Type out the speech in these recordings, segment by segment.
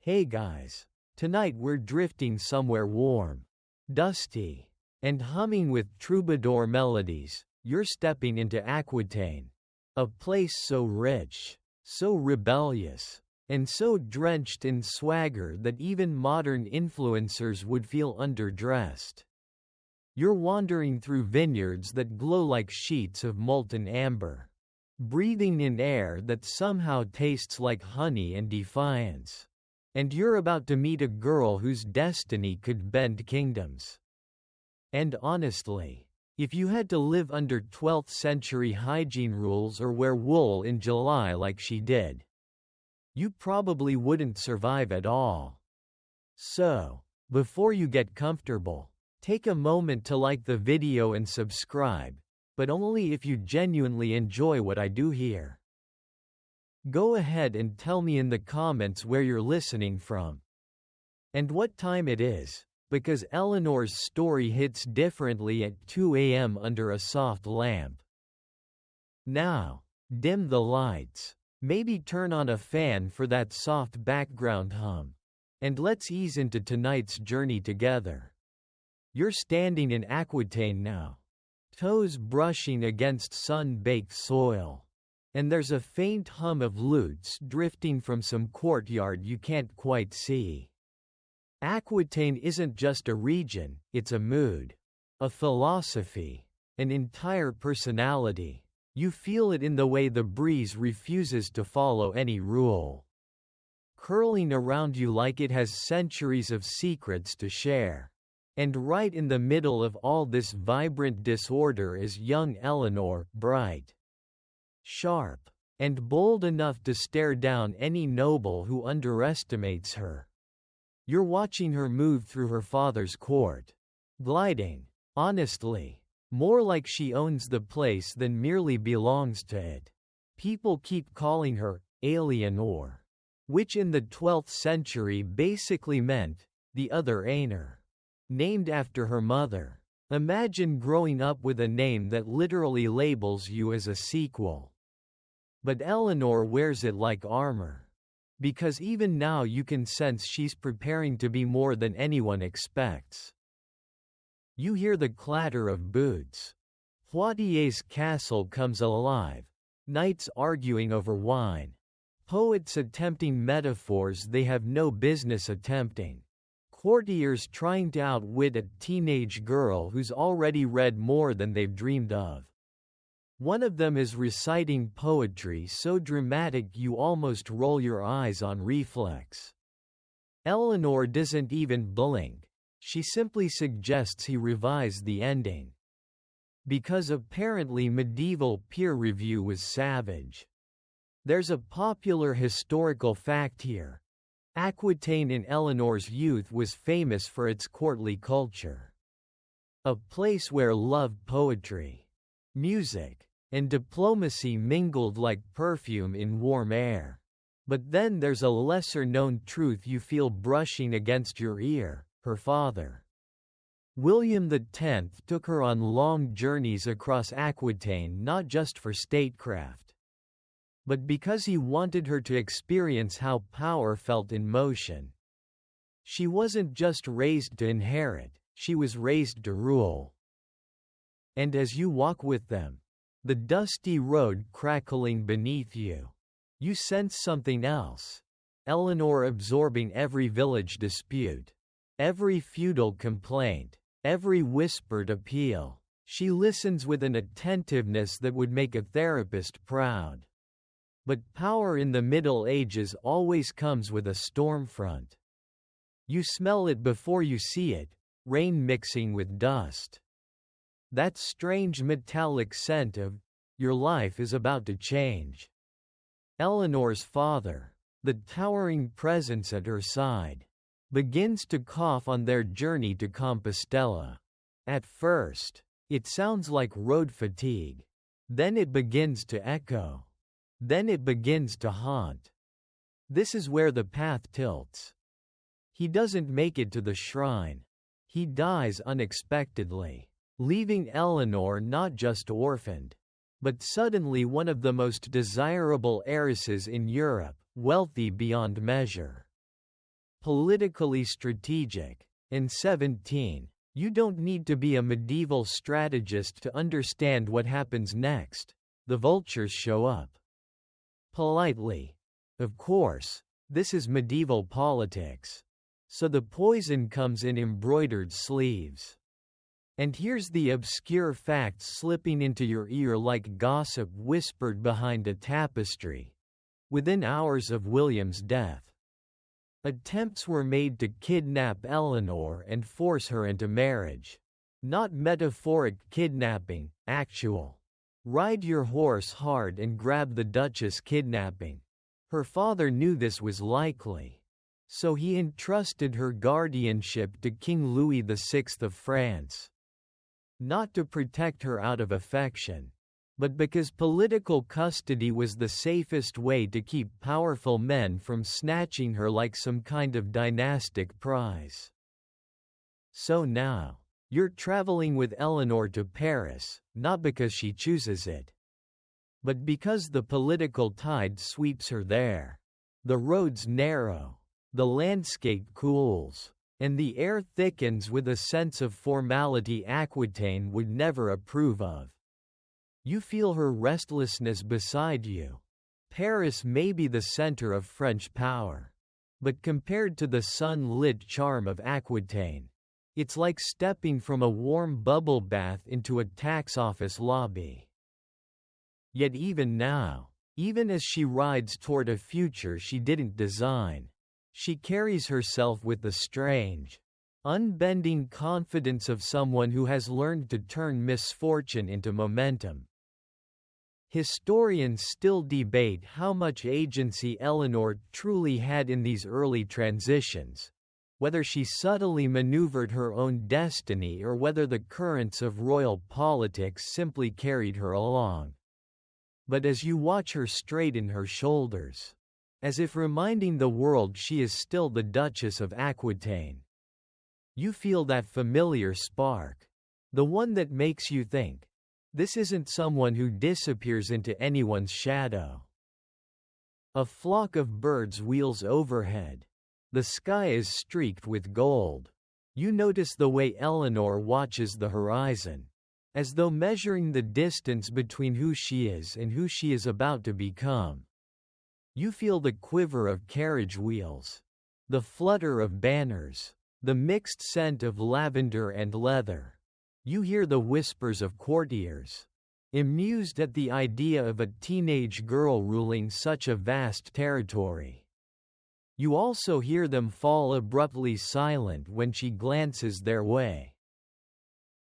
Hey guys. Tonight we're drifting somewhere warm, dusty, and humming with troubadour melodies. You're stepping into Aquitaine, a place so rich, so rebellious, and so drenched in swagger that even modern influencers would feel underdressed. You're wandering through vineyards that glow like sheets of molten amber, breathing in air that somehow tastes like honey and defiance. And you're about to meet a girl whose destiny could bend kingdoms. And honestly, if you had to live under 12th century hygiene rules or wear wool in July like she did, you probably wouldn't survive at all. So, before you get comfortable, take a moment to like the video and subscribe, but only if you genuinely enjoy what I do here. Go ahead and tell me in the comments where you're listening from and what time it is, because Eleanor's story hits differently at 2 a.m. under a soft lamp. Now, dim the lights, maybe turn on a fan for that soft background hum, and let's ease into tonight's journey together. You're standing in Aquitaine now, toes brushing against sun-baked soil. And there's a faint hum of lutes drifting from some courtyard you can't quite see. Aquitaine isn't just a region, it's a mood, a philosophy, an entire personality. You feel it in the way the breeze refuses to follow any rule, curling around you like it has centuries of secrets to share. And right in the middle of all this vibrant disorder is young Eleanor, bright, sharp, and bold enough to stare down any noble who underestimates her. You're watching her move through her father's court, gliding, honestly, more like she owns the place than merely belongs to it. People keep calling her Eleanor, which in the 12th century basically meant the other Aner, named after her mother. Imagine growing up with a name that literally labels you as a sequel. But Eleanor wears it like armor. Because even now you can sense she's preparing to be more than anyone expects. You hear the clatter of boots. Poitier's castle comes alive. Knights arguing over wine. Poets attempting metaphors they have no business attempting. Courtiers trying to outwit a teenage girl who's already read more than they've dreamed of. One of them is reciting poetry so dramatic you almost roll your eyes on reflex. Eleanor doesn't even blink. She simply suggests he revise the ending. Because apparently medieval peer review was savage. There's a popular historical fact here. Aquitaine in Eleanor's youth was famous for its courtly culture. A place where love, poetry, music, and diplomacy mingled like perfume in warm air. But then there's a lesser-known truth you feel brushing against your ear. Her father, William X, took her on long journeys across Aquitaine not just for statecraft, but because he wanted her to experience how power felt in motion. She wasn't just raised to inherit, she was raised to rule. And as you walk with them, the dusty road crackling beneath you, you sense something else. Eleanor absorbing every village dispute, every feudal complaint, every whispered appeal. She listens with an attentiveness that would make a therapist proud. But power in the Middle Ages always comes with a storm front. You smell it before you see it, rain mixing with dust. That strange metallic scent of, your life is about to change. Eleanor's father, the towering presence at her side, begins to cough on their journey to Compostela. At first, it sounds like road fatigue. Then it begins to echo. Then it begins to haunt. This is where the path tilts. He doesn't make it to the shrine. He dies unexpectedly, leaving Eleanor not just orphaned, but suddenly one of the most desirable heiresses in Europe, wealthy beyond measure. politically strategic. And 17. You don't need to be a medieval strategist to understand what happens next. The vultures show up. Politely. Of course, this is medieval politics. So the poison comes in embroidered sleeves. And here's the obscure facts slipping into your ear like gossip whispered behind a tapestry. Within hours of William's death, attempts were made to kidnap Eleanor and force her into marriage. Not metaphoric kidnapping, actual. Ride your horse hard and grab the Duchess kidnapping. Her father knew this was likely. So he entrusted her guardianship to King Louis VI of France. Not to protect her out of affection, but because political custody was the safest way to keep powerful men from snatching her like some kind of dynastic prize. So now, you're traveling with Eleanor to Paris, not because she chooses it, but because the political tide sweeps her there. The roads narrow, the landscape cools, and the air thickens with a sense of formality Aquitaine would never approve of. You feel her restlessness beside you. Paris may be the center of French power, but compared to the sun-lit charm of Aquitaine, it's like stepping from a warm bubble bath into a tax office lobby. Yet even now, even as she rides toward a future she didn't design, she carries herself with the strange, unbending confidence of someone who has learned to turn misfortune into momentum. Historians still debate how much agency Eleanor truly had in these early transitions, whether she subtly maneuvered her own destiny or whether the currents of royal politics simply carried her along. But as you watch her straighten her shoulders, as if reminding the world she is still the Duchess of Aquitaine, you feel that familiar spark, the one that makes you think, this isn't someone who disappears into anyone's shadow. A flock of birds wheels overhead. The sky is streaked with gold. You notice the way Eleanor watches the horizon, as though measuring the distance between who she is and who she is about to become. You feel the quiver of carriage wheels, the flutter of banners, the mixed scent of lavender and leather. You hear the whispers of courtiers, amused at the idea of a teenage girl ruling such a vast territory. You also hear them fall abruptly silent when she glances their way.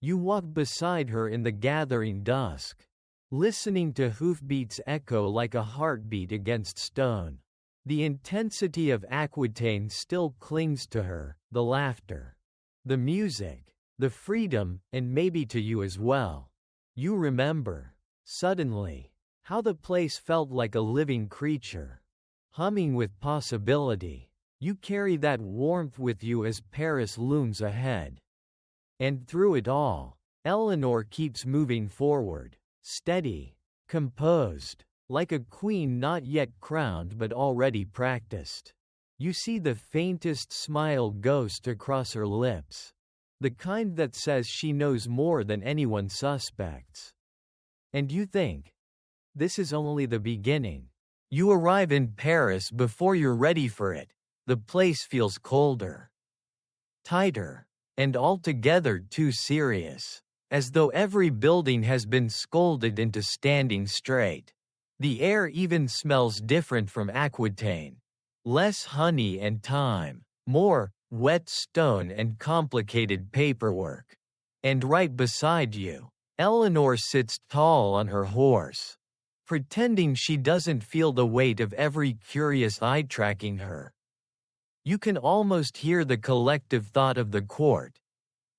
You walk beside her in the gathering dusk, listening to hoofbeats echo like a heartbeat against stone. The intensity of Aquitaine still clings to her, the laughter, the music, the freedom, and maybe to you as well. You remember, suddenly, how the place felt like a living creature, humming with possibility. You carry that warmth with you as Paris looms ahead. And through it all, Eleanor keeps moving forward, steady, composed, like a queen not yet crowned but already practiced. You see the faintest smile ghost across her lips, the kind that says she knows more than anyone suspects. And you think, this is only the beginning. You arrive in Paris before you're ready for it. The place feels colder, tighter, and altogether too serious, as though every building has been scolded into standing straight. The air even smells different from Aquitaine. Less honey and thyme, more wet stone and complicated paperwork. And right beside you, Eleanor sits tall on her horse, pretending she doesn't feel the weight of every curious eye tracking her. You can almost hear the collective thought of the court.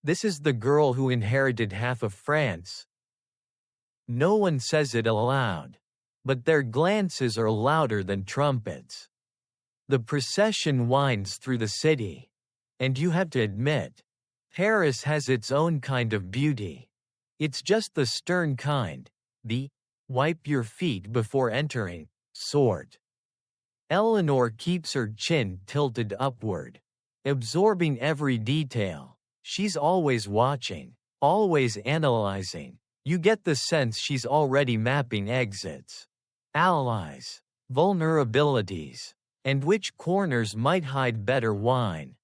This is the girl who inherited half of France. No one says it aloud, but their glances are louder than trumpets. The procession winds through the city. And you have to admit, Paris has its own kind of beauty. It's just the stern kind, the wipe your feet before entering sort. Eleanor keeps her chin tilted upward, absorbing every detail. She's always watching, always analyzing. You get the sense she's already mapping exits, allies, vulnerabilities, and which corners might hide better wine.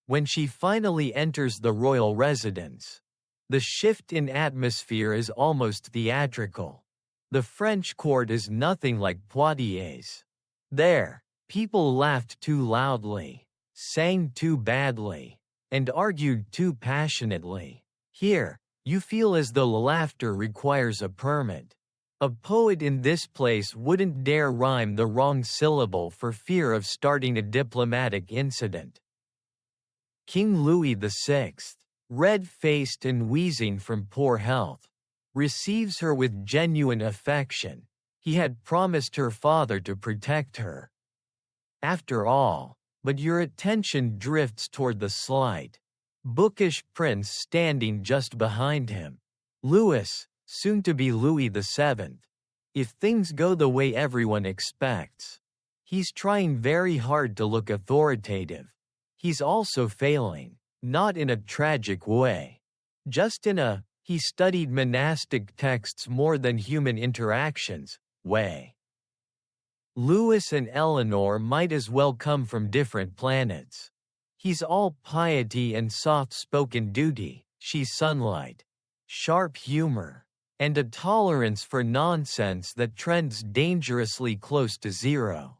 When she finally enters the royal residence, the shift in atmosphere is almost theatrical. The French court is nothing like Poitiers. There, people laughed too loudly, sang too badly, and argued too passionately. Here, you feel as though laughter requires a permit. A poet in this place wouldn't dare rhyme the wrong syllable for fear of starting a diplomatic incident. King Louis VI, red-faced and wheezing from poor health, receives her with genuine affection. He had promised her father to protect her. After all, but your attention drifts toward the slight, bookish prince standing just behind him. Louis, soon to be Louis VII. If things go the way everyone expects. He's trying very hard to look authoritative. He's also failing, not in a tragic way. Just in a, he studied monastic texts more than human interactions, way. Louis and Eleanor might as well come from different planets. He's all piety and soft-spoken duty, she's sunlight, sharp humor, and a tolerance for nonsense that trends dangerously close to zero.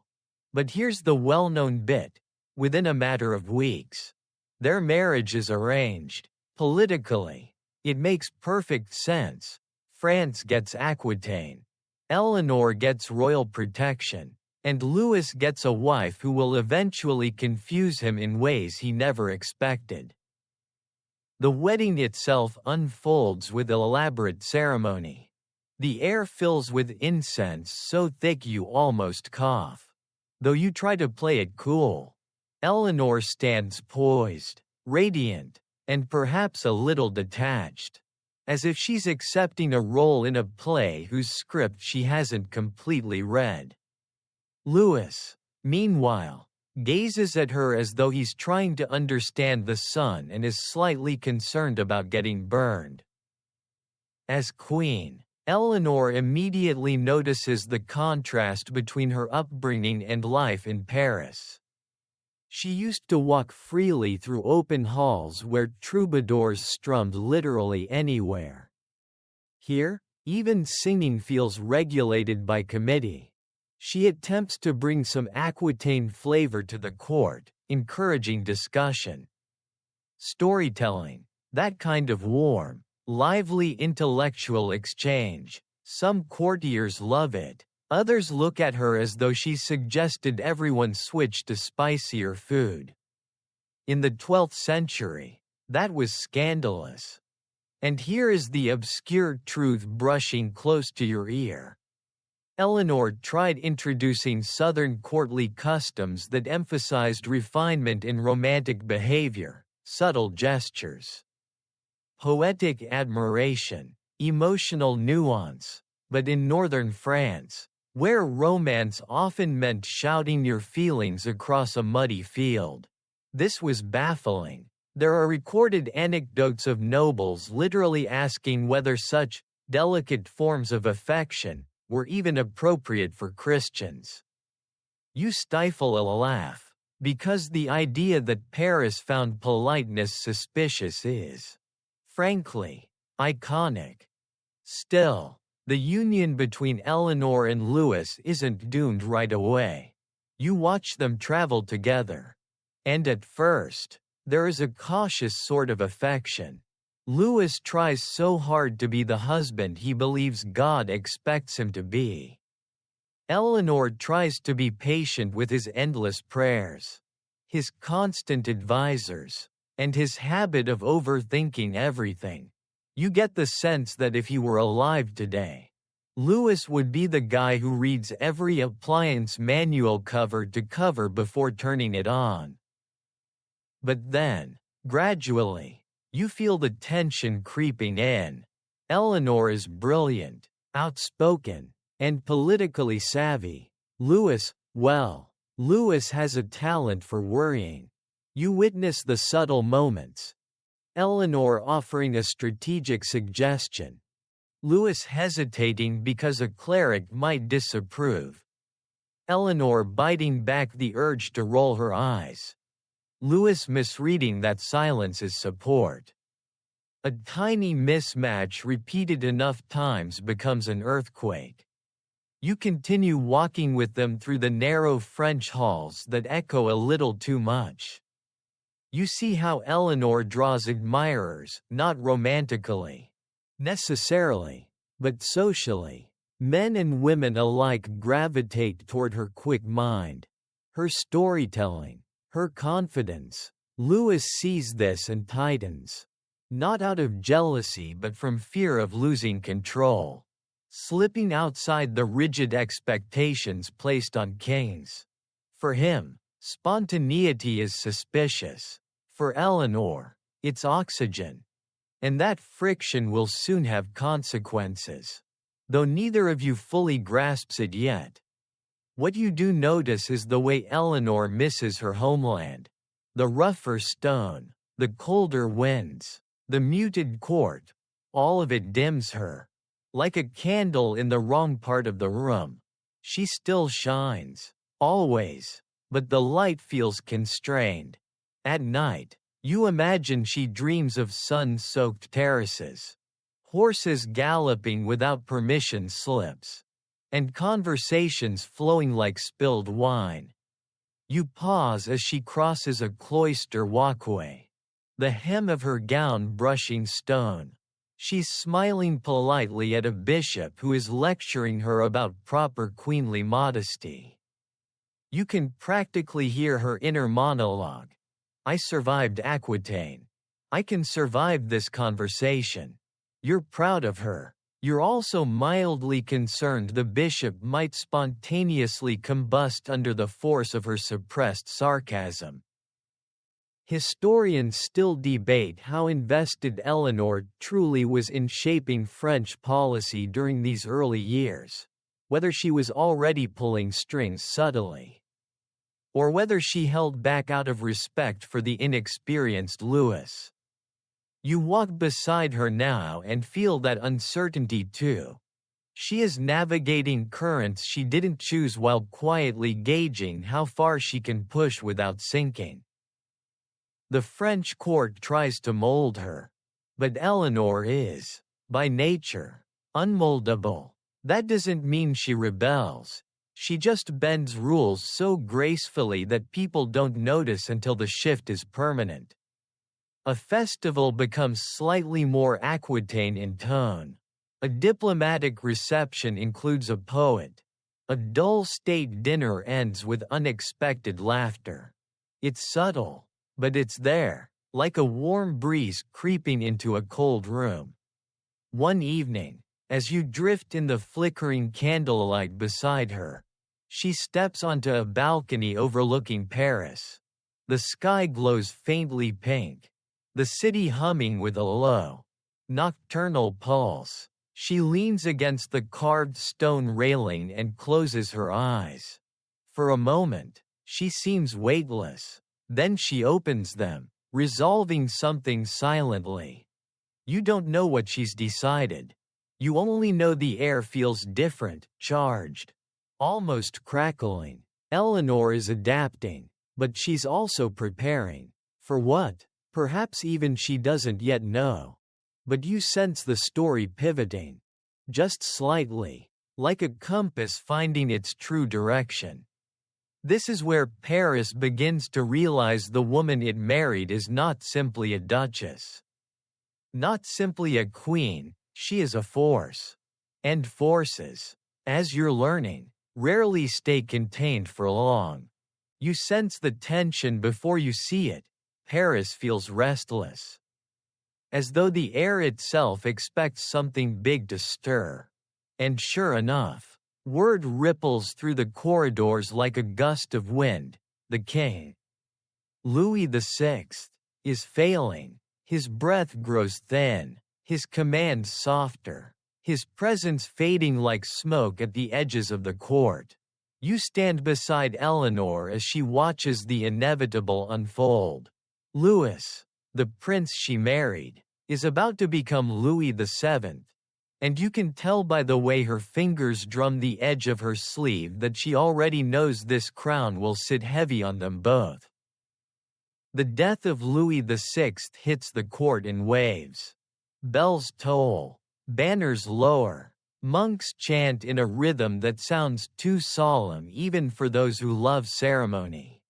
But here's the well-known bit. Within a matter of weeks, their marriage is arranged. Politically, it makes perfect sense. France gets Aquitaine. Eleanor gets royal protection, and Louis gets a wife who will eventually confuse him in ways he never expected. The wedding itself unfolds with elaborate ceremony. The air fills with incense so thick you almost cough. Though you try to play it cool, Eleanor stands poised, radiant, and perhaps a little detached, as if she's accepting a role in a play whose script she hasn't completely read. Louis, meanwhile, gazes at her as though he's trying to understand the sun and is slightly concerned about getting burned. As queen, Eleanor immediately notices the contrast between her upbringing and life in Paris. She used to walk freely through open halls where troubadours strummed literally anywhere. Here, even singing feels regulated by committee. She attempts to bring some Aquitaine flavor to the court, encouraging discussion. Storytelling, that kind of warm, lively intellectual exchange. Some courtiers love it. Others look at her as though she suggested everyone switch to spicier food. In the 12th century, that was scandalous. And here is the obscure truth brushing close to your ear. Eleanor tried introducing Southern courtly customs that emphasized refinement in romantic behavior, subtle gestures, poetic admiration, emotional nuance. But in northern France, where romance often meant shouting your feelings across a muddy field, this was baffling. There are recorded anecdotes of nobles literally asking whether such delicate forms of affection were even appropriate for Christians. You stifle a laugh, because the idea that Paris found politeness suspicious is, frankly, iconic. Still, the union between Eleanor and Louis isn't doomed right away. You watch them travel together. And at first, there is a cautious sort of affection. Louis tries so hard to be the husband he believes God expects him to be. Eleanor tries to be patient with his endless prayers, his constant advisors, and his habit of overthinking everything. You get the sense that if he were alive today, Louis would be the guy who reads every appliance manual cover to cover before turning it on. But then, gradually, you feel the tension creeping in. Eleanor is brilliant, outspoken, and politically savvy. Louis has a talent for worrying. You witness the subtle moments. Eleanor offering a strategic suggestion. Louis hesitating because a cleric might disapprove. Eleanor biting back the urge to roll her eyes. Louis misreading that silence is support. A tiny mismatch repeated enough times becomes an earthquake. You continue walking with them through the narrow French halls that echo a little too much. You see how Eleanor draws admirers, not romantically, necessarily, but socially. Men and women alike gravitate toward her quick mind, her storytelling, her confidence. Louis sees this and tightens. Not out of jealousy but from fear of losing control. Slipping outside the rigid expectations placed on kings. For him, spontaneity is suspicious. For Eleanor, it's oxygen. And that friction will soon have consequences. Though neither of you fully grasps it yet. What you do notice is the way Eleanor misses her homeland. The rougher stone, the colder winds, the muted court, all of it dims her. Like a candle in the wrong part of the room. She still shines, always, but the light feels constrained. At night, you imagine she dreams of sun-soaked terraces. Horses galloping without permission slips. And conversations flowing like spilled wine. You pause as she crosses a cloister walkway. The hem of her gown brushing stone. She's smiling politely at a bishop who is lecturing her about proper queenly modesty. You can practically hear her inner monologue. I survived Aquitaine. I can survive this conversation. You're proud of her. You're also mildly concerned the bishop might spontaneously combust under the force of her suppressed sarcasm. Historians still debate how invested Eleanor truly was in shaping French policy during these early years, whether she was already pulling strings subtly, or whether she held back out of respect for the inexperienced Louis. You walk beside her now and feel that uncertainty too. She is navigating currents she didn't choose while quietly gauging how far she can push without sinking. The French court tries to mold her. But Eleanor is, by nature, unmoldable. That doesn't mean she rebels. She just bends rules so gracefully that people don't notice until the shift is permanent. A festival becomes slightly more Aquitaine in tone. A diplomatic reception includes a poet. A dull state dinner ends with unexpected laughter. It's subtle. But it's there, like a warm breeze creeping into a cold room. One evening, as you drift in the flickering candlelight beside her, she steps onto a balcony overlooking Paris. The sky glows faintly pink, the city humming with a low, nocturnal pulse. She leans against the carved stone railing and closes her eyes. For a moment, she seems weightless. Then she opens them, resolving something silently. You don't know what she's decided. You only know the air feels different, charged, almost crackling. Eleanor is adapting, but she's also preparing. For what? Perhaps even she doesn't yet know. But you sense the story pivoting. Just slightly, like a compass finding its true direction. This is where Paris begins to realize the woman it married is not simply a duchess. Not simply a queen, she is a force. And forces, as you're learning, rarely stay contained for long. You sense the tension before you see it. Paris feels restless. As though the air itself expects something big to stir. And sure enough, word ripples through the corridors like a gust of wind. The king, Louis VI, is failing. His breath grows thin, his commands softer, his presence fading like smoke at the edges of the court. You stand beside Eleanor as she watches the inevitable unfold. Louis, the prince she married, is about to become Louis VII, and you can tell by the way her fingers drum the edge of her sleeve that she already knows this crown will sit heavy on them both. The death of Louis VI hits the court in waves. Bells toll, banners lower, monks chant in a rhythm that sounds too solemn even for those who love ceremony.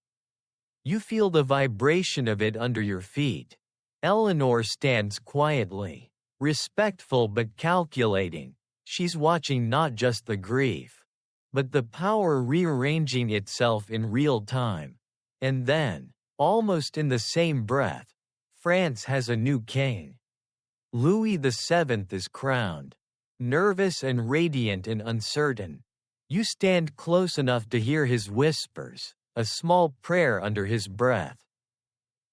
You feel the vibration of it under your feet. Eleanor stands quietly, respectful but calculating. She's watching not just the grief, but the power rearranging itself in real time. And then, almost in the same breath, France has a new king. Louis VII is crowned. Nervous and radiant and uncertain, you stand close enough to hear his whispers, a small prayer under his breath.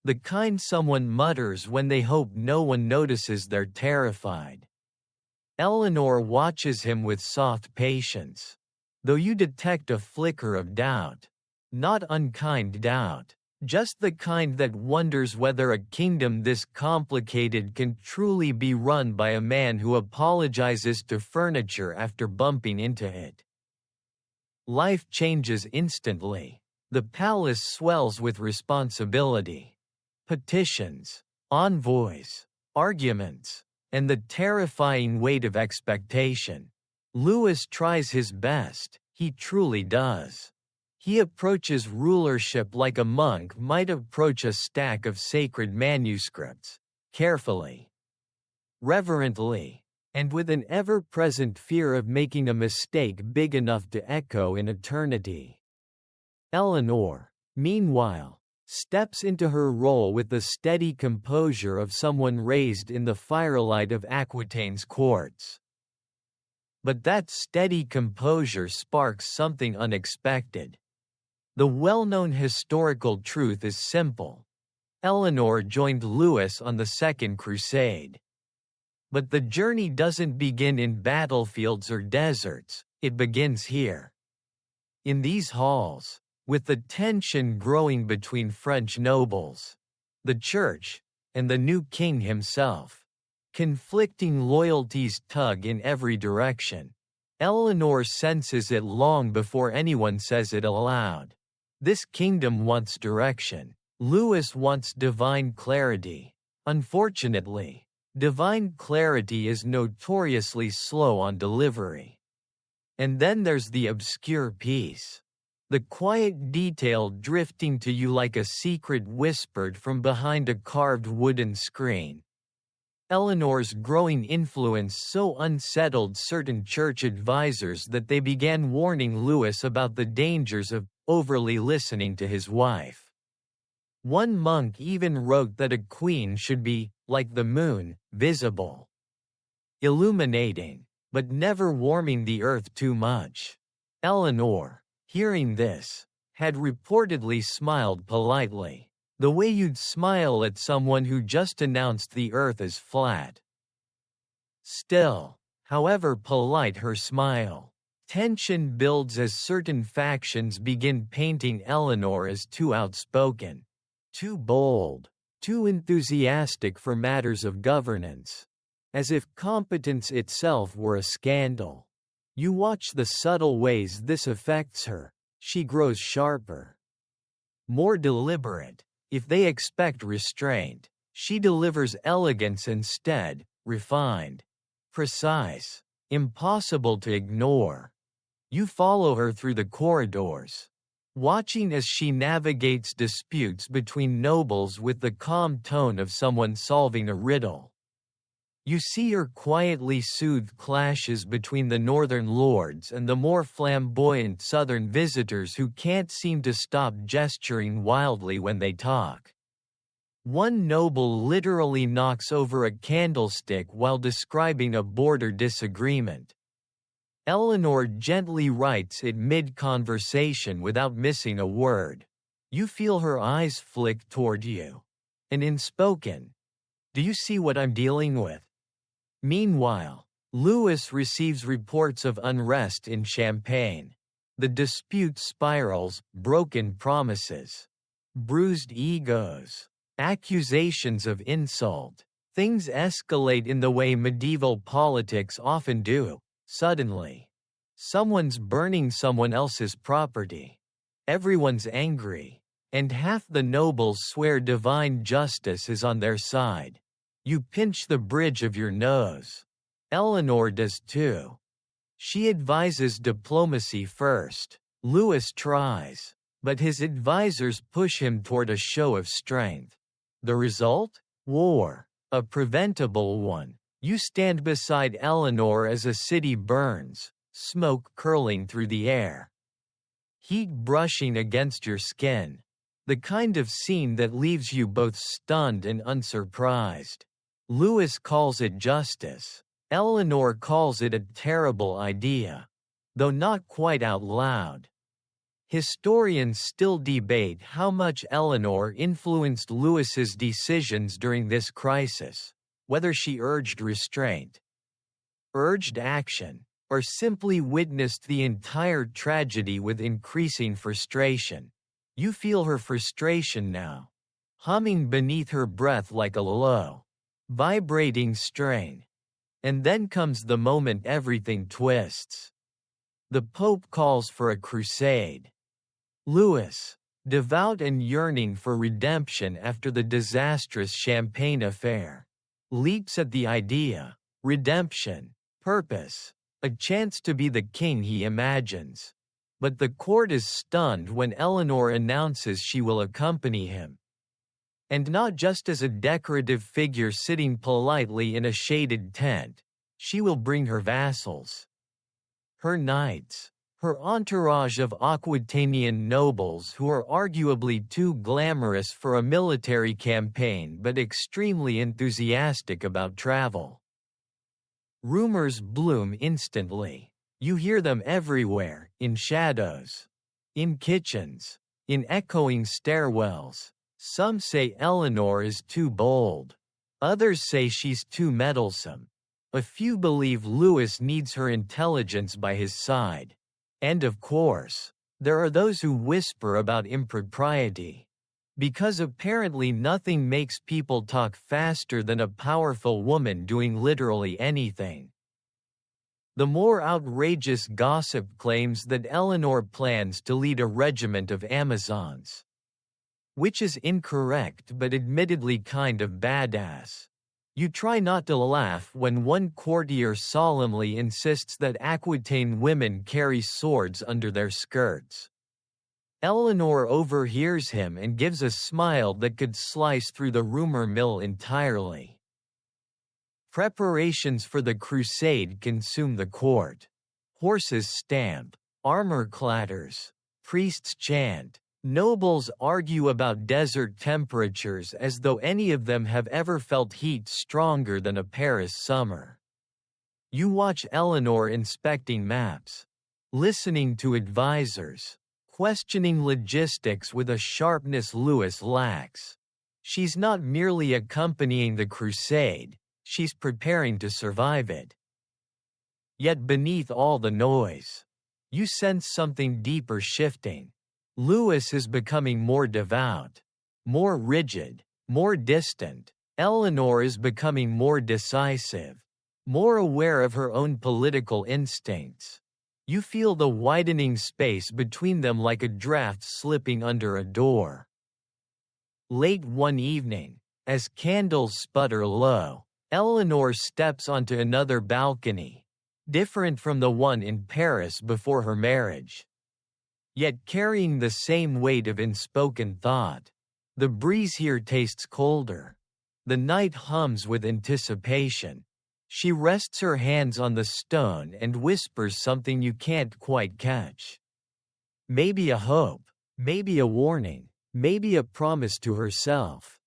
The kind someone mutters when they hope no one notices they're terrified. Eleanor watches him with soft patience, though you detect a flicker of doubt. Not unkind doubt, just the kind that wonders whether a kingdom this complicated can truly be run by a man who apologizes to furniture after bumping into it. Life changes instantly. The palace swells with responsibility. Petitions, envoys, arguments, and the terrifying weight of expectation. Louis tries his best, he truly does. He approaches rulership like a monk might approach a stack of sacred manuscripts, carefully, reverently, and with an ever-present fear of making a mistake big enough to echo in eternity. Eleanor, meanwhile, steps into her role with the steady composure of someone raised in the firelight of Aquitaine's courts. But that steady composure sparks something unexpected. The well-known historical truth is simple. Eleanor joined Louis on the Second Crusade. But the journey doesn't begin in battlefields or deserts, it begins here. In these halls, with the tension growing between French nobles, the church, and the new king himself. Conflicting loyalties tug in every direction. Eleanor senses it long before anyone says it aloud. This kingdom wants direction. Louis wants divine clarity. Unfortunately, divine clarity is notoriously slow on delivery. And then there's the obscure piece. The quiet detail drifting to you like a secret whispered from behind a carved wooden screen. Eleanor's growing influence so unsettled certain church advisors that they began warning Louis about the dangers of overly listening to his wife. One monk even wrote that a queen should be, like the moon, visible, illuminating, but never warming the earth too much. Eleanor, hearing this, had reportedly smiled politely, the way you'd smile at someone who just announced the earth is flat. Still, however polite her smile, tension builds as certain factions begin painting Eleanor as too outspoken, too bold, too enthusiastic for matters of governance, as if competence itself were a scandal. You watch the subtle ways this affects her. She grows sharper, more deliberate. If they expect restraint, she delivers elegance instead, refined, precise, impossible to ignore. You follow her through the corridors, watching as she navigates disputes between nobles with the calm tone of someone solving a riddle. You see her quietly soothe clashes between the northern lords and the more flamboyant southern visitors who can't seem to stop gesturing wildly when they talk. One noble literally knocks over a candlestick while describing a border disagreement. Eleanor gently writes it mid-conversation without missing a word. You feel her eyes flick toward you. And in spoken, "Do you see what I'm dealing with?" Meanwhile, Louis receives reports of unrest in Champagne. The dispute spirals, broken promises, bruised egos, accusations of insult. Things escalate in the way medieval politics often do. Suddenly, someone's burning someone else's property. Everyone's angry, and half the nobles swear divine justice is on their side. You pinch the bridge of your nose. Eleanor does too. She advises diplomacy first. Louis tries, but his advisors push him toward a show of strength. The result? War. A preventable one. You stand beside Eleanor as a city burns, smoke curling through the air, heat brushing against your skin. The kind of scene that leaves you both stunned and unsurprised. Louis calls it justice. Eleanor calls it a terrible idea, though not quite out loud. Historians still debate how much Eleanor influenced Louis's decisions during this crisis, whether she urged restraint, urged action, or simply witnessed the entire tragedy with increasing frustration. You feel her frustration now, humming beneath her breath like a low, vibrating strain. And then comes the moment everything twists. The Pope calls for a crusade. Louis, devout and yearning for redemption after the disastrous Champagne affair, leaps at the idea: redemption, purpose, a chance to be the king he imagines. But the court is stunned when Eleanor announces she will accompany him. And not just as a decorative figure sitting politely in a shaded tent. She will bring her vassals, her knights, her entourage of Aquitanian nobles who are arguably too glamorous for a military campaign but extremely enthusiastic about travel. Rumors bloom instantly. You hear them everywhere, in shadows, in kitchens, in echoing stairwells. Some say Eleanor is too bold. Others say she's too meddlesome. A few believe Louis needs her intelligence by his side. And of course, there are those who whisper about impropriety. Because apparently nothing makes people talk faster than a powerful woman doing literally anything. The more outrageous gossip claims that Eleanor plans to lead a regiment of Amazons. Which is incorrect but admittedly kind of badass. You try not to laugh when one courtier solemnly insists that Aquitaine women carry swords under their skirts. Eleanor overhears him and gives a smile that could slice through the rumor mill entirely. Preparations for the crusade consume the court. Horses stamp, armor clatters, priests chant. Nobles argue about desert temperatures as though any of them have ever felt heat stronger than a Paris summer. You watch Eleanor inspecting maps, listening to advisors, questioning logistics with a sharpness Louis lacks. She's not merely accompanying the crusade, she's preparing to survive it. Yet beneath all the noise, you sense something deeper shifting. Louis is becoming more devout, more rigid, more distant. Eleanor is becoming more decisive, more aware of her own political instincts. You feel the widening space between them like a draft slipping under a door. Late one evening, as candles sputter low, Eleanor steps onto another balcony, different from the one in Paris before her marriage. Yet carrying the same weight of unspoken thought. The breeze here tastes colder. The night hums with anticipation. She rests her hands on the stone and whispers something you can't quite catch. Maybe a hope, maybe a warning, maybe a promise to herself.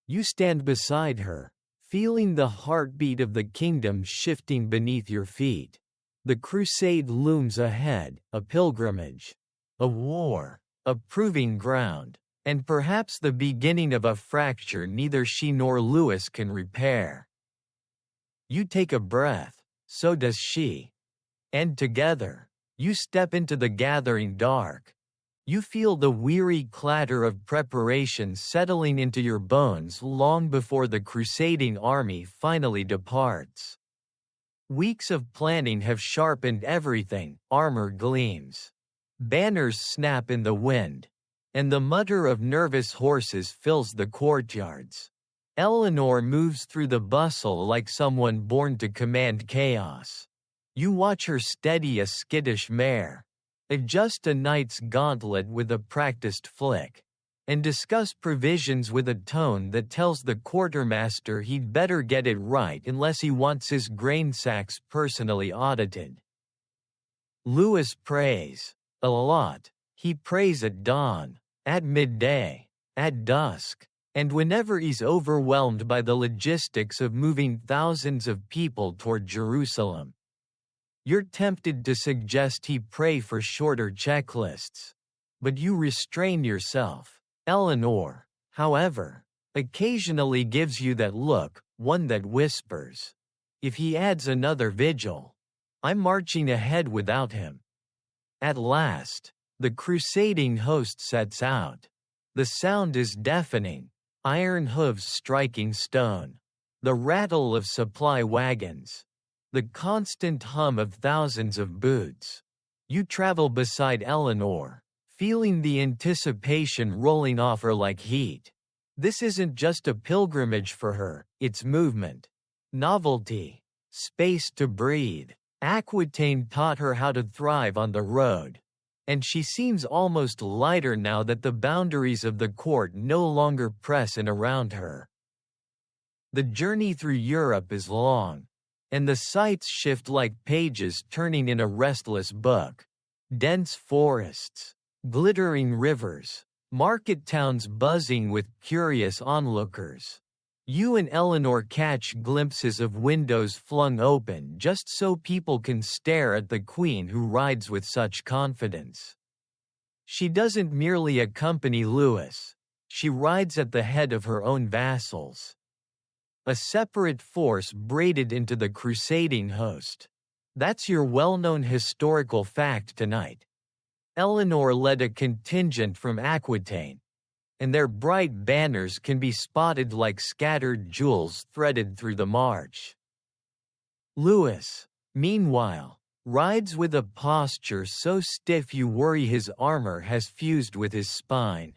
You stand beside her, feeling the heartbeat of the kingdom shifting beneath your feet. The crusade looms ahead, a pilgrimage. A war, a proving ground, and perhaps the beginning of a fracture neither she nor Louis can repair. You take a breath, so does she. And together, You step into the gathering dark. You feel the weary clatter of preparations settling into your bones long before the crusading army finally departs. Weeks of planning have sharpened everything, armor gleams. Banners snap in the wind, and the mutter of nervous horses fills the courtyards. Eleanor moves through the bustle like someone born to command chaos. You watch her steady a skittish mare, adjust a knight's gauntlet with a practiced flick, and discuss provisions with a tone that tells the quartermaster he'd better get it right unless he wants his grain sacks personally audited. Lewis prays. A lot. He prays at dawn, at midday, at dusk, and whenever he's overwhelmed by the logistics of moving thousands of people toward Jerusalem. You're tempted to suggest he pray for shorter checklists. But you restrain yourself. Eleanor, however, occasionally gives you that look, one that whispers, "If he adds another vigil, I'm marching ahead without him." At last, the crusading host sets out. The sound is deafening, iron hooves striking stone, the rattle of supply wagons, the constant hum of thousands of boots. You travel beside Eleanor, feeling the anticipation rolling off her like heat. This isn't just a pilgrimage for her, it's movement, novelty, space to breathe. Aquitaine taught her how to thrive on the road, and she seems almost lighter now that the boundaries of the court no longer press in around her. The journey through Europe is long, and the sights shift like pages turning in a restless book. Dense forests, glittering rivers, market towns buzzing with curious onlookers. You and Eleanor catch glimpses of windows flung open just so people can stare at the queen who rides with such confidence. She doesn't merely accompany Lewis, she rides at the head of her own vassals. A separate force braided into the crusading host. That's your well-known historical fact tonight. Eleanor led a contingent from Aquitaine, and their bright banners can be spotted like scattered jewels threaded through the march. Lewis, meanwhile, rides with a posture so stiff you worry his armor has fused with his spine.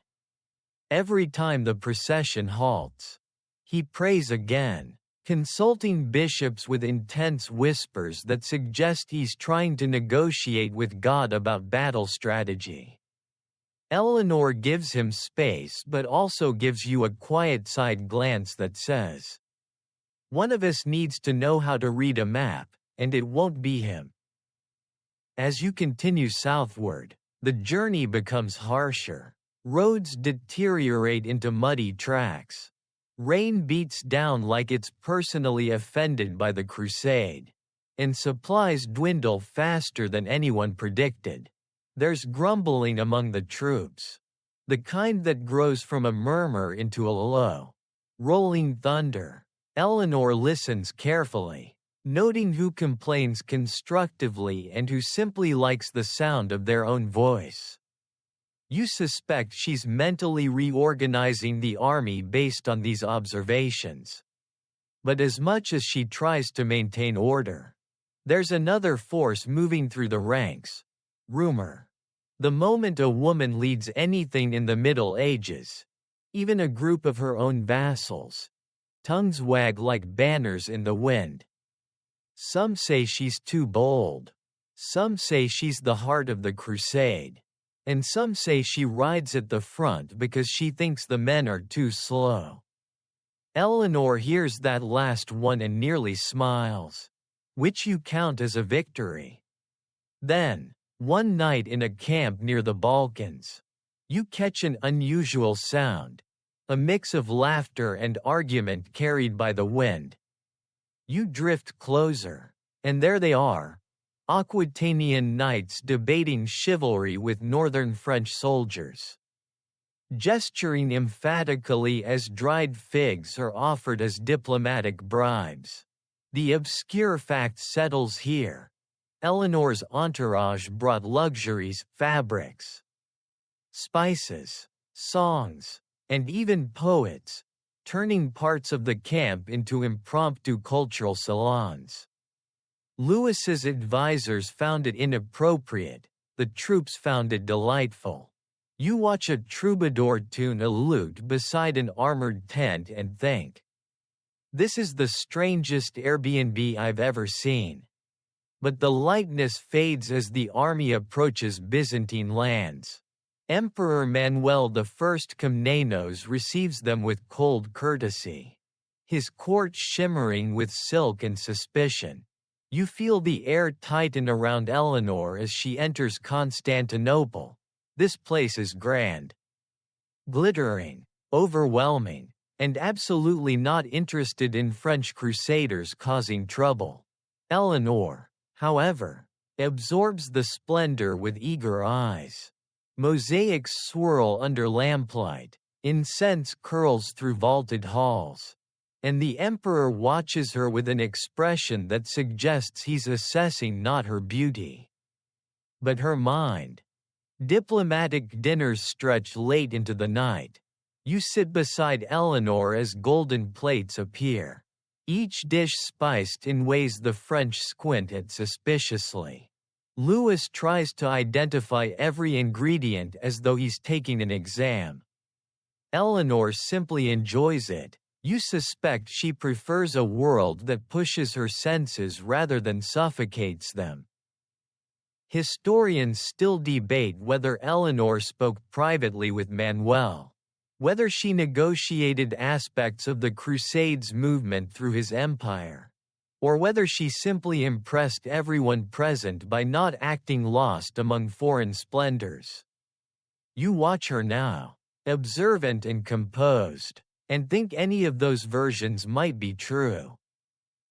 Every time the procession halts, he prays again, consulting bishops with intense whispers that suggest he's trying to negotiate with God about battle strategy. Eleanor gives him space but also gives you a quiet side glance that says, "One of us needs to know how to read a map, and it won't be him." As you continue southward, the journey becomes harsher. Roads deteriorate into muddy tracks. Rain beats down like it's personally offended by the crusade, and supplies dwindle faster than anyone predicted. There's grumbling among the troops, the kind that grows from a murmur into a low, rolling thunder. Eleanor listens carefully, noting who complains constructively and who simply likes the sound of their own voice. You suspect she's mentally reorganizing the army based on these observations. But as much as she tries to maintain order, there's another force moving through the ranks: rumor. The moment a woman leads anything in the Middle Ages, even a group of her own vassals, tongues wag like banners in the wind. Some say she's too bold. Some say she's the heart of the crusade. And some say she rides at the front because she thinks the men are too slow. Eleanor hears that last one and nearly smiles, which you count as a victory. Then, one night in a camp near the Balkans, you catch an unusual sound, a mix of laughter and argument carried by the wind. You drift closer, and there they are, Aquitanian knights debating chivalry with northern French soldiers. Gesturing emphatically as dried figs are offered as diplomatic bribes. The obscure fact settles here. Eleanor's entourage brought luxuries, fabrics, spices, songs, and even poets, turning parts of the camp into impromptu cultural salons. Louis's advisors found it inappropriate, the troops found it delightful. You watch a troubadour tune a lute beside an armored tent and think, this is the strangest Airbnb I've ever seen. But the lightness fades as the army approaches Byzantine lands. Emperor Manuel I Komnenos receives them with cold courtesy. His court shimmering with silk and suspicion. You feel the air tighten around Eleanor as she enters Constantinople. This place is grand, glittering, overwhelming, and absolutely not interested in French crusaders causing trouble. Eleanor, however, absorbs the splendor with eager eyes. Mosaics swirl under lamplight, incense curls through vaulted halls, and the emperor watches her with an expression that suggests he's assessing not her beauty, but her mind. Diplomatic dinners stretch late into the night. You sit beside Eleanor as golden plates appear, each dish spiced in ways the French squint at suspiciously. Louis tries to identify every ingredient as though he's taking an exam. Eleanor simply enjoys it. You suspect she prefers a world that pushes her senses rather than suffocates them. Historians still debate whether Eleanor spoke privately with Manuel, whether she negotiated aspects of the Crusades movement through his empire, or whether she simply impressed everyone present by not acting lost among foreign splendors. You watch her now, observant and composed, and think any of those versions might be true.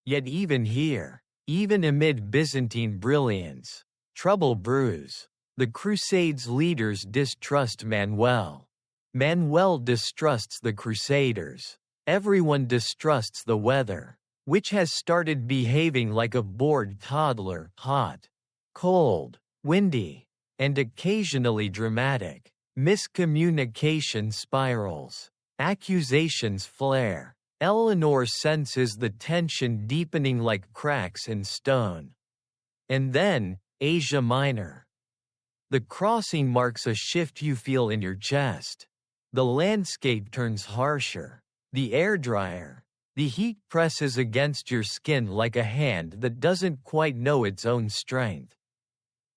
Yet even here, even amid Byzantine brilliance, trouble brews. The Crusades' leaders distrust Manuel. Manuel distrusts the Crusaders. Everyone distrusts the weather, which has started behaving like a bored toddler, hot, cold, windy, and occasionally dramatic. Miscommunication spirals. Accusations flare. Eleanor senses the tension deepening like cracks in stone. And then, Asia Minor. The crossing marks a shift you feel in your chest. The landscape turns harsher. The air drier. The heat presses against your skin like a hand that doesn't quite know its own strength.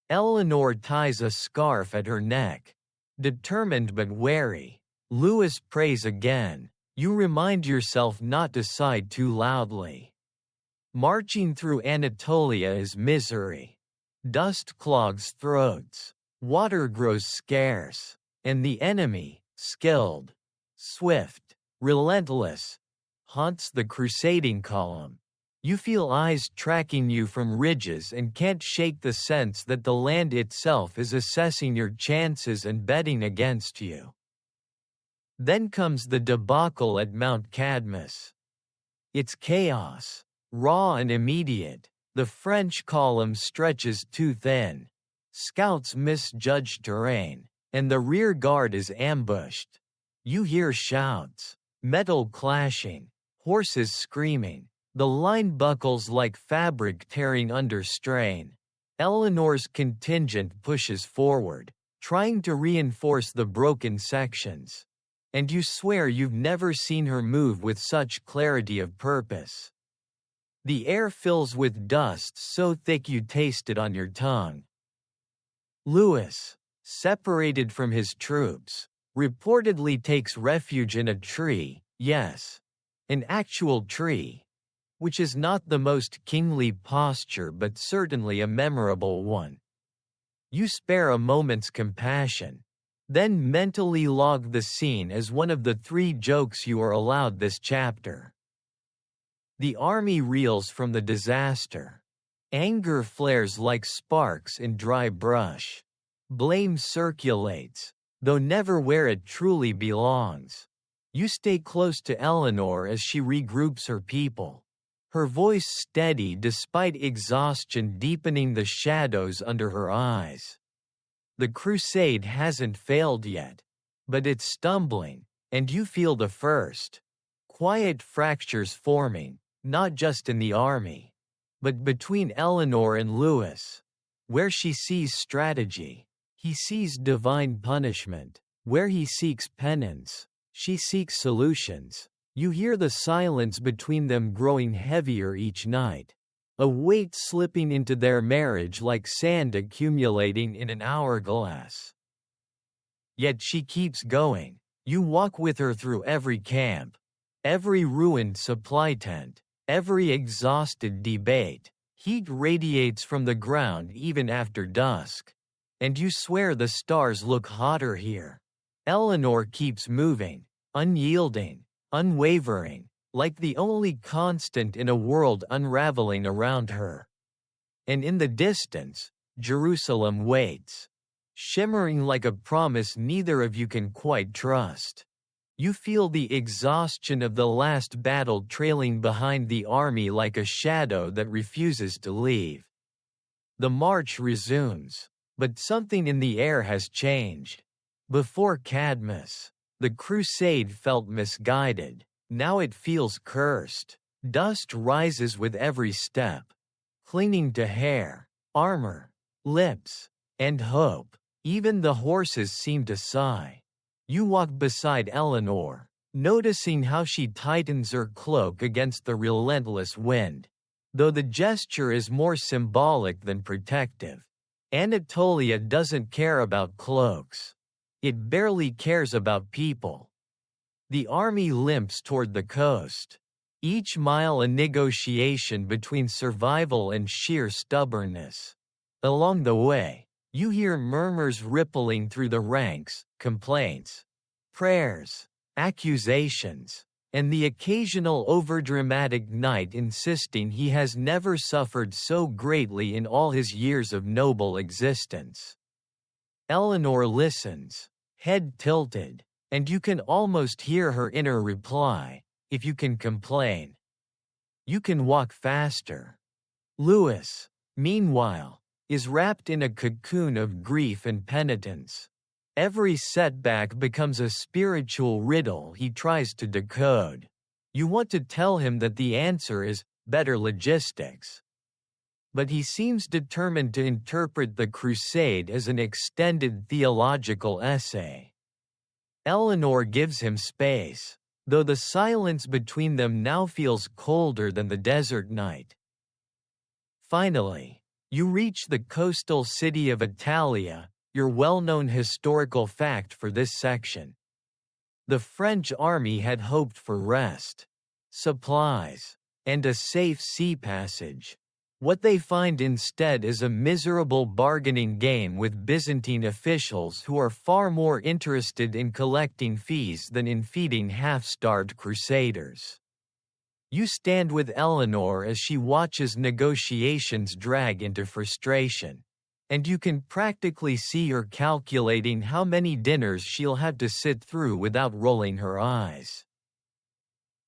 Eleanor ties a scarf at her neck. Determined but wary. Louis prays again. You remind yourself not to sigh too loudly. Marching through Anatolia is misery. Dust clogs throats. Water grows scarce. And the enemy, skilled, swift, relentless, haunts the crusading column. You feel eyes tracking you from ridges and can't shake the sense that the land itself is assessing your chances and betting against you. Then comes the debacle at Mount Cadmus. It's chaos, raw and immediate. The French column stretches too thin. Scouts misjudge terrain, and the rear guard is ambushed. You hear shouts, metal clashing, horses screaming. The line buckles like fabric tearing under strain. Eleanor's contingent pushes forward, trying to reinforce the broken sections. And you swear you've never seen her move with such clarity of purpose. The air fills with dust so thick you taste it on your tongue. Louis, separated from his troops, reportedly takes refuge in a tree, yes, an actual tree, which is not the most kingly posture but certainly a memorable one. You spare a moment's compassion, then mentally log the scene as one of the 3 jokes you are allowed this chapter. The army reels from the disaster. Anger flares like sparks in dry brush. Blame circulates, though never where it truly belongs. You stay close to Eleanor as she regroups her people. her voice steady despite exhaustion deepening the shadows under her eyes. The crusade hasn't failed yet, but it's stumbling, and you feel the first quiet fractures forming, not just in the army, but between Eleanor and Louis. Where she sees strategy, he sees divine punishment. Where he seeks penance, she seeks solutions. You hear the silence between them growing heavier each night, a weight slipping into their marriage like sand accumulating in an hourglass. Yet she keeps going. You walk with her through every camp, every ruined supply tent, every exhausted debate. Heat radiates from the ground even after dusk, and you swear the stars look hotter here. Eleanor keeps moving, unyielding, unwavering, like the only constant in a world unraveling around her. And in the distance, Jerusalem waits, shimmering like a promise neither of you can quite trust. You feel the exhaustion of the last battle trailing behind the army like a shadow that refuses to leave. The march resumes, but something in the air has changed. Before Cadmus, the crusade felt misguided. Now it feels cursed. Dust rises with every step, clinging to hair, armor, lips, and hope. Even the horses seem to sigh. You walk beside Eleanor, noticing how she tightens her cloak against the relentless wind, though the gesture is more symbolic than protective. Anatolia doesn't care about cloaks. It barely cares about people. The army limps toward the coast, each mile a negotiation between survival and sheer stubbornness. Along the way, you hear murmurs rippling through the ranks, complaints, prayers, accusations, and the occasional overdramatic knight insisting he has never suffered so greatly in all his years of noble existence. Eleanor listens, head tilted, and you can almost hear her inner reply, if you can complain. You can walk faster. Louis, meanwhile, is wrapped in a cocoon of grief and penitence. Every setback becomes a spiritual riddle he tries to decode. You want to tell him that the answer is better logistics. But he seems determined to interpret the crusade as an extended theological essay. Eleanor gives him space, though the silence between them now feels colder than the desert night. Finally, you reach the coastal city of Italia, your well-known historical fact for this section. The French army had hoped for rest, supplies, and a safe sea passage. What they find instead is a miserable bargaining game with Byzantine officials who are far more interested in collecting fees than in feeding half-starved crusaders. You stand with Eleanor as she watches negotiations drag into frustration, and you can practically see her calculating how many dinners she'll have to sit through without rolling her eyes.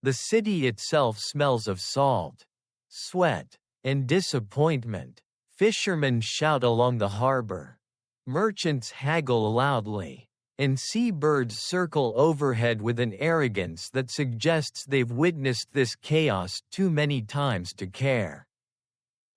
The city itself smells of salt, sweat, and disappointment. Fishermen shout along the harbor. Merchants haggle loudly, and seabirds circle overhead with an arrogance that suggests they've witnessed this chaos too many times to care.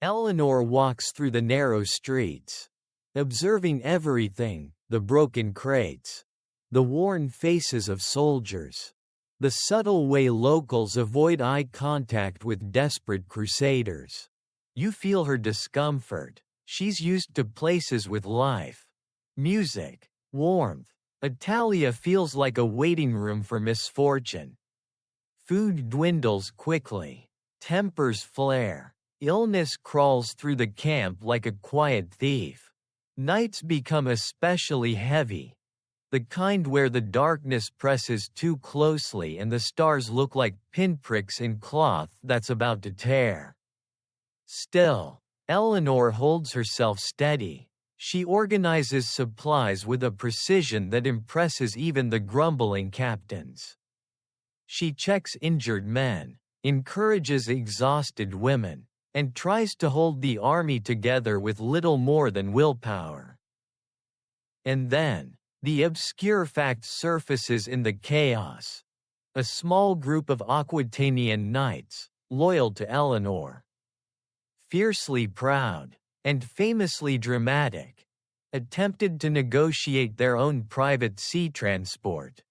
Eleanor walks through the narrow streets, observing everything: the broken crates, the worn faces of soldiers, the subtle way locals avoid eye contact with desperate crusaders. You feel her discomfort. She's used to places with life, music, warmth. Italia feels like a waiting room for misfortune. Food dwindles quickly. Tempers flare. Illness crawls through the camp like a quiet thief. Nights become especially heavy, the kind where the darkness presses too closely and the stars look like pinpricks in cloth that's about to tear. Still, Eleanor holds herself steady. She organizes supplies with a precision that impresses even the grumbling captains. She checks injured men, encourages exhausted women, and tries to hold the army together with little more than willpower. And then, the obscure fact surfaces in the chaos. A small group of Aquitanian knights, loyal to Eleanor, fiercely proud, and famously dramatic, attempted to negotiate their own private sea transport.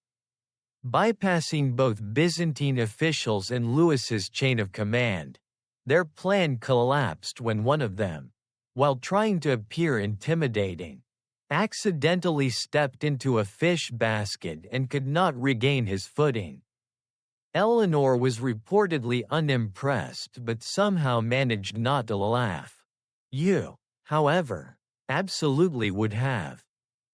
Bypassing both Byzantine officials and Louis's chain of command, their plan collapsed when one of them, while trying to appear intimidating, accidentally stepped into a fish basket and could not regain his footing. Eleanor was reportedly unimpressed but somehow managed not to laugh. You, however, absolutely would have.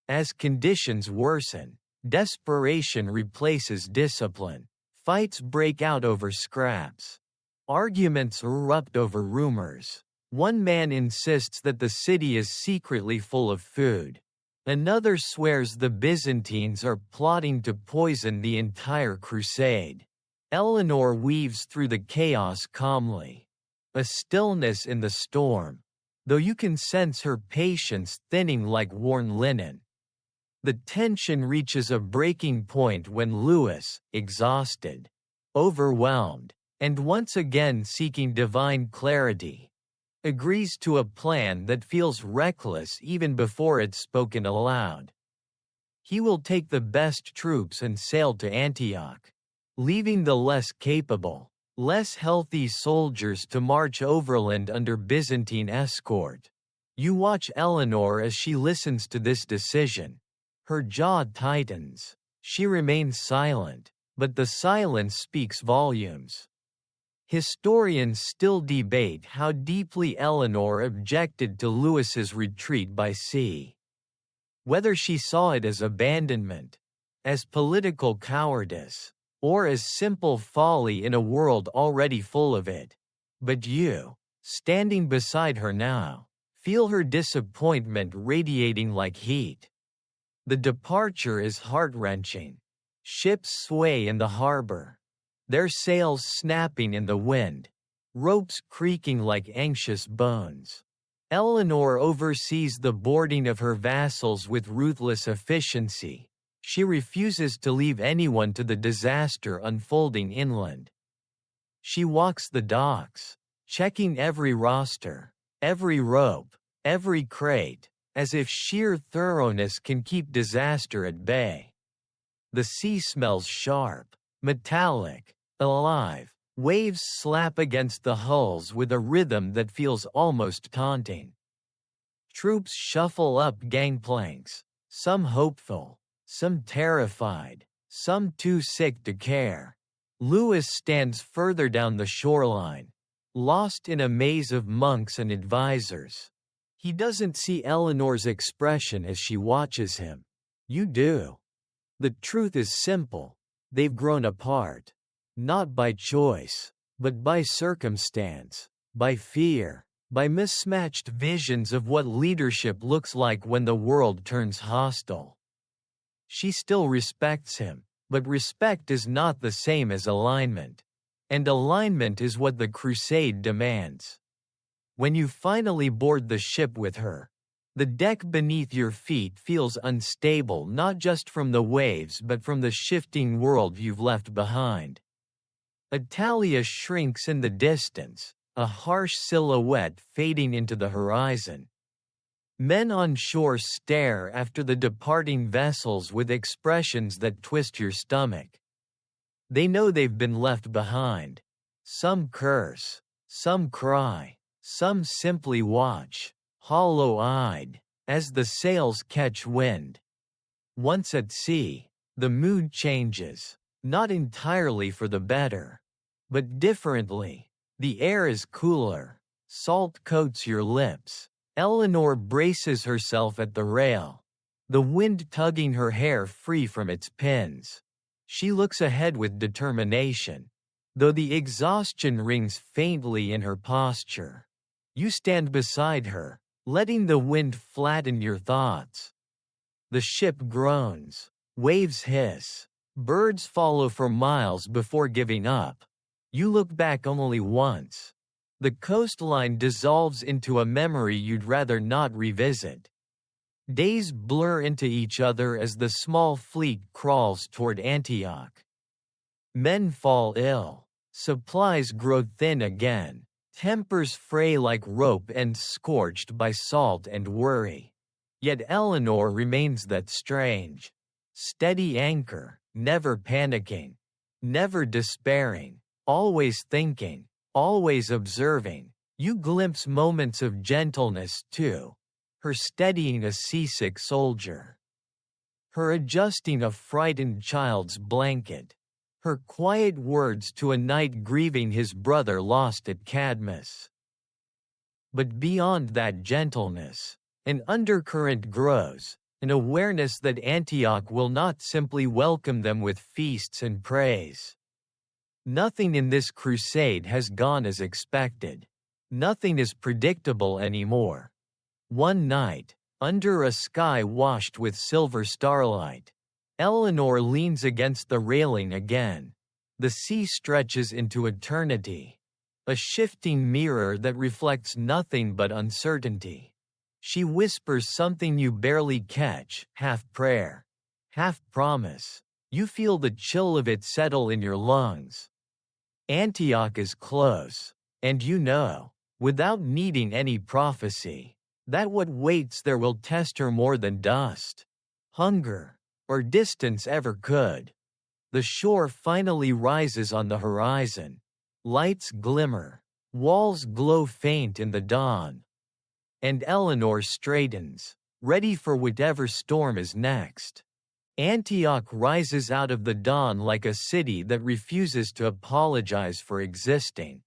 As conditions worsen, desperation replaces discipline. Fights break out over scraps. Arguments erupt over rumors. One man insists that the city is secretly full of food. Another swears the Byzantines are plotting to poison the entire crusade. Eleanor weaves through the chaos calmly. A stillness in the storm, though you can sense her patience thinning like worn linen. The tension reaches a breaking point when Louis, exhausted, overwhelmed, and once again seeking divine clarity, agrees to a plan that feels reckless even before it's spoken aloud. He will take the best troops and sail to Antioch, leaving the less capable, less healthy soldiers to march overland under Byzantine escort. You watch Eleanor as she listens to this decision. Her jaw tightens. She remains silent, but the silence speaks volumes. Historians still debate how deeply Eleanor objected to Louis's retreat by sea. Whether she saw it as abandonment, as political cowardice, or as simple folly in a world already full of it. But you, standing beside her now, feel her disappointment radiating like heat. The departure is heart-wrenching. Ships sway in the harbor, their sails snapping in the wind, ropes creaking like anxious bones. Eleanor oversees the boarding of her vassals with ruthless efficiency. She refuses to leave anyone to the disaster unfolding inland. She walks the docks, checking every roster, every rope, every crate, as if sheer thoroughness can keep disaster at bay. The sea smells sharp, metallic, alive. Waves slap against the hulls with a rhythm that feels almost taunting. Troops shuffle up gangplanks, some hopeful, some terrified, some too sick to care. Louis stands further down the shoreline, lost in a maze of monks and advisors. He doesn't see Eleanor's expression as she watches him. You do. The truth is simple. They've grown apart. Not by choice, but by circumstance, by fear, by mismatched visions of what leadership looks like when the world turns hostile. She still respects him, but respect is not the same as alignment. And alignment is what the crusade demands. When you finally board the ship with her, the deck beneath your feet feels unstable not just from the waves but from the shifting world you've left behind. Italia shrinks in the distance, a harsh silhouette fading into the horizon. Men on shore stare after the departing vessels with expressions that twist your stomach. They know they've been left behind. Some curse, some cry, some simply watch, hollow-eyed, as the sails catch wind. Once at sea, the mood changes, not entirely for the better, but differently. The air is cooler, salt coats your lips. Eleanor braces herself at the rail, the wind tugging her hair free from its pins. She looks ahead with determination, though the exhaustion rings faintly in her posture. You stand beside her, letting the wind flatten your thoughts. The ship groans, waves hiss, birds follow for miles before giving up. You look back only once. The coastline dissolves into a memory you'd rather not revisit. Days blur into each other as the small fleet crawls toward Antioch. Men fall ill. Supplies grow thin again. Tempers fray like rope ends scorched by salt and worry. Yet Eleanor remains that strange, steady anchor, never panicking, never despairing, always thinking, always observing. You glimpse moments of gentleness too. Her steadying a seasick soldier. Her adjusting a frightened child's blanket. Her quiet words to a knight grieving his brother lost at Cadmus. But beyond that gentleness, an undercurrent grows, an awareness that Antioch will not simply welcome them with feasts and praise. Nothing in this crusade has gone as expected. Nothing is predictable anymore. One night, under a sky washed with silver starlight, Eleanor leans against the railing again. The sea stretches into eternity, a shifting mirror that reflects nothing but uncertainty. She whispers something you barely catch, half prayer, half promise. You feel the chill of it settle in your lungs. Antioch is close, and you know, without needing any prophecy, that what waits there will test her more than dust, hunger, or distance ever could. The shore finally rises on the horizon. Lights glimmer, walls glow faint in the dawn. And Eleanor straightens, ready for whatever storm is next. Antioch rises out of the dawn like a city that refuses to apologize for existing.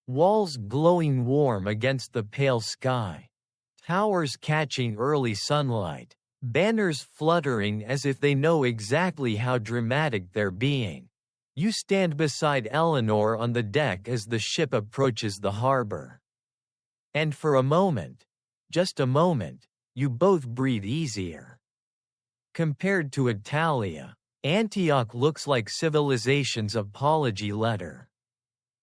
Walls glowing warm against the pale sky. Towers catching early sunlight. Banners fluttering as if they know exactly how dramatic they're being. You stand beside Eleanor on the deck as the ship approaches the harbor. And for a moment, just a moment, you both breathe easier. Compared to Italia, Antioch looks like civilization's apology letter.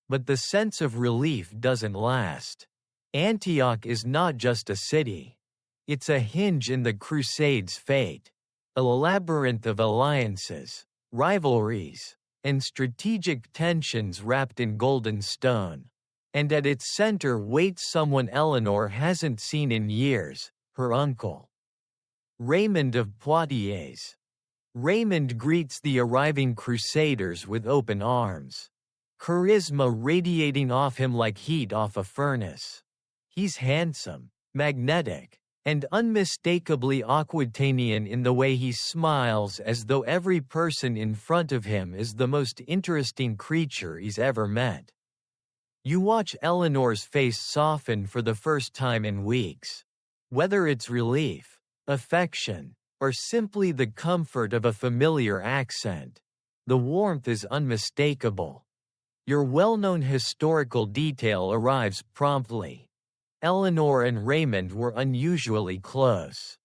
But the sense of relief doesn't last. Antioch is not just a city. It's a hinge in the Crusade's fate, a labyrinth of alliances, rivalries, and strategic tensions wrapped in golden stone. And at its center waits someone Eleanor hasn't seen in years, her uncle. Raymond of Poitiers. Raymond greets the arriving crusaders with open arms. Charisma radiating off him like heat off a furnace. He's handsome, magnetic, and unmistakably Aquitanian in the way he smiles as though every person in front of him is the most interesting creature he's ever met. You watch Eleanor's face soften for the first time in weeks. Whether it's relief, affection, or simply the comfort of a familiar accent, the warmth is unmistakable. Your well-known historical detail arrives promptly. Eleanor and Raymond were unusually close.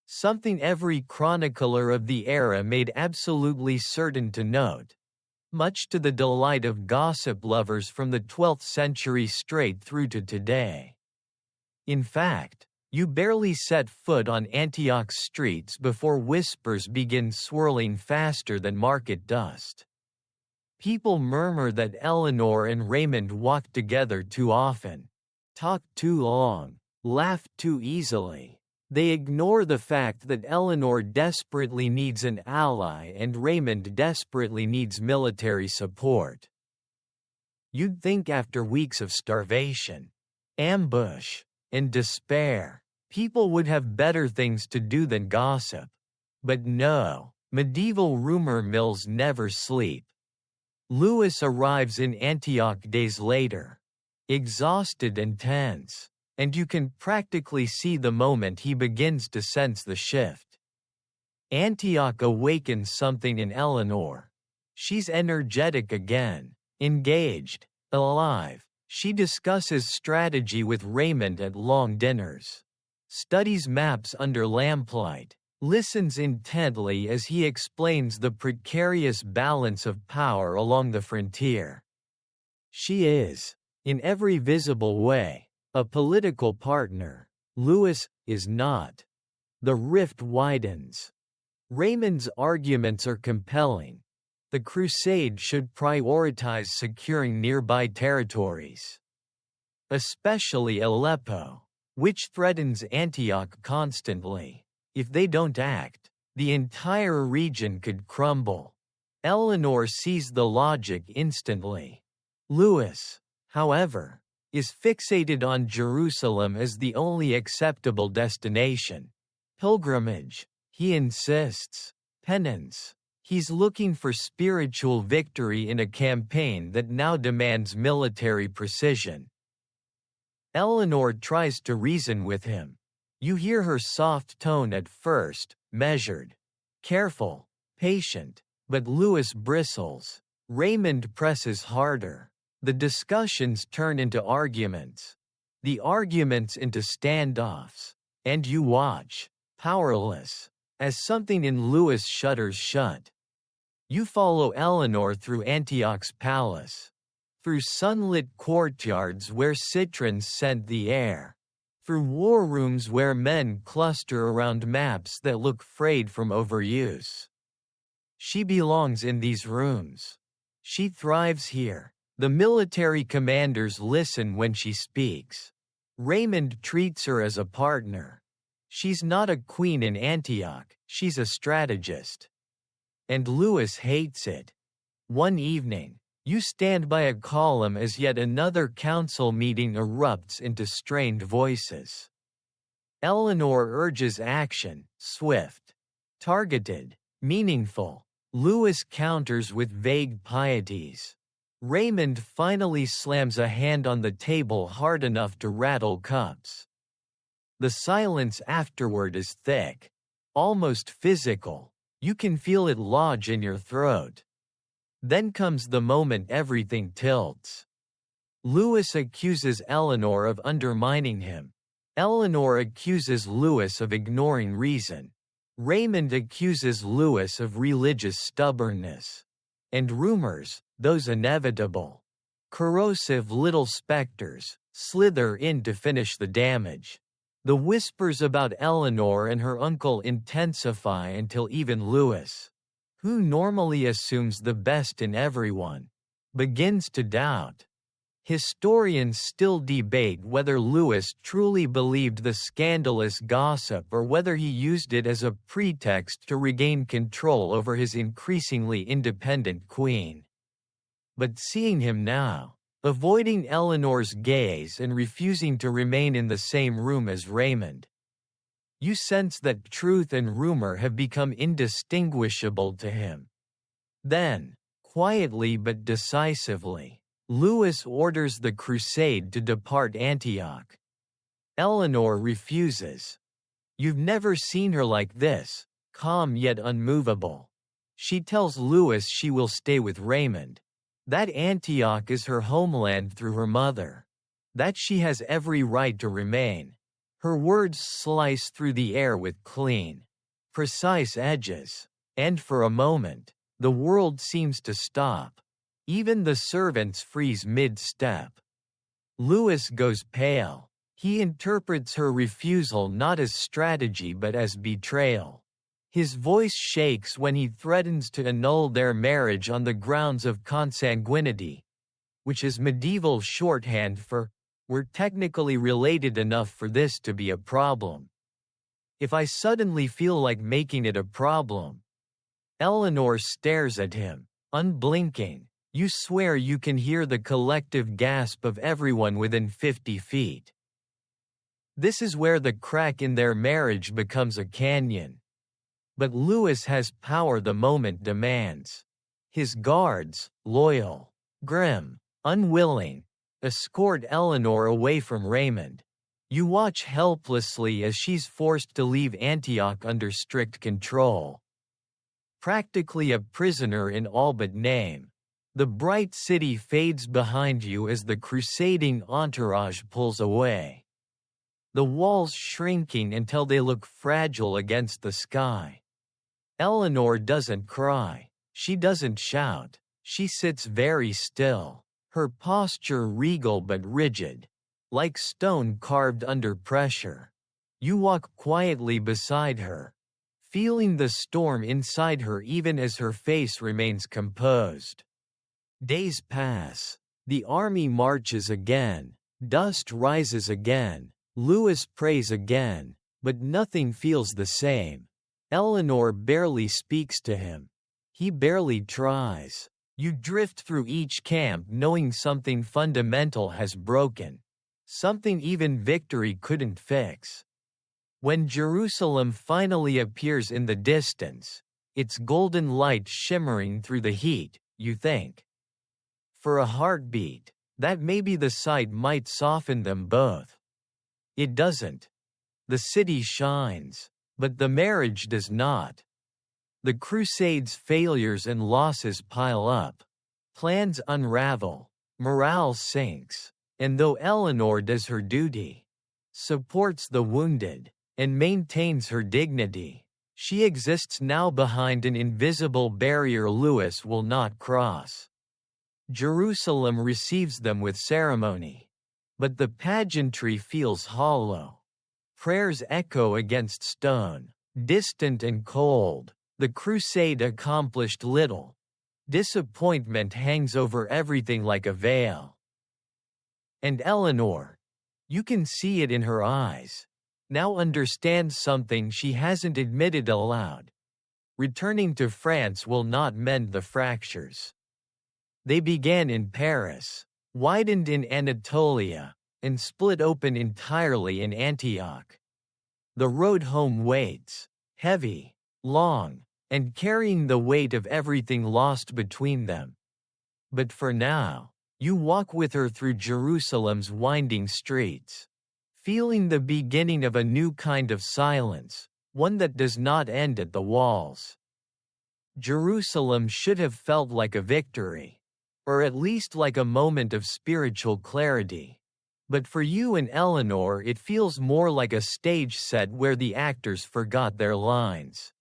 Something every chronicler of the era made absolutely certain to note, much to the delight of gossip lovers from the 12th century straight through to today. In fact, you barely set foot on Antioch's streets before whispers begin swirling faster than market dust. People murmur that Eleanor and Raymond walked together too often, talked too long, laughed too easily. They ignore the fact that Eleanor desperately needs an ally and Raymond desperately needs military support. You'd think after weeks of starvation, ambush, and despair, people would have better things to do than gossip. But no, medieval rumor mills never sleep. Louis arrives in Antioch days later, exhausted and tense, and you can practically see the moment he begins to sense the shift. Antioch awakens something in Eleanor. She's energetic again, engaged, alive. She discusses strategy with Raymond at long dinners, studies maps under lamplight, listens intently as he explains the precarious balance of power along the frontier. She is, in every visible way, a political partner. Louis is not. The rift widens. Raymond's arguments are compelling. The crusade should prioritize securing nearby territories, especially Aleppo, which threatens Antioch constantly. If they don't act, the entire region could crumble. Eleanor sees the logic instantly. Louis, however, is fixated on Jerusalem as the only acceptable destination. Pilgrimage, he insists. Penance. He's looking for spiritual victory in a campaign that now demands military precision. Eleanor tries to reason with him. You hear her soft tone at first, measured, careful, patient, but Louis bristles. Raymond presses harder. The discussions turn into arguments. The arguments into standoffs. And you watch, powerless, as something in Louis shudders shut. You follow Eleanor through Antioch's palace, through sunlit courtyards where citrons scent the air, through war rooms where men cluster around maps that look frayed from overuse. She belongs in these rooms. She thrives here. The military commanders listen when she speaks. Raymond treats her as a partner. She's not a queen in Antioch, she's a strategist. And Louis hates it. One evening, you stand by a column as yet another council meeting erupts into strained voices. Eleanor urges action, swift, targeted, meaningful. Louis counters with vague pieties. Raymond finally slams a hand on the table hard enough to rattle cups. The silence afterward is thick, almost physical. You can feel it lodge in your throat. Then comes the moment everything tilts. Louis accuses Eleanor of undermining him. Eleanor accuses Louis of ignoring reason. Raymond accuses Louis of religious stubbornness. And rumors, those inevitable, corrosive little specters, slither in to finish the damage. The whispers about Eleanor and her uncle intensify until even Louis, who normally assumes the best in everyone, begins to doubt. Historians still debate whether Louis truly believed the scandalous gossip or whether he used it as a pretext to regain control over his increasingly independent queen. But seeing him now, avoiding Eleanor's gaze and refusing to remain in the same room as Raymond, you sense that truth and rumor have become indistinguishable to him. Then, quietly but decisively, Louis orders the crusade to depart Antioch. Eleanor refuses. You've never seen her like this, calm yet unmovable. She tells Louis she will stay with Raymond. That Antioch is her homeland through her mother. That she has every right to remain. Her words slice through the air with clean, precise edges. And for a moment, the world seems to stop. Even the servants freeze mid-step. Louis goes pale. He interprets her refusal not as strategy but as betrayal. His voice shakes when he threatens to annul their marriage on the grounds of consanguinity, which is medieval shorthand for, "We're technically related enough for this to be a problem." If I suddenly feel like making it a problem. Eleanor stares at him, unblinking. You swear you can hear the collective gasp of everyone within 50 feet. This is where the crack in their marriage becomes a canyon. But Louis has power the moment demands. His guards, loyal, grim, unwilling, escort Eleanor away from Raymond. You watch helplessly as she's forced to leave Antioch under strict control. Practically a prisoner in all but name. The bright city fades behind you as the crusading entourage pulls away. The walls shrinking until they look fragile against the sky. Eleanor doesn't cry. She doesn't shout. She sits very still. her posture regal but rigid, like stone carved under pressure. You walk quietly beside her, feeling the storm inside her even as her face remains composed. Days pass. The army marches again. Dust rises again. Louis prays again, but nothing feels the same. Eleanor barely speaks to him. He barely tries. You drift through each camp knowing something fundamental has broken. Something even victory couldn't fix. When Jerusalem finally appears in the distance, its golden light shimmering through the heat, you think, for a heartbeat, that maybe the sight might soften them both. It doesn't. The city shines, but the marriage does not. The Crusade's failures and losses pile up. Plans unravel, morale sinks, and though Eleanor does her duty, supports the wounded, and maintains her dignity, she exists now behind an invisible barrier Louis will not cross. Jerusalem receives them with ceremony. But the pageantry feels hollow. Prayers echo against stone, distant and cold. The crusade accomplished little. Disappointment hangs over everything like a veil. And Eleanor, you can see it in her eyes, now understands something she hasn't admitted aloud. Returning to France will not mend the fractures. They began in Paris, widened in Anatolia, and split open entirely in Antioch. The road home waits, heavy, long, and carrying the weight of everything lost between them. But for now, you walk with her through Jerusalem's winding streets, feeling the beginning of a new kind of silence, one that does not end at the walls. Jerusalem should have felt like a victory, or at least like a moment of spiritual clarity. But for you and Eleanor it feels more like a stage set where the actors forgot their lines.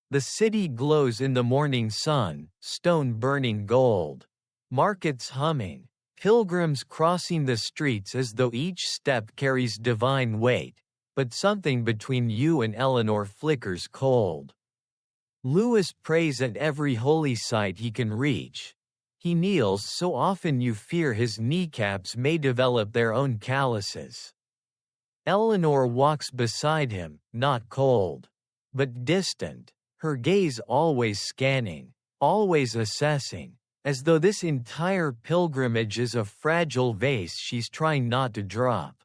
The city glows in the morning sun, stone burning gold. Markets humming, pilgrims crossing the streets as though each step carries divine weight, but something between you and Eleanor flickers cold. Louis prays at every holy site he can reach. He kneels so often you fear his kneecaps may develop their own calluses. Eleanor walks beside him, not cold, but distant, her gaze always scanning, always assessing, as though this entire pilgrimage is a fragile vase she's trying not to drop.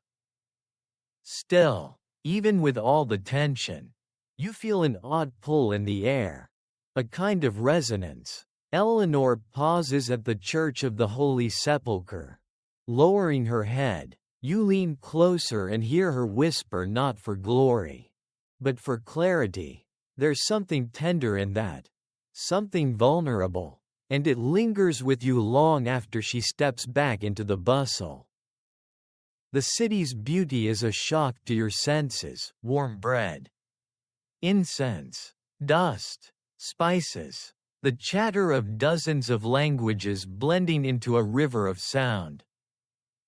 Still, even with all the tension, you feel an odd pull in the air, a kind of resonance. Eleanor pauses at the Church of the Holy Sepulchre. Lowering her head, you lean closer and hear her whisper, not for glory, but for clarity. There's something tender in that, something vulnerable, and it lingers with you long after she steps back into the bustle. The city's beauty is a shock to your senses: warm bread, incense, dust, spices, the chatter of dozens of languages blending into a river of sound.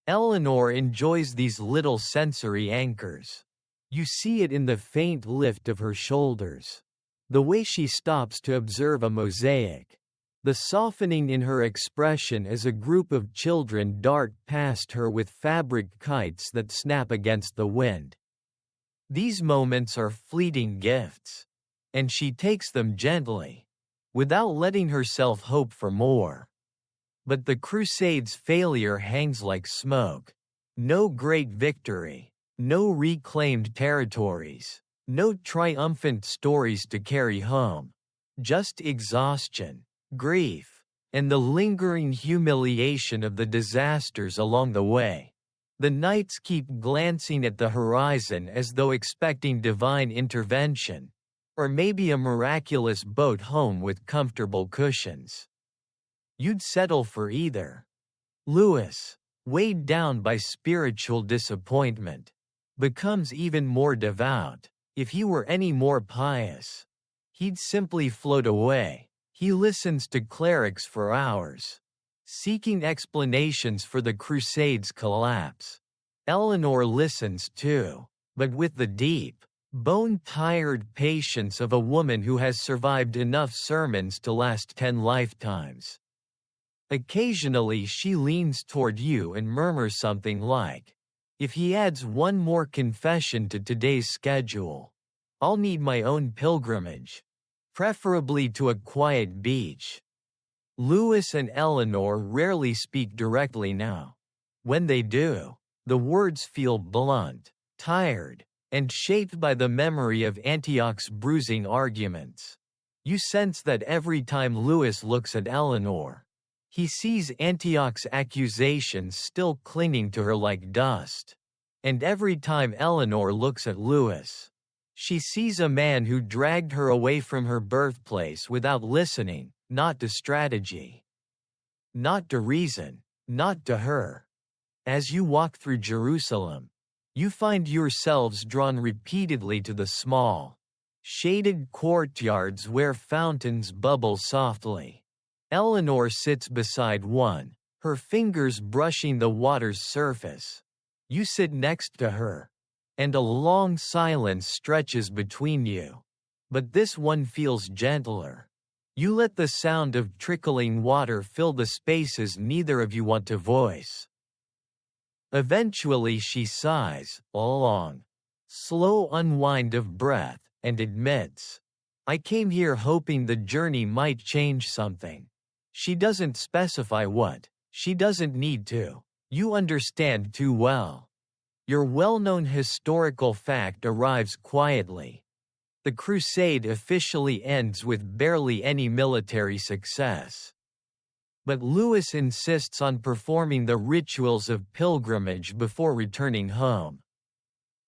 Eleanor enjoys these little sensory anchors. You see it in the faint lift of her shoulders, the way she stops to observe a mosaic, the softening in her expression as a group of children dart past her with fabric kites that snap against the wind. These moments are fleeting gifts, and she takes them gently, without letting herself hope for more. But the Crusade's failure hangs like smoke. No great victory. No reclaimed territories, no triumphant stories to carry home. Just exhaustion, grief, and the lingering humiliation of the disasters along the way. The knights keep glancing at the horizon as though expecting divine intervention, or maybe a miraculous boat home with comfortable cushions. You'd settle for either. Louis, weighed down by spiritual disappointment, becomes even more devout. If he were any more pious, he'd simply float away. He listens to clerics for hours, seeking explanations for the Crusade's collapse. Eleanor listens too, but with the deep, bone-tired patience of a woman who has survived enough sermons to last 10 lifetimes. Occasionally she leans toward you and murmurs something like, "If he adds one more confession to today's schedule, I'll need my own pilgrimage, preferably to a quiet beach." Louis and Eleanor rarely speak directly now. When they do, the words feel blunt, tired, and shaped by the memory of Antioch's bruising arguments. You sense that every time Louis looks at Eleanor, he sees Antioch's accusations still clinging to her like dust. And every time Eleanor looks at Louis, she sees a man who dragged her away from her birthplace without listening, not to strategy, not to reason, not to her. As you walk through Jerusalem, you find yourselves drawn repeatedly to the small, shaded courtyards where fountains bubble softly. Eleanor sits beside one, her fingers brushing the water's surface. You sit next to her, and a long silence stretches between you. But this one feels gentler. You let the sound of trickling water fill the spaces neither of you want to voice. Eventually she sighs, a long, slow unwind of breath, and admits, "I came here hoping the journey might change something." She doesn't specify what. She doesn't need to. You understand too well. Your well-known historical fact arrives quietly. The crusade officially ends with barely any military success. But Louis insists on performing the rituals of pilgrimage before returning home.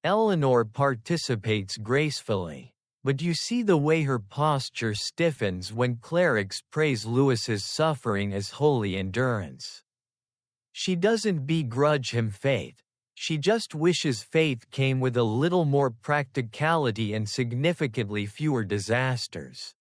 Eleanor participates gracefully, but you see the way her posture stiffens when clerics praise Louis's suffering as holy endurance. She doesn't begrudge him faith. She just wishes faith came with a little more practicality and significantly fewer disasters.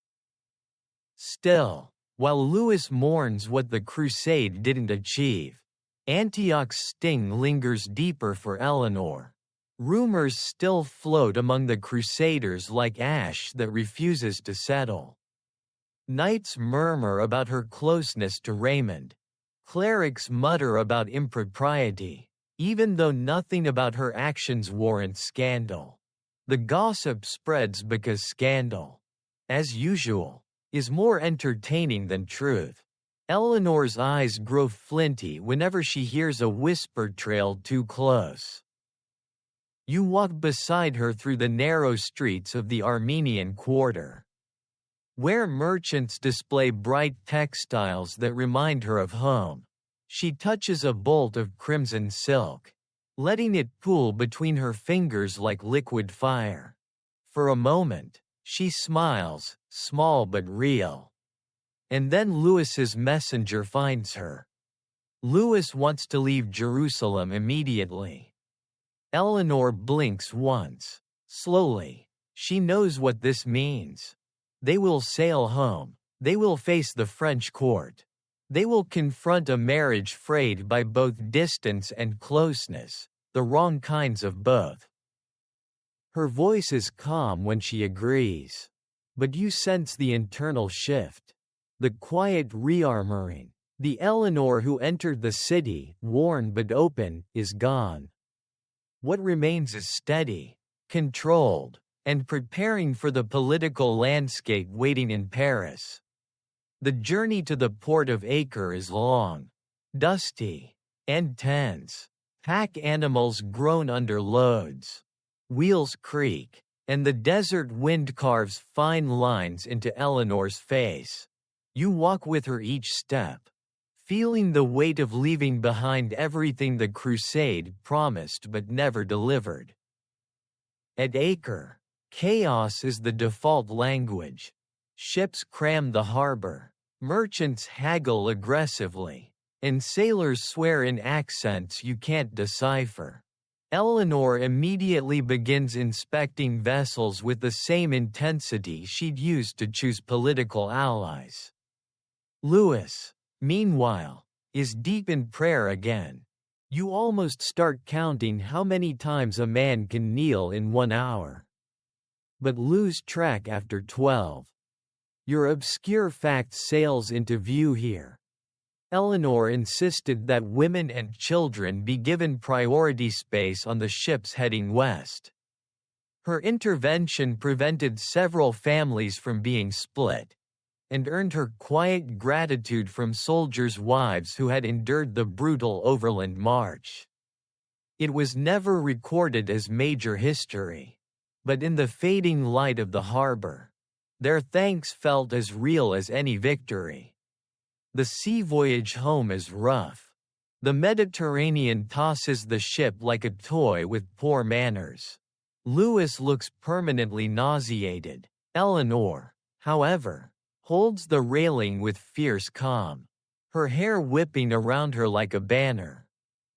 Still, while Louis mourns what the crusade didn't achieve, Antioch's sting lingers deeper for Eleanor. Rumors still float among the crusaders like ash that refuses to settle. Knights murmur about her closeness to Raymond. Clerics mutter about impropriety, even though nothing about her actions warrants scandal. The gossip spreads because scandal, as usual, is more entertaining than truth. Eleanor's eyes grow flinty whenever she hears a whisper trailed too close. You walk beside her through the narrow streets of the Armenian Quarter, where merchants display bright textiles that remind her of home. She touches a bolt of crimson silk, letting it pool between her fingers like liquid fire. For a moment, she smiles, small but real. And then Louis's messenger finds her. Louis wants to leave Jerusalem immediately. Eleanor blinks once. Slowly, she knows what this means. They will sail home. They will face the French court. They will confront a marriage frayed by both distance and closeness, the wrong kinds of both. Her voice is calm when she agrees. But you sense the internal shift. The quiet rearmoring. The Eleanor who entered the city, worn but open, is gone. What remains is steady, controlled, and preparing for the political landscape waiting in Paris. The journey to the port of Acre is long, dusty, and tense. Pack animals groan under loads. Wheels creak, and the desert wind carves fine lines into Eleanor's face. You walk with her each step, feeling the weight of leaving behind everything the crusade promised but never delivered. At Acre, chaos is the default language. Ships cram the harbor, merchants haggle aggressively, and sailors swear in accents you can't decipher. Eleanor immediately begins inspecting vessels with the same intensity she'd used to choose political allies. Louis, meanwhile, is deep in prayer again. You almost start counting how many times a man can kneel in 1 hour, but lose track after 12. Your obscure fact sails into view here. Eleanor insisted that women and children be given priority space on the ships heading west. Her intervention prevented several families from being split, and earned her quiet gratitude from soldiers' wives who had endured the brutal overland march. It was never recorded as major history, but in the fading light of the harbor, their thanks felt as real as any victory. The sea voyage home is rough. The Mediterranean tosses the ship like a toy with poor manners. Lewis looks permanently nauseated. Eleanor, however, holds the railing with fierce calm, her hair whipping around her like a banner.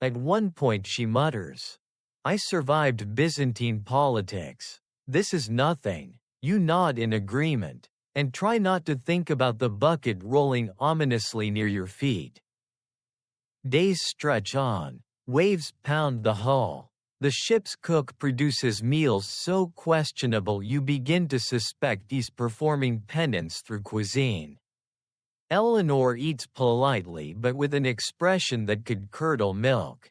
At one point she mutters, "I survived Byzantine politics. This is nothing." You nod in agreement, and try not to think about the bucket rolling ominously near your feet. Days stretch on, waves pound the hull. The ship's cook produces meals so questionable you begin to suspect he's performing penance through cuisine. Eleanor eats politely but with an expression that could curdle milk.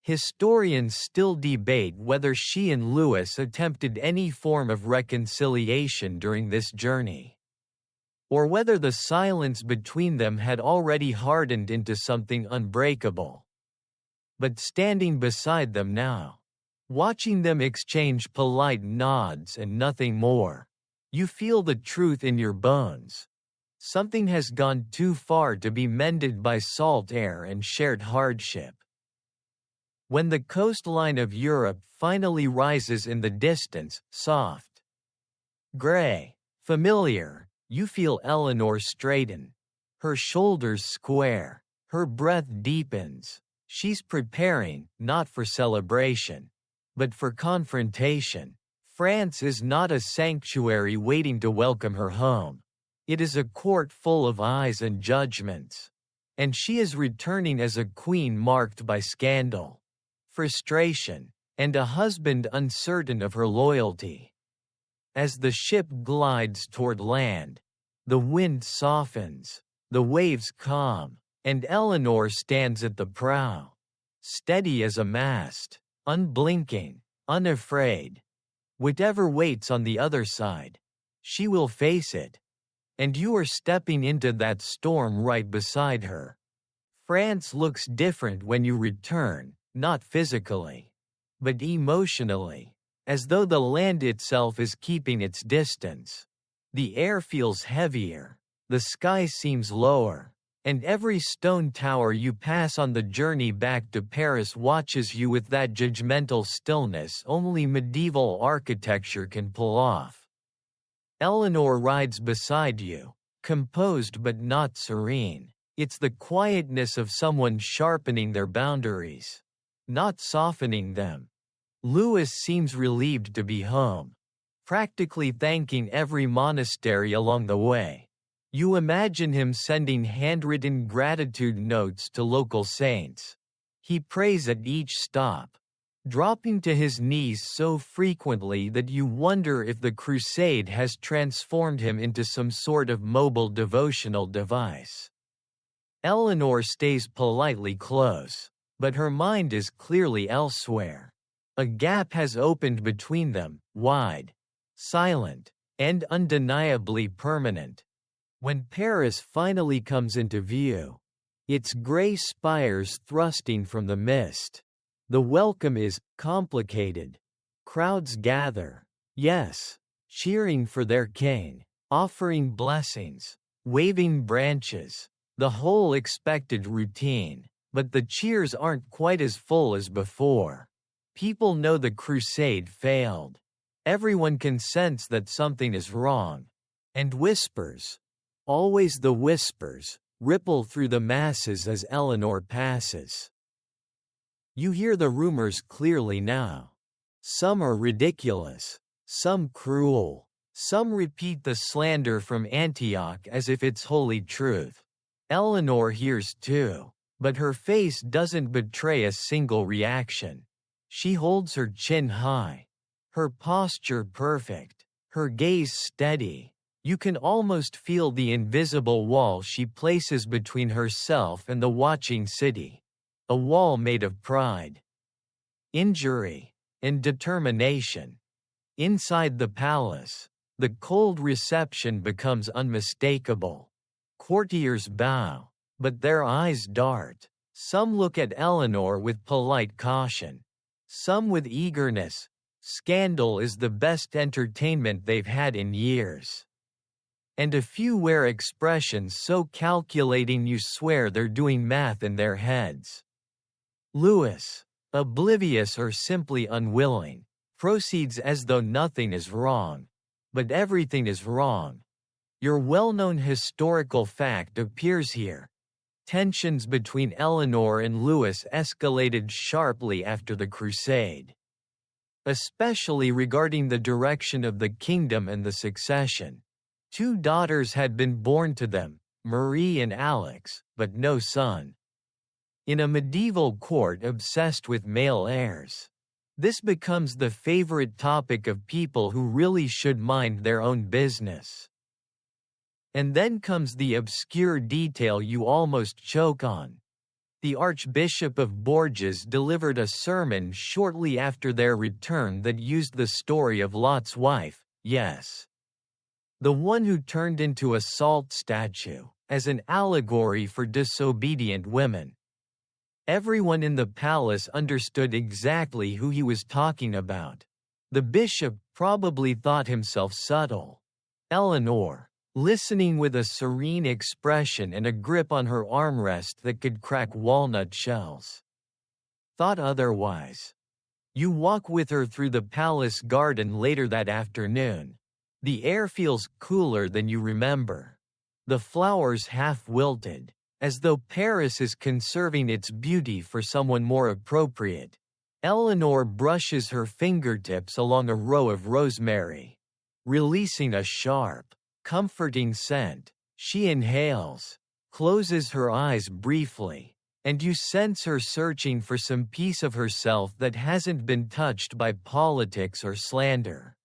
Historians still debate whether she and Lewis attempted any form of reconciliation during this journey, or whether the silence between them had already hardened into something unbreakable. But standing beside them now, watching them exchange polite nods and nothing more, you feel the truth in your bones. Something has gone too far to be mended by salt air and shared hardship. When the coastline of Europe finally rises in the distance, soft, gray, familiar, you feel Eleanor straighten. Her shoulders square, her breath deepens. She's preparing, not for celebration, but for confrontation. France is not a sanctuary waiting to welcome her home. It is a court full of eyes and judgments. And she is returning as a queen marked by scandal, frustration, and a husband uncertain of her loyalty. As the ship glides toward land, the wind softens, the waves calm, and Eleanor stands at the prow, steady as a mast, unblinking, unafraid. Whatever waits on the other side, she will face it. And you are stepping into that storm right beside her. France looks different when you return, not physically, but emotionally, as though the land itself is keeping its distance. The air feels heavier, the sky seems lower, and every stone tower you pass on the journey back to Paris watches you with that judgmental stillness only medieval architecture can pull off. Eleanor rides beside you, composed but not serene. It's the quietness of someone sharpening their boundaries, not softening them. Lewis seems relieved to be home, practically thanking every monastery along the way. You imagine him sending handwritten gratitude notes to local saints. He prays at each stop, dropping to his knees so frequently that you wonder if the crusade has transformed him into some sort of mobile devotional device. Eleanor stays politely close, but her mind is clearly elsewhere. A gap has opened between them, wide, silent, and undeniably permanent. When Paris finally comes into view, its gray spires thrusting from the mist, the welcome is complicated. Crowds gather, yes, cheering for their king, offering blessings, waving branches, the whole expected routine, but the cheers aren't quite as full as before. People know the crusade failed. Everyone can sense that something is wrong. And whispers, always the whispers, ripple through the masses as Eleanor passes. You hear the rumors clearly now. Some are ridiculous, some cruel, some repeat the slander from Antioch as if it's holy truth. Eleanor hears too, But her face doesn't betray a single reaction. She holds her chin high, her posture perfect, her gaze steady. You can almost feel the invisible wall she places between herself and the watching city. A wall made of pride, injury, and determination. Inside the palace, the cold reception becomes unmistakable. Courtiers bow, but their eyes dart. Some look at Eleanor with polite caution, some with eagerness. Scandal is the best entertainment they've had in years. And a few wear expressions so calculating you swear they're doing math in their heads. Louis, oblivious or simply unwilling, proceeds as though nothing is wrong. But everything is wrong. Your well-known historical fact appears here. Tensions between Eleanor and Louis escalated sharply after the Crusade, especially regarding the direction of the kingdom and the succession. 2 daughters had been born to them, Marie and Alex, but no son. In a medieval court obsessed with male heirs, this becomes the favorite topic of people who really should mind their own business. And then comes the obscure detail you almost choke on. The Archbishop of Bourges delivered a sermon shortly after their return that used the story of Lot's wife, yes, the one who turned into a salt statue, as an allegory for disobedient women. Everyone in the palace understood exactly who he was talking about. The bishop probably thought himself subtle. Eleanor, listening with a serene expression and a grip on her armrest that could crack walnut shells, thought otherwise. You walk with her through the palace garden later that afternoon. The air feels cooler than you remember. The flowers half wilted, as though Paris is conserving its beauty for someone more appropriate. Eleanor brushes her fingertips along a row of rosemary, releasing a sharp, comforting scent. She inhales, closes her eyes briefly, and you sense her searching for some piece of herself that hasn't been touched by politics or slander.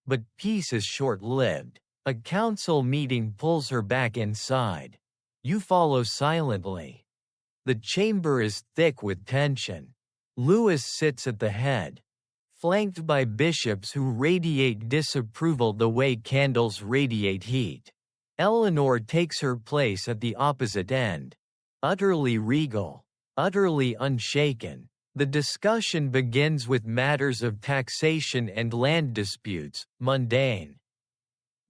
But peace is short-lived. A council meeting pulls her back inside. You follow silently. The chamber is thick with tension. Louis sits at the head, flanked by bishops who radiate disapproval the way candles radiate heat. Eleanor takes her place at the opposite end, utterly regal, utterly unshaken. The discussion begins with matters of taxation and land disputes, mundane,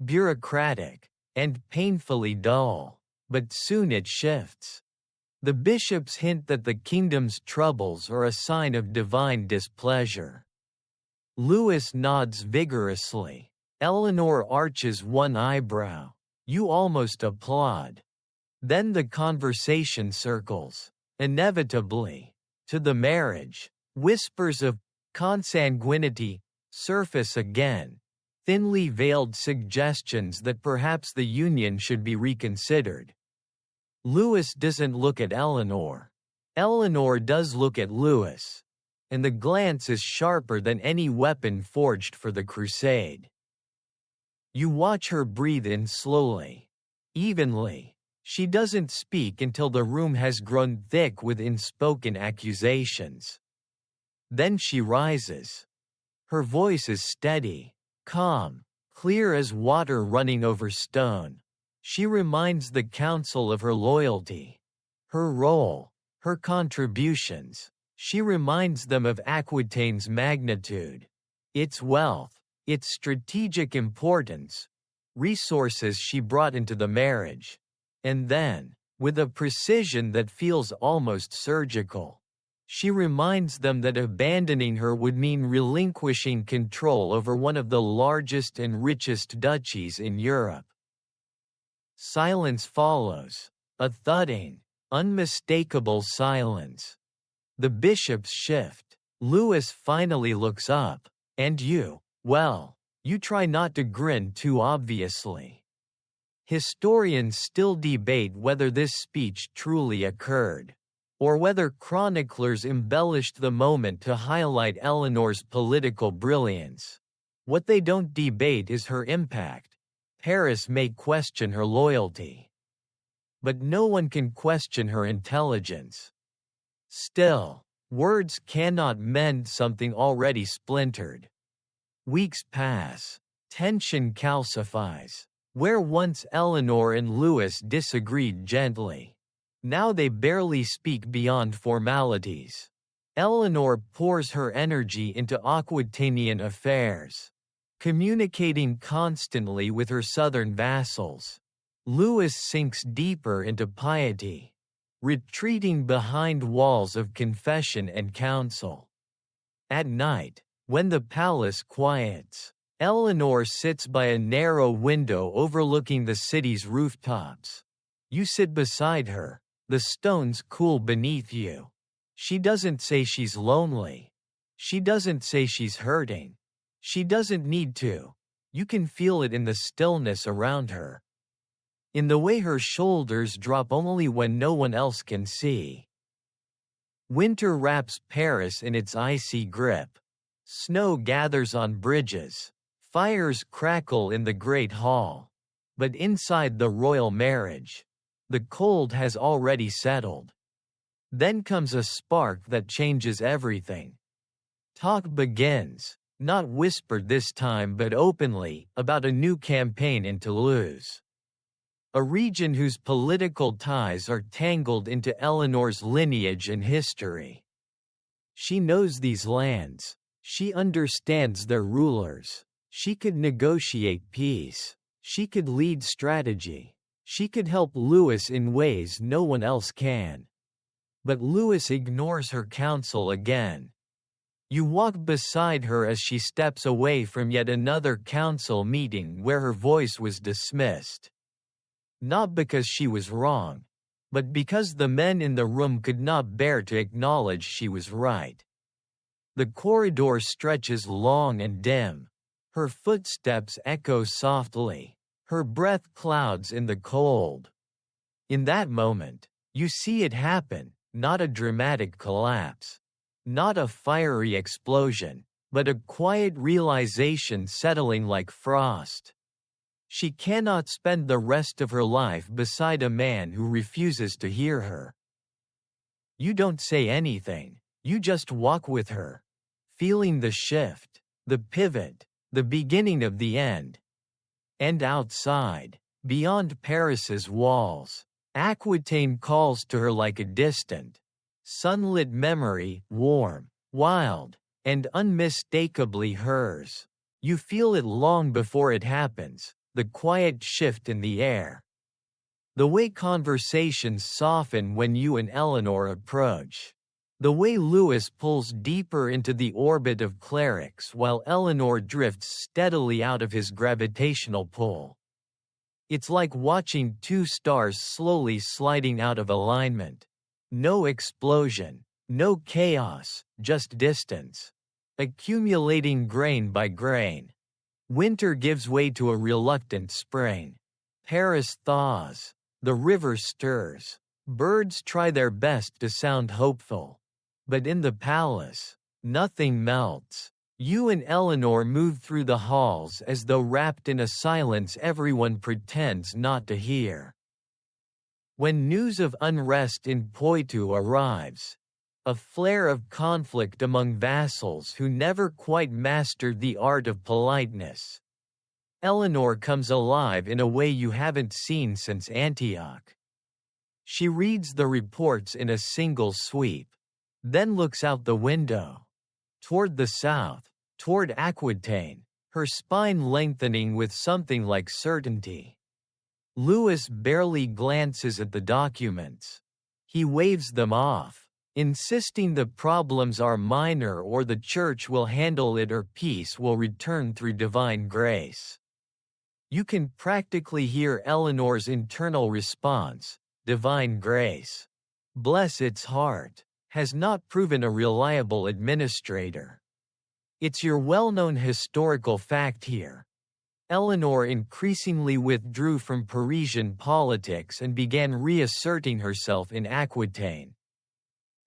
bureaucratic, and painfully dull. But soon it shifts. The bishops hint that the kingdom's troubles are a sign of divine displeasure. Louis nods vigorously. Eleanor arches one eyebrow. You almost applaud. Then the conversation circles, inevitably, to the marriage. Whispers of consanguinity surface again, thinly veiled suggestions that perhaps the union should be reconsidered. Louis doesn't look at Eleanor. Eleanor does look at Louis, and the glance is sharper than any weapon forged for the crusade. You watch her breathe in slowly, evenly. She doesn't speak until the room has grown thick with unspoken accusations. Then she rises. Her voice is steady, calm, clear as water running over stone. She reminds the council of her loyalty, her role, her contributions. She reminds them of Aquitaine's magnitude, its wealth, its strategic importance, resources she brought into the marriage. And then, with a precision that feels almost surgical, she reminds them that abandoning her would mean relinquishing control over one of the largest and richest duchies in Europe. Silence follows, a thudding, unmistakable silence. The bishops shift. Louis finally looks up, and you try not to grin too obviously. Historians still debate whether this speech truly occurred, or whether chroniclers embellished the moment to highlight Eleanor's political brilliance. What they don't debate is her impact. Paris may question her loyalty, but no one can question her intelligence. Still, words cannot mend something already splintered. Weeks pass. Tension calcifies. Where once Eleanor and Louis disagreed gently, now they barely speak beyond formalities. Eleanor pours her energy into Aquitanian affairs, communicating constantly with her southern vassals. Louis sinks deeper into piety, retreating behind walls of confession and counsel. At night, when the palace quiets, Eleanor sits by a narrow window overlooking the city's rooftops. You sit beside her, the stones cool beneath you. She doesn't say she's lonely. She doesn't say she's hurting. She doesn't need to. You can feel it in the stillness around her, in the way her shoulders drop only when no one else can see. Winter wraps Paris in its icy grip. Snow gathers on bridges. Fires crackle in the great hall. But inside the royal marriage, the cold has already settled. Then comes a spark that changes everything. Talk begins, not whispered this time but openly, about a new campaign in Toulouse, a region whose political ties are tangled into Eleanor's lineage and history. She knows these lands. She understands their rulers. She could negotiate peace. She could lead strategy. She could help Louis in ways no one else can. But Louis ignores her counsel again. You walk beside her as she steps away from yet another council meeting where her voice was dismissed. Not because she was wrong, but because the men in the room could not bear to acknowledge she was right. The corridor stretches long and dim. Her footsteps echo softly. Her breath clouds in the cold. In that moment, you see it happen, not a dramatic collapse, not a fiery explosion, but a quiet realization settling like frost. She cannot spend the rest of her life beside a man who refuses to hear her. You don't say anything, you just walk with her, feeling the shift, the pivot, the beginning of the end. And outside, beyond Paris's walls, Aquitaine calls to her like a distant, sunlit memory, warm, wild, and unmistakably hers. You feel it long before it happens, the quiet shift in the air. The way conversations soften when you and Eleanor approach. The way Louis pulls deeper into the orbit of clerics while Eleanor drifts steadily out of his gravitational pull. It's like watching two stars slowly sliding out of alignment. No explosion, no chaos, just distance. Accumulating grain by grain. Winter gives way to a reluctant spring. Paris thaws. The river stirs. Birds try their best to sound hopeful. But in the palace, nothing melts. You and Eleanor move through the halls as though wrapped in a silence everyone pretends not to hear. When news of unrest in Poitou arrives, a flare of conflict among vassals who never quite mastered the art of politeness, Eleanor comes alive in a way you haven't seen since Antioch. She reads the reports in a single sweep, then looks out the window. Toward the south, toward Aquitaine, her spine lengthening with something like certainty. Louis barely glances at the documents. He waves them off, insisting the problems are minor or the church will handle it or peace will return through divine grace. You can practically hear Eleanor's internal response, divine grace. Bless its heart, has not proven a reliable administrator. It's your well-known historical fact here. Eleanor increasingly withdrew from Parisian politics and began reasserting herself in Aquitaine,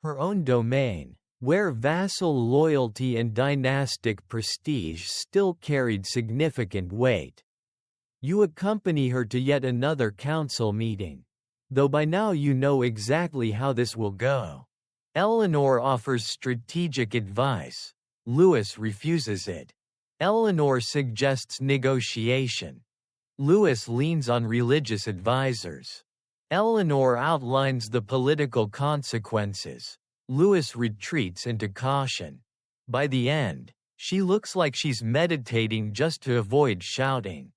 her own domain, where vassal loyalty and dynastic prestige still carried significant weight. You accompany her to yet another council meeting, though by now you know exactly how this will go. Eleanor offers strategic advice. Louis refuses it. Eleanor suggests negotiation. Louis leans on religious advisors. Eleanor outlines the political consequences. Louis retreats into caution. By the end, she looks like she's meditating just to avoid shouting.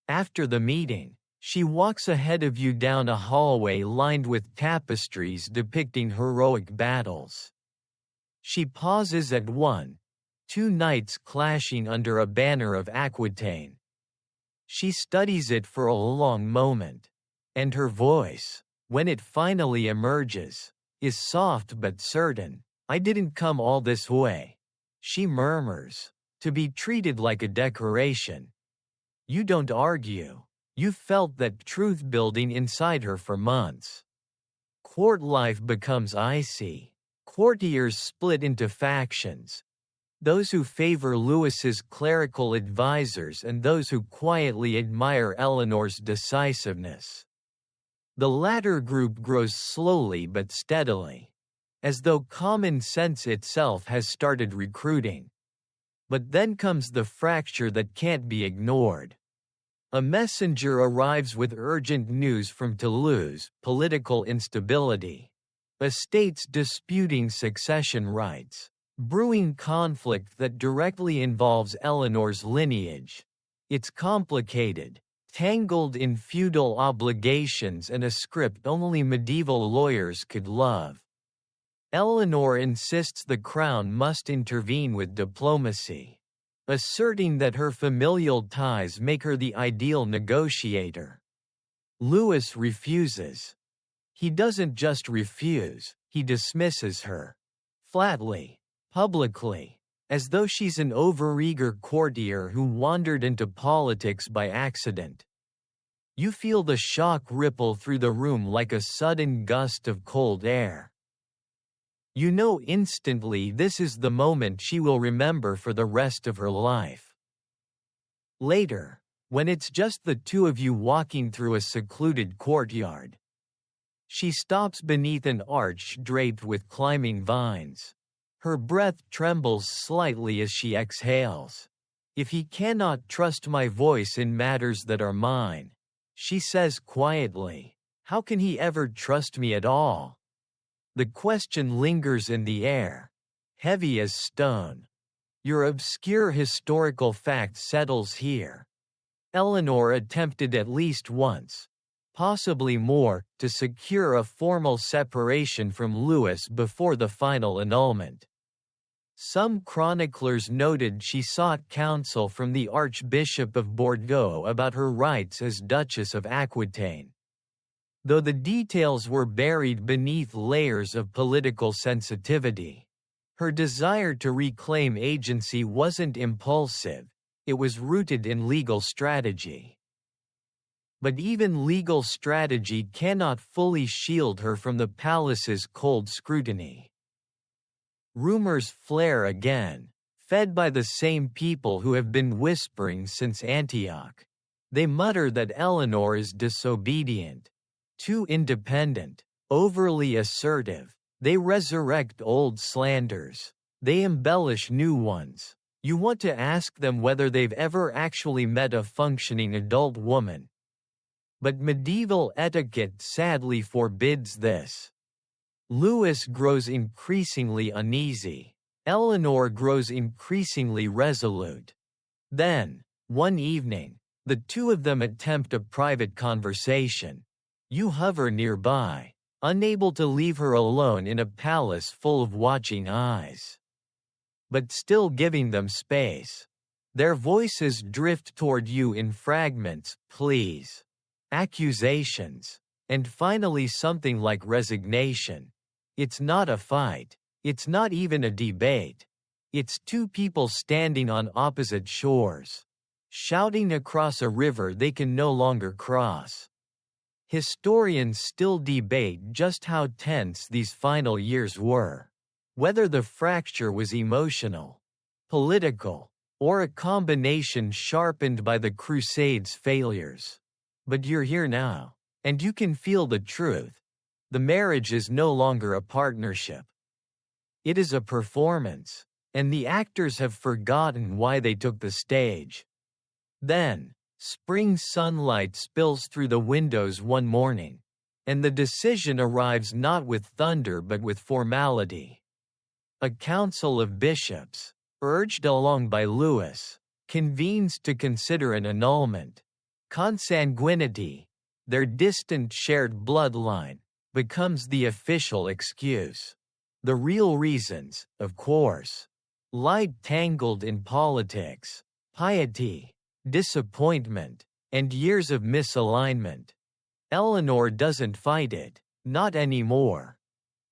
After the meeting, she walks ahead of you down a hallway lined with tapestries depicting heroic battles. She pauses at two knights clashing under a banner of Aquitaine. She studies it for a long moment, and her voice, when it finally emerges, is soft but certain. "I didn't come all this way," she murmurs, "to be treated like a decoration." You don't argue. You felt that truth building inside her for months. Court life becomes icy. Courtiers split into factions. Those who favor Louis's clerical advisors and those who quietly admire Eleanor's decisiveness. The latter group grows slowly but steadily, as though common sense itself has started recruiting. But then comes the fracture that can't be ignored. A messenger arrives with urgent news from Toulouse: political instability, estates disputing succession rights, brewing conflict that directly involves Eleanor's lineage. It's complicated, tangled in feudal obligations and a script only medieval lawyers could love. Eleanor insists the crown must intervene with diplomacy, asserting that her familial ties make her the ideal negotiator. Louis refuses. He doesn't just refuse, he dismisses her. Flatly, publicly, as though she's an overeager courtier who wandered into politics by accident. You feel the shock ripple through the room like a sudden gust of cold air. You know instantly this is the moment she will remember for the rest of her life. Later, when it's just the two of you walking through a secluded courtyard, she stops beneath an arch draped with climbing vines. Her breath trembles slightly as she exhales. "If he cannot trust my voice in matters that are mine," she says quietly, "how can he ever trust me at all?" The question lingers in the air, heavy as stone. Your obscure historical fact settles here. Eleanor attempted at least once, possibly more, to secure a formal separation from Louis before the final annulment. Some chroniclers noted she sought counsel from the Archbishop of Bordeaux about her rights as Duchess of Aquitaine. Though the details were buried beneath layers of political sensitivity, her desire to reclaim agency wasn't impulsive, it was rooted in legal strategy. But even legal strategy cannot fully shield her from the palace's cold scrutiny. Rumors flare again, fed by the same people who have been whispering since Antioch. They mutter that Eleanor is disobedient, too independent, overly assertive. They resurrect old slanders. They embellish new ones. You want to ask them whether they've ever actually met a functioning adult woman. But medieval etiquette sadly forbids this. Louis grows increasingly uneasy. Eleanor grows increasingly resolute. Then, one evening, the two of them attempt a private conversation. You hover nearby, unable to leave her alone in a palace full of watching eyes. But still giving them space. Their voices drift toward you in fragments: pleas, accusations, and finally something like resignation. It's not a fight. It's not even a debate. It's two people standing on opposite shores. shouting across a river they can no longer cross. Historians still debate just how tense these final years were, whether the fracture was emotional, political, or a combination sharpened by the Crusades' failures. But you're here now, and you can feel the truth. The marriage is no longer a partnership. It is a performance, and the actors have forgotten why they took the stage. Then, spring sunlight spills through the windows one morning, and the decision arrives not with thunder but with formality. A council of bishops, urged along by Louis, convenes to consider an annulment. Consanguinity, their distant shared bloodline, becomes the official excuse. The real reasons, of course, lie tangled in politics, piety, disappointment, and years of misalignment. Eleanor doesn't fight it, not anymore.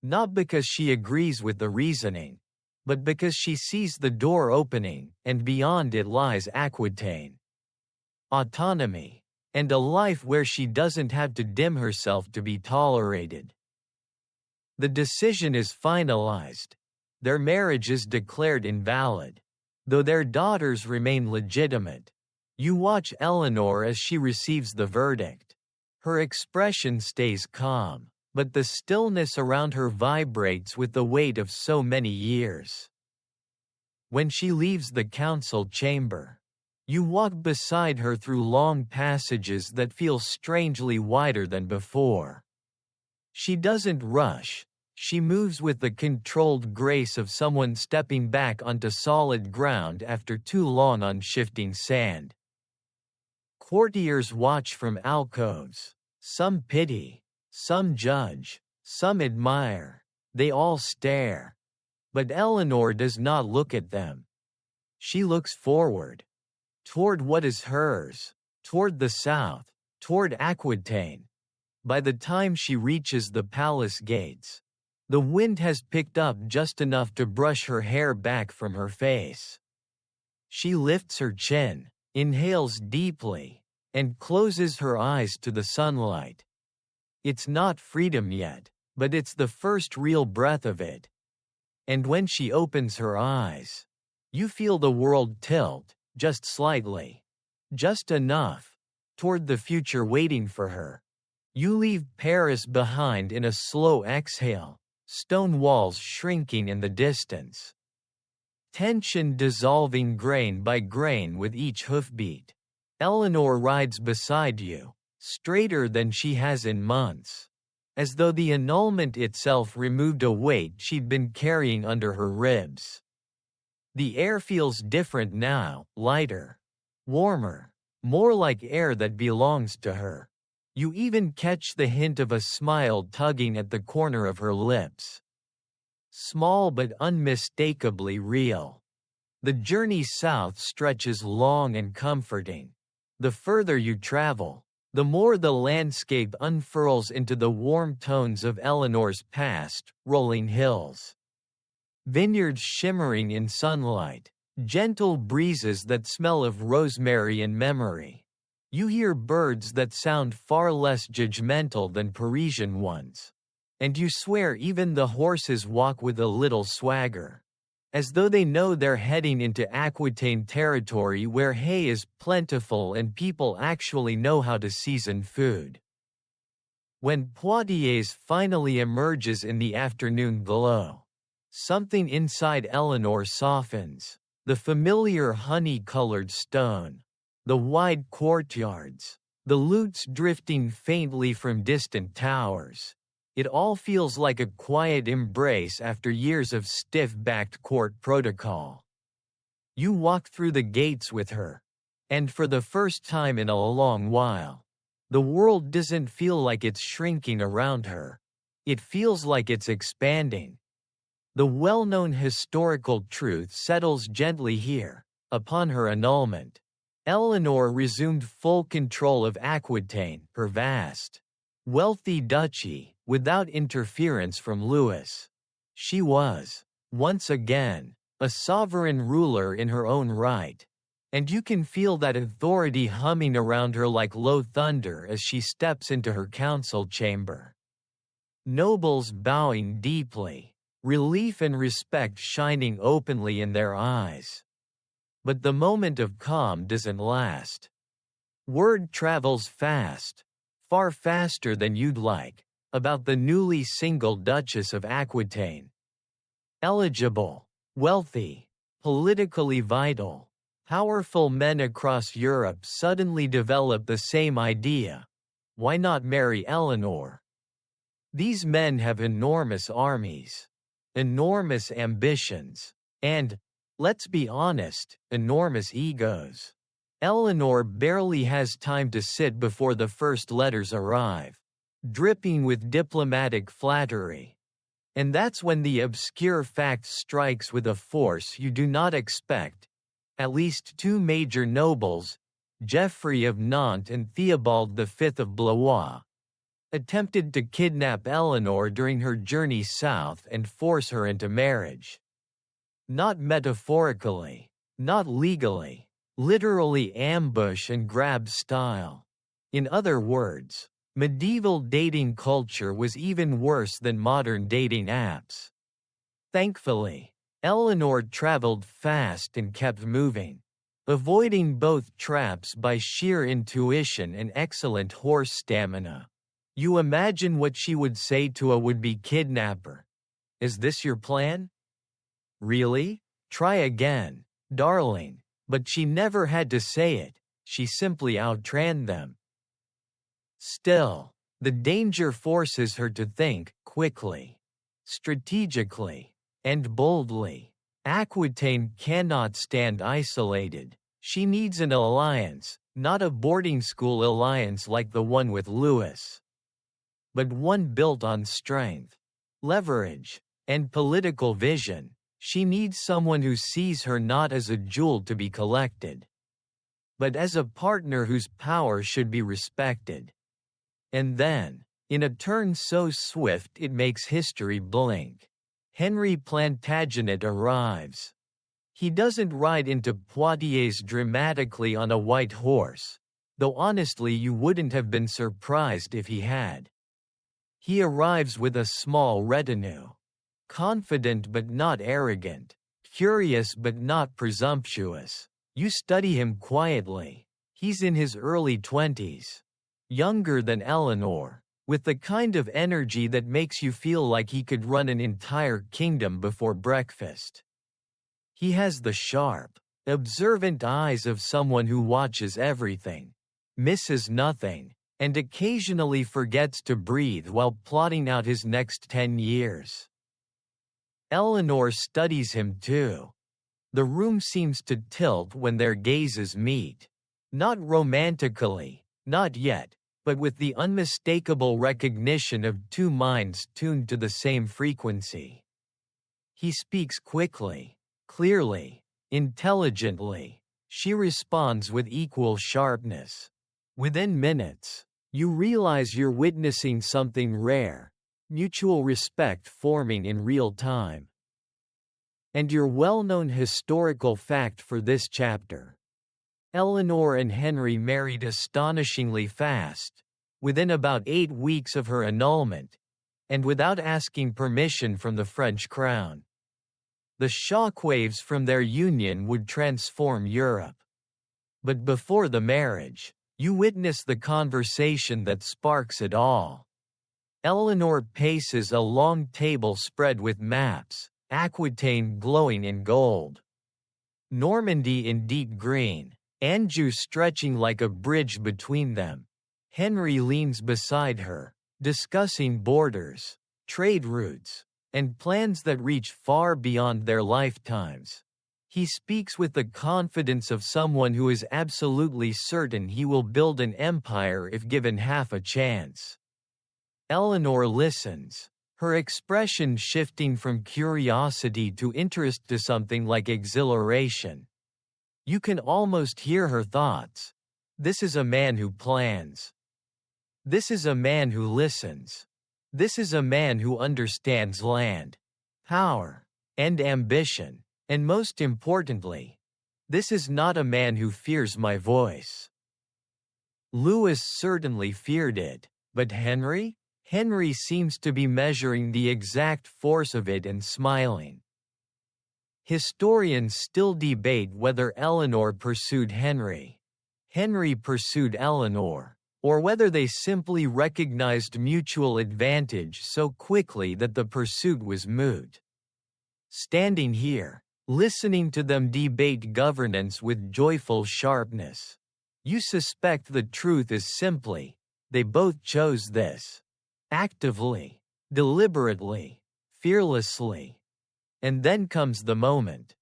Not because she agrees with the reasoning, but because she sees the door opening, and beyond it lies Aquitaine. Autonomy, and a life where she doesn't have to dim herself to be tolerated. The decision is finalized. Their marriage is declared invalid, though their daughters remain legitimate. You watch Eleanor as she receives the verdict. Her expression stays calm, but the stillness around her vibrates with the weight of so many years. When she leaves the council chamber, you walk beside her through long passages that feel strangely wider than before. She doesn't rush, she moves with the controlled grace of someone stepping back onto solid ground after too long on shifting sand. Courtiers watch from alcoves. Some pity, some judge, some admire, they all stare. But Eleanor does not look at them. She looks forward, toward what is hers, toward the south, toward Aquitaine. By the time she reaches the palace gates, the wind has picked up just enough to brush her hair back from her face. She lifts her chin, inhales deeply, and closes her eyes to the sunlight. It's not freedom yet, but it's the first real breath of it. And when she opens her eyes, you feel the world tilt, just slightly, just enough, toward the future waiting for her. You leave Paris behind in a slow exhale, stone walls shrinking in the distance. Tension dissolving grain by grain with each hoofbeat. Eleanor rides beside you, straighter than she has in months, as though the annulment itself removed a weight she'd been carrying under her ribs. The air feels different now, lighter, warmer, more like air that belongs to her. You even catch the hint of a smile tugging at the corner of her lips. Small but unmistakably real. The journey south stretches long and comforting. The further you travel, the more the landscape unfurls into the warm tones of Eleanor's past, rolling hills. Vineyards shimmering in sunlight, gentle breezes that smell of rosemary and memory. You hear birds that sound far less judgmental than Parisian ones. And you swear even the horses walk with a little swagger, as though they know they're heading into Aquitaine territory where hay is plentiful and people actually know how to season food. When Poitiers finally emerges in the afternoon glow, something inside Eleanor softens. The familiar honey-colored stone, the wide courtyards, the lutes drifting faintly from distant towers. It all feels like a quiet embrace after years of stiff-backed court protocol. You walk through the gates with her, and for the first time in a long while, the world doesn't feel like it's shrinking around her. It feels like it's expanding. The well-known historical truth settles gently here. Upon her annulment, Eleanor resumed full control of Aquitaine, her vast, wealthy duchy, without interference from Louis. She was, once again, a sovereign ruler in her own right. And you can feel that authority humming around her like low thunder as she steps into her council chamber. Nobles bowing deeply, relief and respect shining openly in their eyes. But the moment of calm doesn't last. Word travels fast, far faster than you'd like, about the newly single Duchess of Aquitaine. Eligible, wealthy, politically vital, powerful men across Europe suddenly develop the same idea. Why not marry Eleanor? These men have enormous armies, enormous ambitions, and, let's be honest, enormous egos. Eleanor barely has time to sit before the first letters arrive, dripping with diplomatic flattery. And that's when the obscure fact strikes with a force you do not expect. At least two major nobles, Geoffrey of Nantes and Theobald V of Blois, attempted to kidnap Eleanor during her journey south and force her into marriage. Not metaphorically, not legally, literally ambush and grab style. In other words, medieval dating culture was even worse than modern dating apps. Thankfully, Eleanor traveled fast and kept moving, avoiding both traps by sheer intuition and excellent horse stamina. You imagine what she would say to a would-be kidnapper. Is this your plan? Really? Try again, darling. But she never had to say it, she simply outran them. Still, the danger forces her to think quickly, strategically, and boldly. Aquitaine cannot stand isolated. She needs an alliance, not a boarding school alliance like the one with Louis, but one built on strength, leverage, and political vision. She needs someone who sees her not as a jewel to be collected, but as a partner whose power should be respected. And then, in a turn so swift it makes history blink, Henry Plantagenet arrives. He doesn't ride into Poitiers dramatically on a white horse, though honestly you wouldn't have been surprised if he had. He arrives with a small retinue. Confident but not arrogant, curious but not presumptuous. You study him quietly. He's in his early 20s, younger than Eleanor, with the kind of energy that makes you feel like he could run an entire kingdom before breakfast. He has the sharp, observant eyes of someone who watches everything, misses nothing, and occasionally forgets to breathe while plotting out his next 10 years. Eleanor studies him too. The room seems to tilt when their gazes meet. Not romantically, not yet, but with the unmistakable recognition of two minds tuned to the same frequency. He speaks quickly, clearly, intelligently. She responds with equal sharpness. Within minutes, you realize you're witnessing something rare. Mutual respect forming in real time. And your well-known historical fact for this chapter. Eleanor and Henry married astonishingly fast, within about 8 weeks of her annulment, and without asking permission from the French crown. The shockwaves from their union would transform Europe. But before the marriage, you witness the conversation that sparks it all. Eleanor paces a long table spread with maps, Aquitaine glowing in gold, Normandy in deep green, Anjou stretching like a bridge between them. Henry leans beside her, discussing borders, trade routes, and plans that reach far beyond their lifetimes. He speaks with the confidence of someone who is absolutely certain he will build an empire if given half a chance. Eleanor listens, her expression shifting from curiosity to interest to something like exhilaration. You can almost hear her thoughts. This is a man who plans. This is a man who listens. This is a man who understands land, power, and ambition, and most importantly, This is not a man who fears my voice. Louis certainly feared it, but Henry? Henry seems to be measuring the exact force of it and smiling. Historians still debate whether Eleanor pursued Henry, Henry pursued Eleanor, or whether they simply recognized mutual advantage so quickly that the pursuit was moot. Standing here, listening to them debate governance with joyful sharpness, you suspect the truth is simply, they both chose this. Actively, deliberately, fearlessly. And then comes the moment.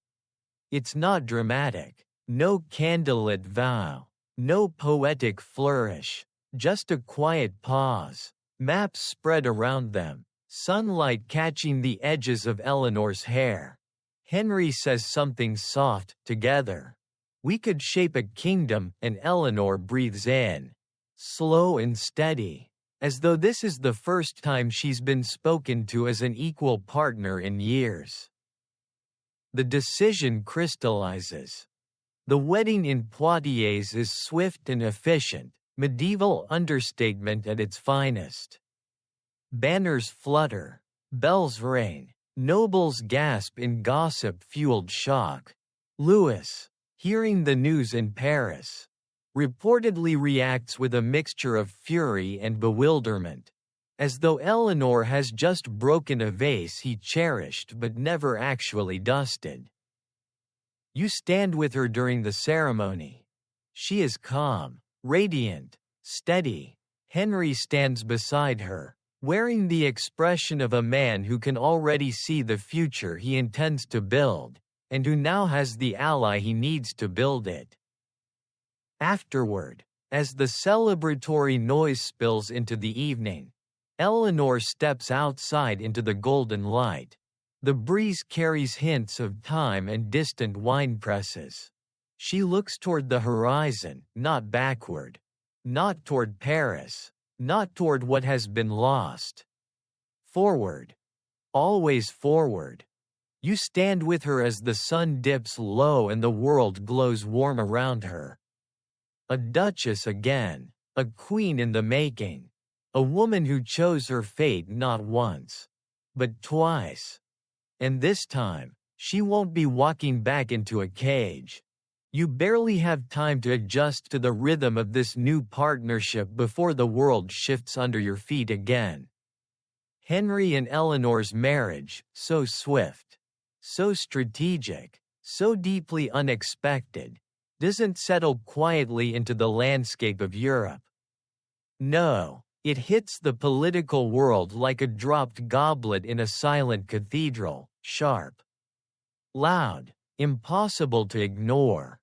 It's not dramatic, no candlelit vow, no poetic flourish, just a quiet pause, maps spread around them, sunlight catching the edges of Eleanor's hair. Henry says something soft, together. We could shape a kingdom, and Eleanor breathes in, slow and steady, as though this is the first time she's been spoken to as an equal partner in years. The decision crystallizes. The wedding in Poitiers is swift and efficient, medieval understatement at its finest. Banners flutter, bells ring, nobles gasp in gossip-fueled shock. Louis, hearing the news in Paris, reportedly reacts with a mixture of fury and bewilderment, as though Eleanor has just broken a vase he cherished but never actually dusted. You stand with her during the ceremony. She is calm, radiant, steady. Henry stands beside her, wearing the expression of a man who can already see the future he intends to build, and who now has the ally he needs to build it. Afterward, as the celebratory noise spills into the evening, Eleanor steps outside into the golden light. The breeze carries hints of time and distant wine presses. She looks toward the horizon, not backward. Not toward Paris. Not toward what has been lost. Forward. Always forward. You stand with her as the sun dips low and the world glows warm around her. A duchess again, a queen in the making, a woman who chose her fate not once, but twice. And this time, she won't be walking back into a cage. You barely have time to adjust to the rhythm of this new partnership before the world shifts under your feet again. Henry and Eleanor's marriage, so swift, so strategic, so deeply unexpected, doesn't settle quietly into the landscape of Europe. No, it hits the political world like a dropped goblet in a silent cathedral, sharp, loud, impossible to ignore.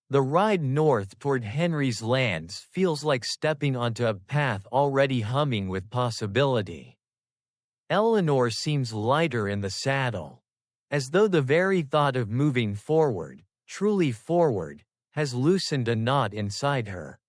The ride north toward Henry's lands feels like stepping onto a path already humming with possibility. Eleanor seems lighter in the saddle, as though the very thought of moving forward, truly forward, has loosened a knot inside her.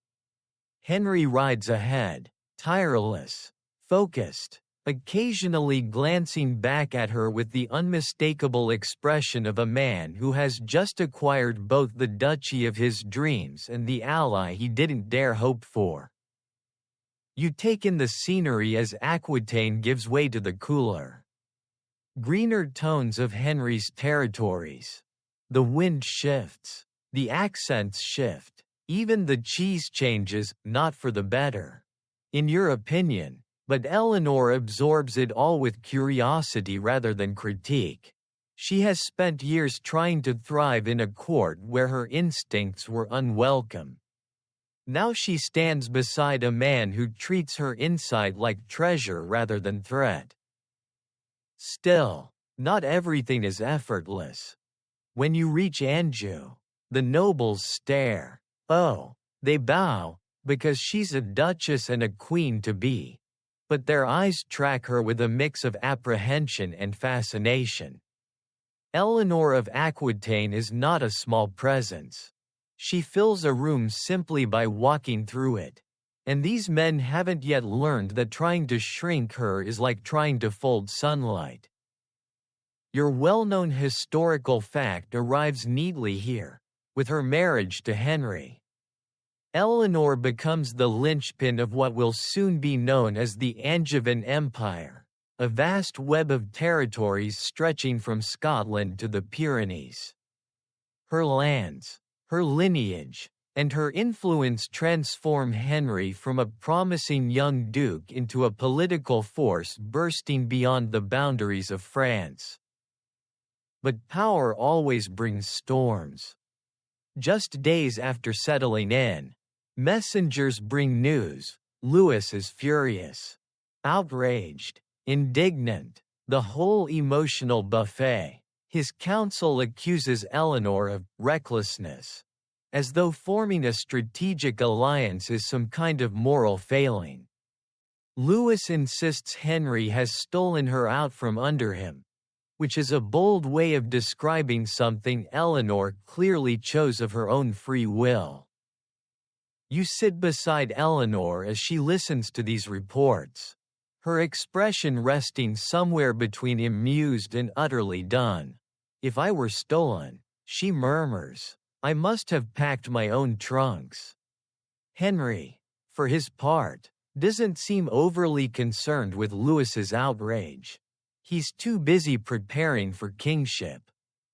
Henry rides ahead, tireless, focused, occasionally glancing back at her with the unmistakable expression of a man who has just acquired both the duchy of his dreams and the ally he didn't dare hope for. You take in the scenery as Aquitaine gives way to the cooler, greener tones of Henry's territories. The wind shifts. The accents shift. Even the cheese changes, not for the better, in your opinion, but Eleanor absorbs it all with curiosity rather than critique. She has spent years trying to thrive in a court where her instincts were unwelcome. Now she stands beside a man who treats her insight like treasure rather than threat. Still, not everything is effortless. When you reach Anjou, the nobles stare. Oh, they bow, because she's a duchess and a queen to be. But their eyes track her with a mix of apprehension and fascination. Eleanor of Aquitaine is not a small presence. She fills a room simply by walking through it. And these men haven't yet learned that trying to shrink her is like trying to fold sunlight. Your well-known historical fact arrives neatly here, with her marriage to Henry. Eleanor becomes the linchpin of what will soon be known as the Angevin Empire, a vast web of territories stretching from Scotland to the Pyrenees. Her lands, her lineage, and her influence transform Henry from a promising young duke into a political force bursting beyond the boundaries of France. But power always brings storms. Just days after settling in, messengers bring news. Louis is furious, outraged, indignant, the whole emotional buffet. His council accuses Eleanor of recklessness, as though forming a strategic alliance is some kind of moral failing. Louis insists Henry has stolen her out from under him, which is a bold way of describing something Eleanor clearly chose of her own free will. You sit beside Eleanor as she listens to these reports, her expression resting somewhere between amused and utterly done. "If I were stolen," she murmurs, "I must have packed my own trunks." Henry, for his part, doesn't seem overly concerned with Louis's outrage. He's too busy preparing for kingship,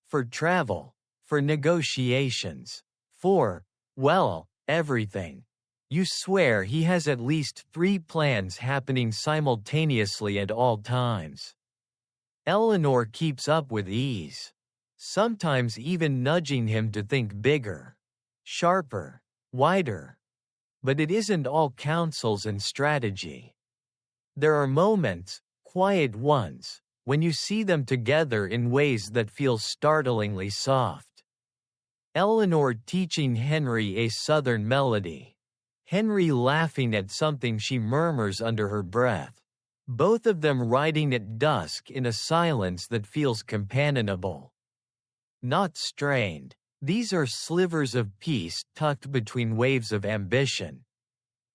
for travel, for negotiations, for, well, everything. You swear he has at least 3 plans happening simultaneously at all times. Eleanor keeps up with ease, sometimes even nudging him to think bigger, sharper, wider. But it isn't all counsels and strategy. There are moments, quiet ones, when you see them together in ways that feel startlingly soft. Eleanor teaching Henry a southern melody, Henry laughing at something she murmurs under her breath, both of them riding at dusk in a silence that feels companionable. Not strained, these are slivers of peace tucked between waves of ambition.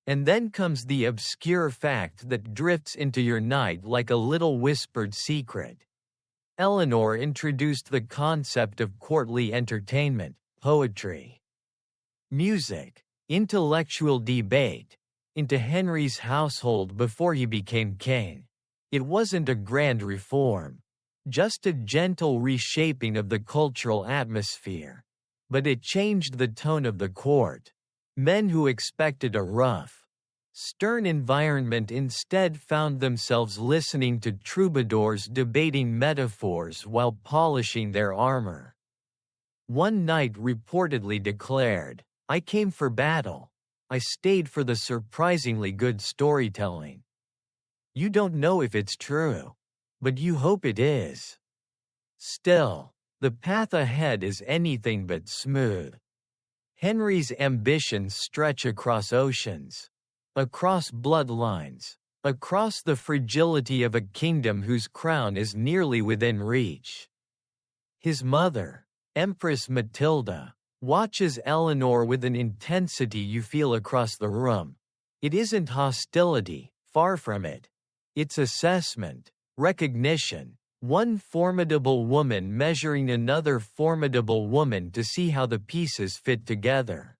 And then comes the obscure fact that drifts into your night like a little whispered secret. Eleanor introduced the concept of courtly entertainment, poetry, music, intellectual debate, into Henry's household before he became king. It wasn't a grand reform, just a gentle reshaping of the cultural atmosphere. But it changed the tone of the court. Men who expected a rough, stern environment instead found themselves listening to troubadours debating metaphors while polishing their armor. One knight reportedly declared, "I came for battle. I stayed for the surprisingly good storytelling." You don't know if it's true, but you hope it is. Still, the path ahead is anything but smooth. Henry's ambitions stretch across oceans, across bloodlines, across the fragility of a kingdom whose crown is nearly within reach. His mother, Empress Matilda, watches Eleanor with an intensity you feel across the room. It isn't hostility, far from it. It's assessment, recognition, one formidable woman measuring another formidable woman to see how the pieces fit together.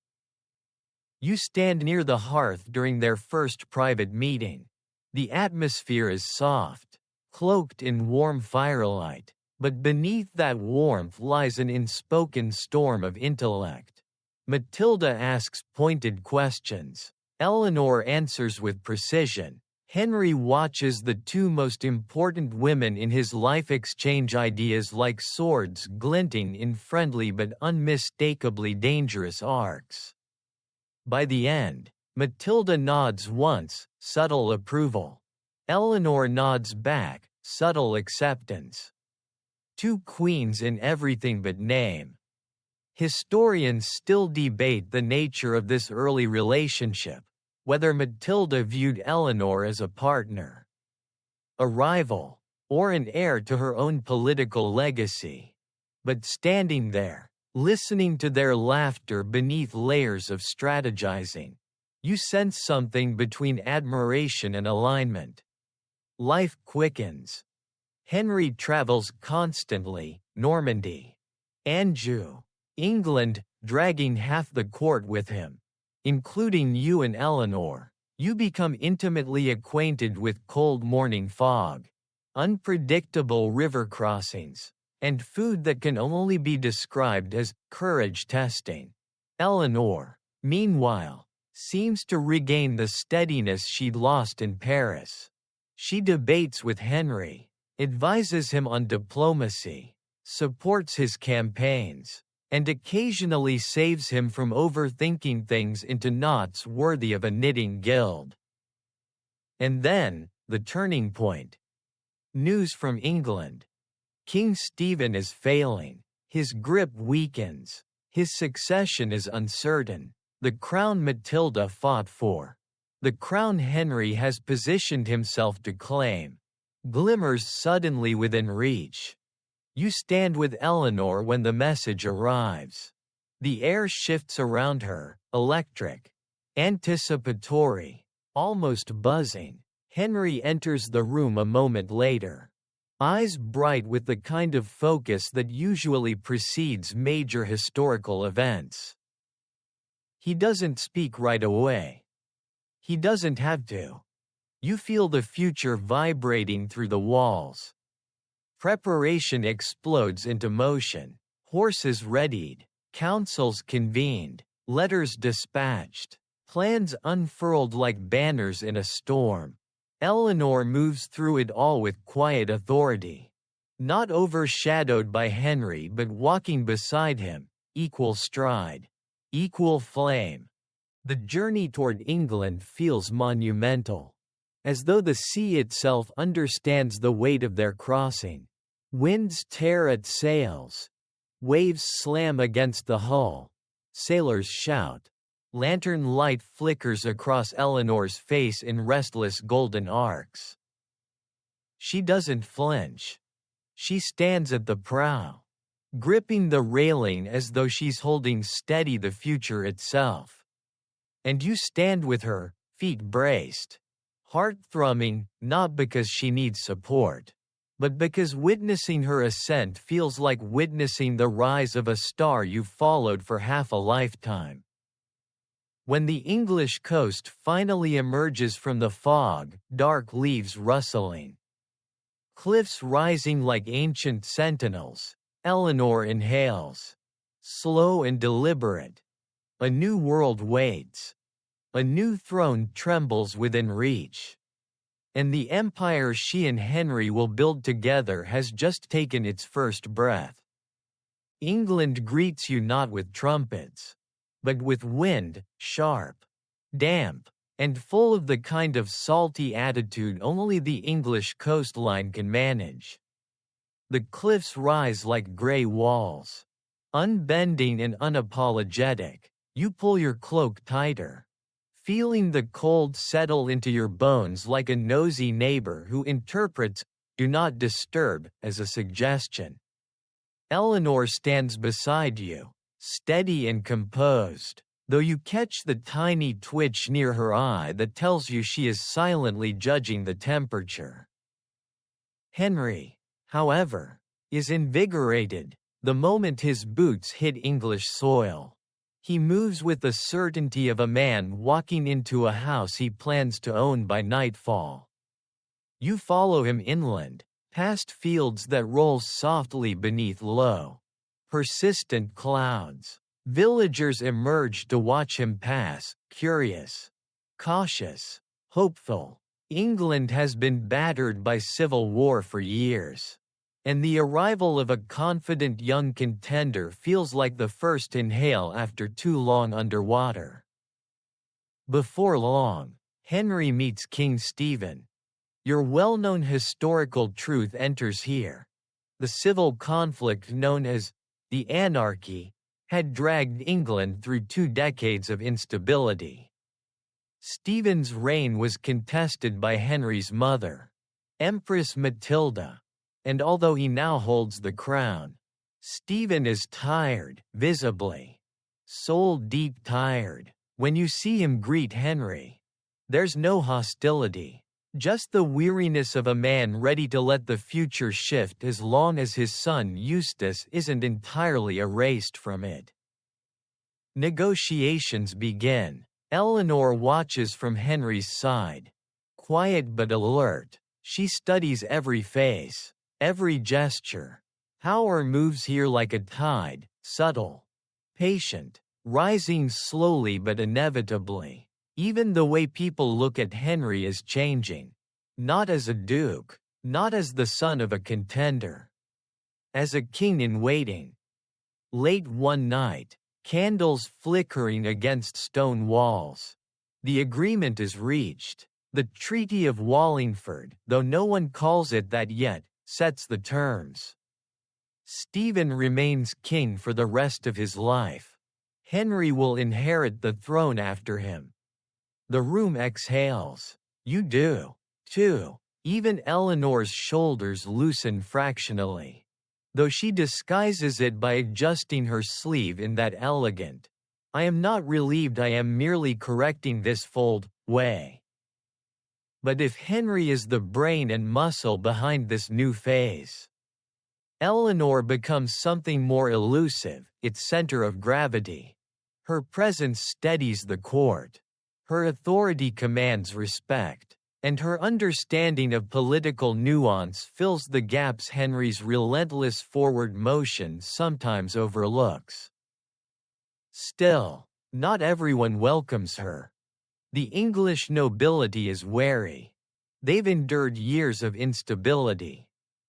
You stand near the hearth during their first private meeting. The atmosphere is soft, cloaked in warm firelight, but beneath that warmth lies an unspoken storm of intellect. Matilda asks pointed questions. Eleanor answers with precision. Henry watches the 2 most important women in his life exchange ideas like swords glinting in friendly but unmistakably dangerous arcs. By the end, Matilda nods once, subtle approval. Eleanor nods back, subtle acceptance. 2 queens in everything but name. Historians still debate the nature of this early relationship, whether Matilda viewed Eleanor as a partner, a rival, or an heir to her own political legacy. But standing there, listening to their laughter beneath layers of strategizing, you sense something between admiration and alignment. Life quickens. Henry travels constantly, Normandy, Anjou, England, dragging half the court with him. Including you and Eleanor, you become intimately acquainted with cold morning fog, unpredictable river crossings, and food that can only be described as courage testing. Eleanor, meanwhile, seems to regain the steadiness she'd lost in Paris. She debates with Henry, advises him on diplomacy, supports his campaigns, and occasionally saves him from overthinking things into knots worthy of a knitting guild. And then, the turning point. News from England. King Stephen is failing, his grip weakens, his succession is uncertain. The crown Matilda fought for, the crown Henry has positioned himself to claim, glimmers suddenly within reach. You stand with Eleanor when the message arrives. The air shifts around her, electric, anticipatory, almost buzzing. Henry enters the room a moment later, eyes bright with the kind of focus that usually precedes major historical events. He doesn't speak right away. He doesn't have to. You feel the future vibrating through the walls. Preparation explodes into motion, horses readied, councils convened, letters dispatched, plans unfurled like banners in a storm. Eleanor moves through it all with quiet authority. Not overshadowed by Henry but walking beside him, equal stride, equal flame. The journey toward England feels monumental, as though the sea itself understands the weight of their crossing. Winds tear at sails. Waves slam against the hull. Sailors shout. Lantern light flickers across Eleanor's face in restless golden arcs. She doesn't flinch. She stands at the prow, gripping the railing as though she's holding steady the future itself. And you stand with her, feet braced, heart thrumming, not because she needs support, but because witnessing her ascent feels like witnessing the rise of a star you've followed for half a lifetime. When the English coast finally emerges from the fog, dark leaves rustling, cliffs rising like ancient sentinels, Eleanor inhales, slow and deliberate. A new world waits. A new throne trembles within reach. And the empire she and Henry will build together has just taken its first breath. England greets you not with trumpets, but with wind, sharp, damp, and full of the kind of salty attitude only the English coastline can manage. The cliffs rise like gray walls. Unbending and unapologetic, you pull your cloak tighter, feeling the cold settle into your bones like a nosy neighbor who interprets "do not disturb" as a suggestion. Eleanor stands beside you, steady and composed, though you catch the tiny twitch near her eye that tells you she is silently judging the temperature. Henry, however, is invigorated the moment his boots hit English soil. He moves with the certainty of a man walking into a house he plans to own by nightfall. You follow him inland, past fields that roll softly beneath low, persistent clouds. Villagers emerge to watch him pass, curious, cautious, hopeful. England has been battered by civil war for years, and the arrival of a confident young contender feels like the first inhale after too long underwater. Before long, Henry meets King Stephen. Your well-known historical truth enters here. The civil conflict known as the Anarchy had dragged England through 2 decades of instability. Stephen's reign was contested by Henry's mother, Empress Matilda, and although he now holds the crown, Stephen is tired, visibly, soul-deep tired. When you see him greet Henry, there's no hostility, just the weariness of a man ready to let the future shift as long as his son Eustace isn't entirely erased from it. Negotiations begin. Eleanor watches from Henry's side. Quiet but alert, she studies every face, every gesture. Power moves here like a tide, subtle, patient, rising slowly but inevitably. Even the way people look at Henry is changing. Not as a duke, not as the son of a contender. As a king in waiting. Late one night, candles flickering against stone walls. The agreement is reached. The Treaty of Wallingford, though no one calls it that yet, sets the terms. Stephen remains king for the rest of his life. Henry will inherit the throne after him. The room exhales. You do, too. Even Eleanor's shoulders loosen fractionally, though she disguises it by adjusting her sleeve in that elegant, "I am not relieved, I am merely correcting this fold" way. But if Henry is the brain and muscle behind this new phase, Eleanor becomes something more elusive, its center of gravity. Her presence steadies the court. Her authority commands respect. And her understanding of political nuance fills the gaps Henry's relentless forward motion sometimes overlooks. Still, not everyone welcomes her. The English nobility is wary. They've endured years of instability.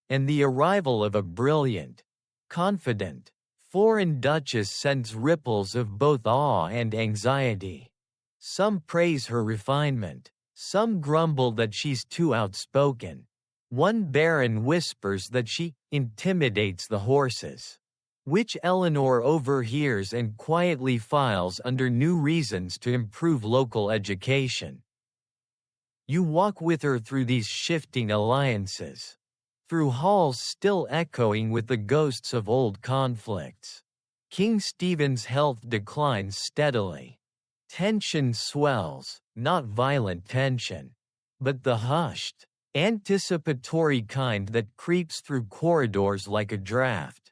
And the arrival of a brilliant, confident, foreign duchess sends ripples of both awe and anxiety. Some praise her refinement. Some grumble that she's too outspoken. One baron whispers that she intimidates the horses, which Eleanor overhears and quietly files under new reasons to improve local education. You walk with her through these shifting alliances, through halls still echoing with the ghosts of old conflicts. King Stephen's health declines steadily. Tension swells, not violent tension, but the hushed, anticipatory kind that creeps through corridors like a draft.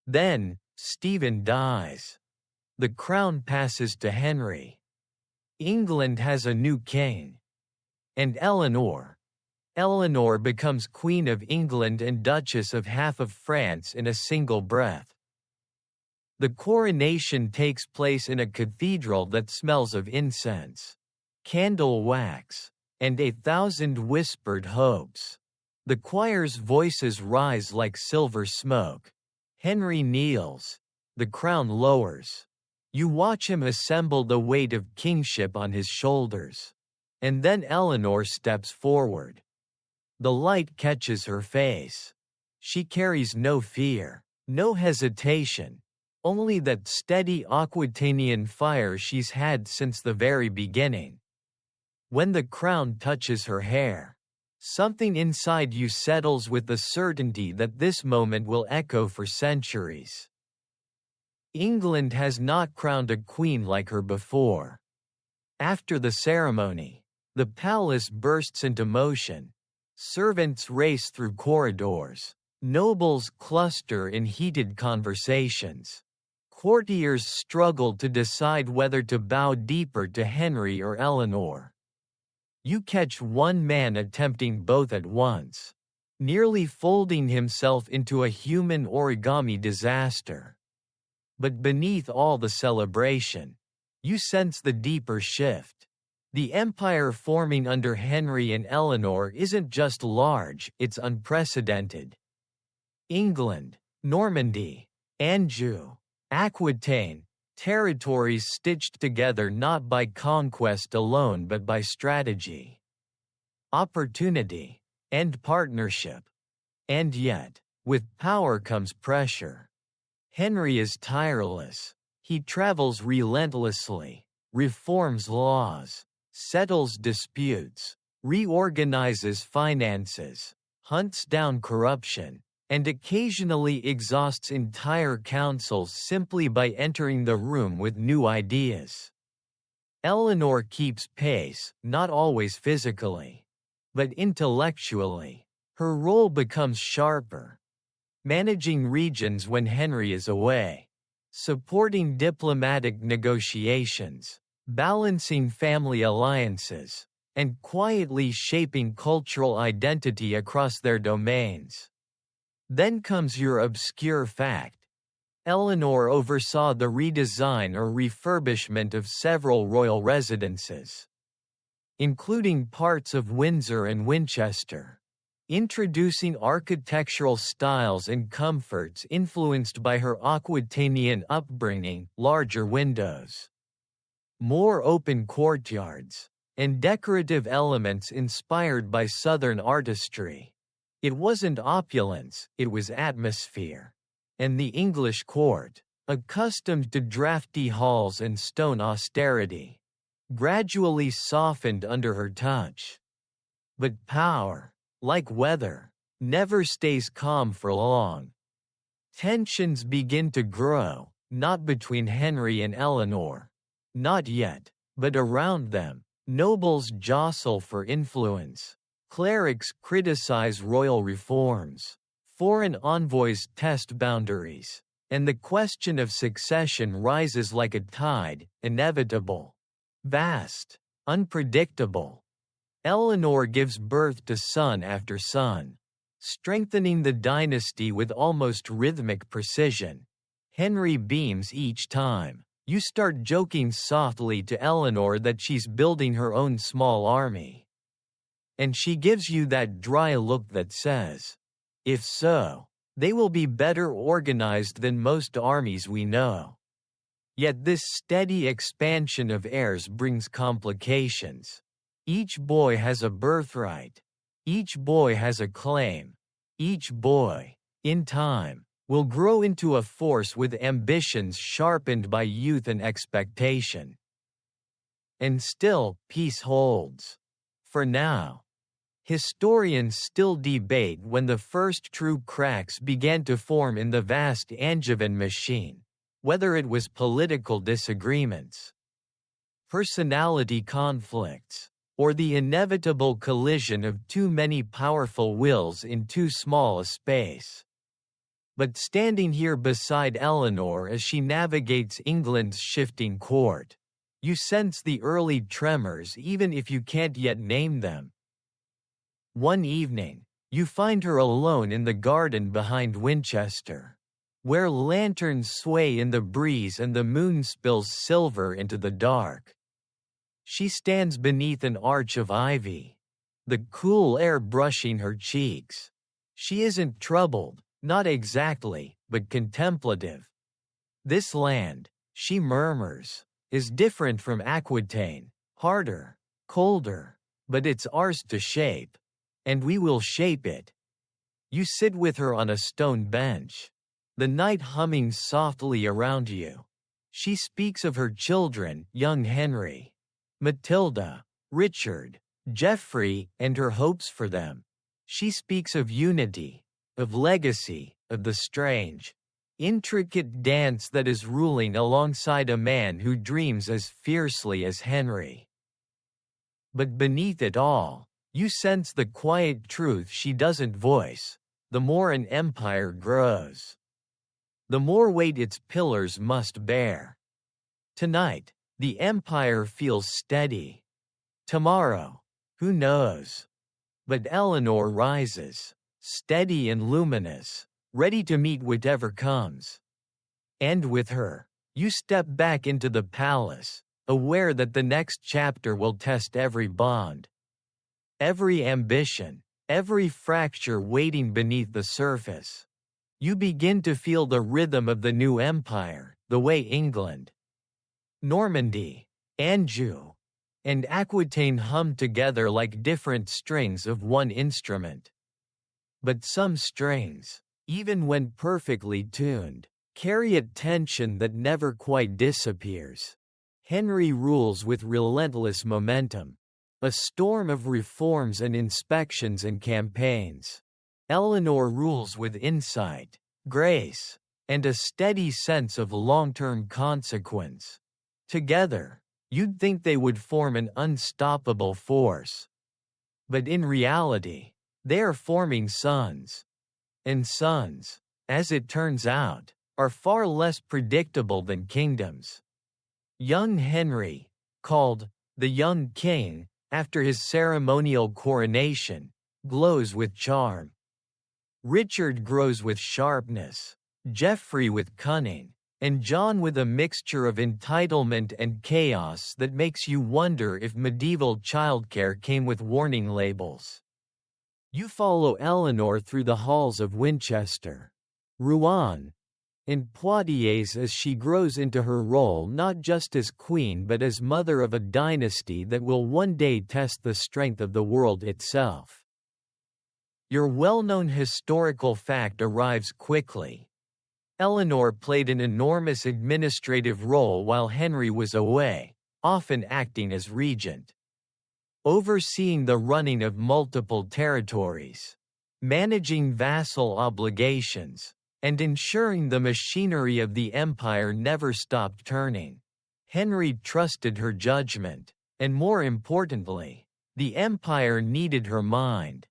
Then, Stephen dies. The crown passes to Henry. England has a new king. And Eleanor becomes Queen of England and Duchess of half of France in a single breath. The coronation takes place in a cathedral that smells of incense, candle wax, and 1,000 whispered hopes. The choir's voices rise like silver smoke. Henry kneels. The crown lowers. You watch him assemble the weight of kingship on his shoulders. And then Eleanor steps forward. The light catches her face. She carries no fear, no hesitation. Only that steady Aquitainian fire she's had since the very beginning. When the crown touches her hair, something inside you settles with the certainty that this moment will echo for centuries. England has not crowned a queen like her before. After the ceremony, the palace bursts into motion. Servants race through corridors. Nobles cluster in heated conversations. Courtiers struggled to decide whether to bow deeper to Henry or Eleanor. You catch one man attempting both at once, nearly folding himself into a human origami disaster. But beneath all the celebration, you sense the deeper shift. The empire forming under Henry and Eleanor isn't just large, it's unprecedented. England, Normandy, Anjou, Aquitaine, territories stitched together not by conquest alone but by strategy, opportunity, and partnership. And yet, with power comes pressure. Henry is tireless. He travels relentlessly, reforms laws, settles disputes, reorganizes finances, hunts down corruption, and occasionally exhausts entire councils simply by entering the room with new ideas. Eleanor keeps pace, not always physically, but intellectually. Her role becomes sharper. Managing regions when Henry is away. supporting diplomatic negotiations, balancing family alliances, and quietly shaping cultural identity across their domains. Then comes your obscure fact. Eleanor oversaw the redesign or refurbishment of several royal residences, including parts of Windsor and Winchester, introducing architectural styles and comforts influenced by her Aquitanian upbringing, larger windows, more open courtyards, and decorative elements inspired by Southern artistry. It wasn't opulence, it was atmosphere. And the English court, accustomed to drafty halls and stone austerity, gradually softened under her touch. But power, like weather, never stays calm for long. Tensions begin to grow, not between Henry and Eleanor. Not yet, but around them. Nobles jostle for influence. Clerics criticize royal reforms. Foreign envoys test boundaries. And the question of succession rises like a tide, inevitable, vast, unpredictable. Eleanor gives birth to son after son, strengthening the dynasty with almost rhythmic precision. Henry beams each time. You start joking softly to Eleanor that she's building her own small army. And she gives you that dry look that says, if so, they will be better organized than most armies we know. Yet this steady expansion of heirs brings complications. Each boy has a birthright. Each boy has a claim. Each boy, in time, will grow into a force with ambitions sharpened by youth and expectation. And still, peace holds. For now. Historians still debate when the first true cracks began to form in the vast Angevin machine, whether it was political disagreements, personality conflicts, or the inevitable collision of too many powerful wills in too small a space. But standing here beside Eleanor as she navigates England's shifting court, you sense the early tremors even if you can't yet name them. One evening, you find her alone in the garden behind Winchester, where lanterns sway in the breeze and the moon spills silver into the dark. She stands beneath an arch of ivy, the cool air brushing her cheeks. She isn't troubled, not exactly, but contemplative. This land, she murmurs, is different from Aquitaine, harder, colder, but it's ours to shape. And we will shape it. You sit with her on a stone bench, the night humming softly around you. She speaks of her children, young Henry, Matilda, Richard, Geoffrey, and her hopes for them. She speaks of unity, of legacy, of the strange, intricate dance that is ruling alongside a man who dreams as fiercely as Henry. But beneath it all, you sense the quiet truth she doesn't voice. The more an empire grows, the more weight its pillars must bear. Tonight, the empire feels steady. Tomorrow, who knows? But Eleanor rises, steady and luminous, ready to meet whatever comes. And with her, you step back into the palace, aware that the next chapter will test every bond. Every ambition, every fracture waiting beneath the surface. You begin to feel the rhythm of the new empire, the way England, Normandy, Anjou, and Aquitaine hum together like different strings of one instrument. But some strings, even when perfectly tuned, carry a tension that never quite disappears. Henry rules with relentless momentum. A storm of reforms and inspections and campaigns. Eleanor rules with insight, grace, and a steady sense of long-term consequence. Together, you'd think they would form an unstoppable force. But in reality, they are forming sons. And sons, as it turns out, are far less predictable than kingdoms. Young Henry, called the Young King after his ceremonial coronation, glows with charm. Richard grows with sharpness, Geoffrey with cunning, and John with a mixture of entitlement and chaos that makes you wonder if medieval childcare came with warning labels. You follow Eleanor through the halls of Winchester, Rouen, and Poitiers as she grows into her role not just as queen but as mother of a dynasty that will one day test the strength of the world itself. Your well-known historical fact arrives quickly. Eleanor played an enormous administrative role while Henry was away, often acting as regent, overseeing the running of multiple territories, managing vassal obligations, and ensuring the machinery of the empire never stopped turning. Henry trusted her judgment, and more importantly, the empire needed her mind.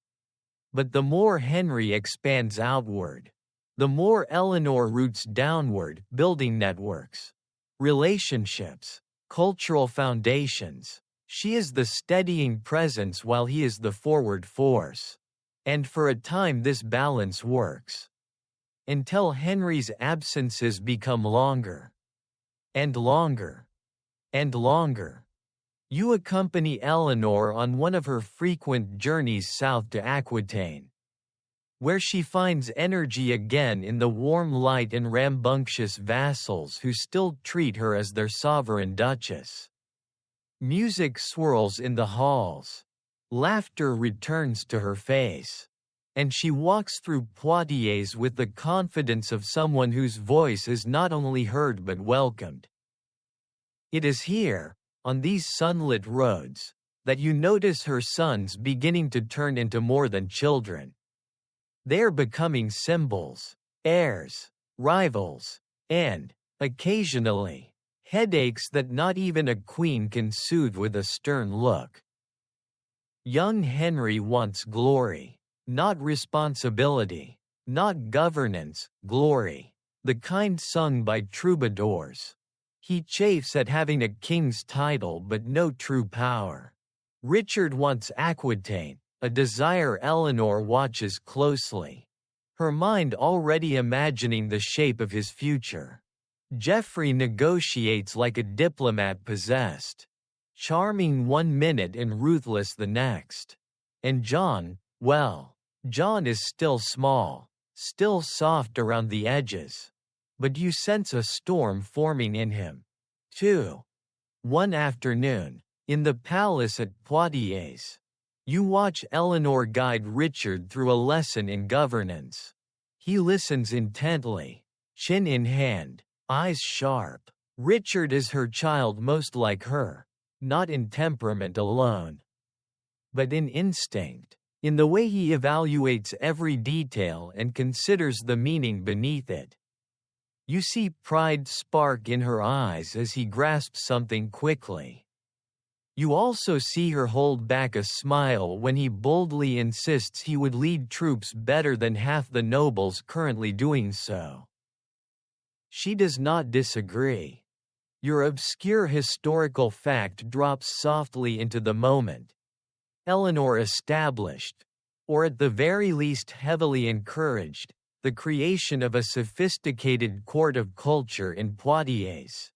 But the more Henry expands outward, the more Eleanor roots downward, building networks, relationships, cultural foundations. She is the steadying presence while he is the forward force. And for a time this balance works. Until Henry's absences become longer. And longer. And longer. You accompany Eleanor on one of her frequent journeys south to Aquitaine, where she finds energy again in the warm light and rambunctious vassals who still treat her as their sovereign duchess. Music swirls in the halls. Laughter returns to her face. And she walks through Poitiers with the confidence of someone whose voice is not only heard but welcomed. It is here, on these sunlit roads, that you notice her sons beginning to turn into more than children. They are becoming symbols, heirs, rivals, and, occasionally, headaches that not even a queen can soothe with a stern look. Young Henry wants glory, not responsibility, not governance, glory, the kind sung by troubadours. He chafes at having a king's title but no true power. Richard wants Aquitaine, a desire Eleanor watches closely, her mind already imagining the shape of his future. Geoffrey negotiates like a diplomat possessed, charming one minute and ruthless the next. And John, well, John is still small, still soft around the edges. But you sense a storm forming in him, too. One afternoon, in the palace at Poitiers, you watch Eleanor guide Richard through a lesson in governance. He listens intently, chin in hand, eyes sharp. Richard is her child most like her, not in temperament alone, but in instinct, in the way he evaluates every detail and considers the meaning beneath it. You see pride spark in her eyes as he grasps something quickly. You also see her hold back a smile when he boldly insists he would lead troops better than half the nobles currently doing so. She does not disagree. Your obscure historical fact drops softly into the moment. Eleanor established, or at the very least heavily encouraged, the creation of a sophisticated court of culture in Poitiers,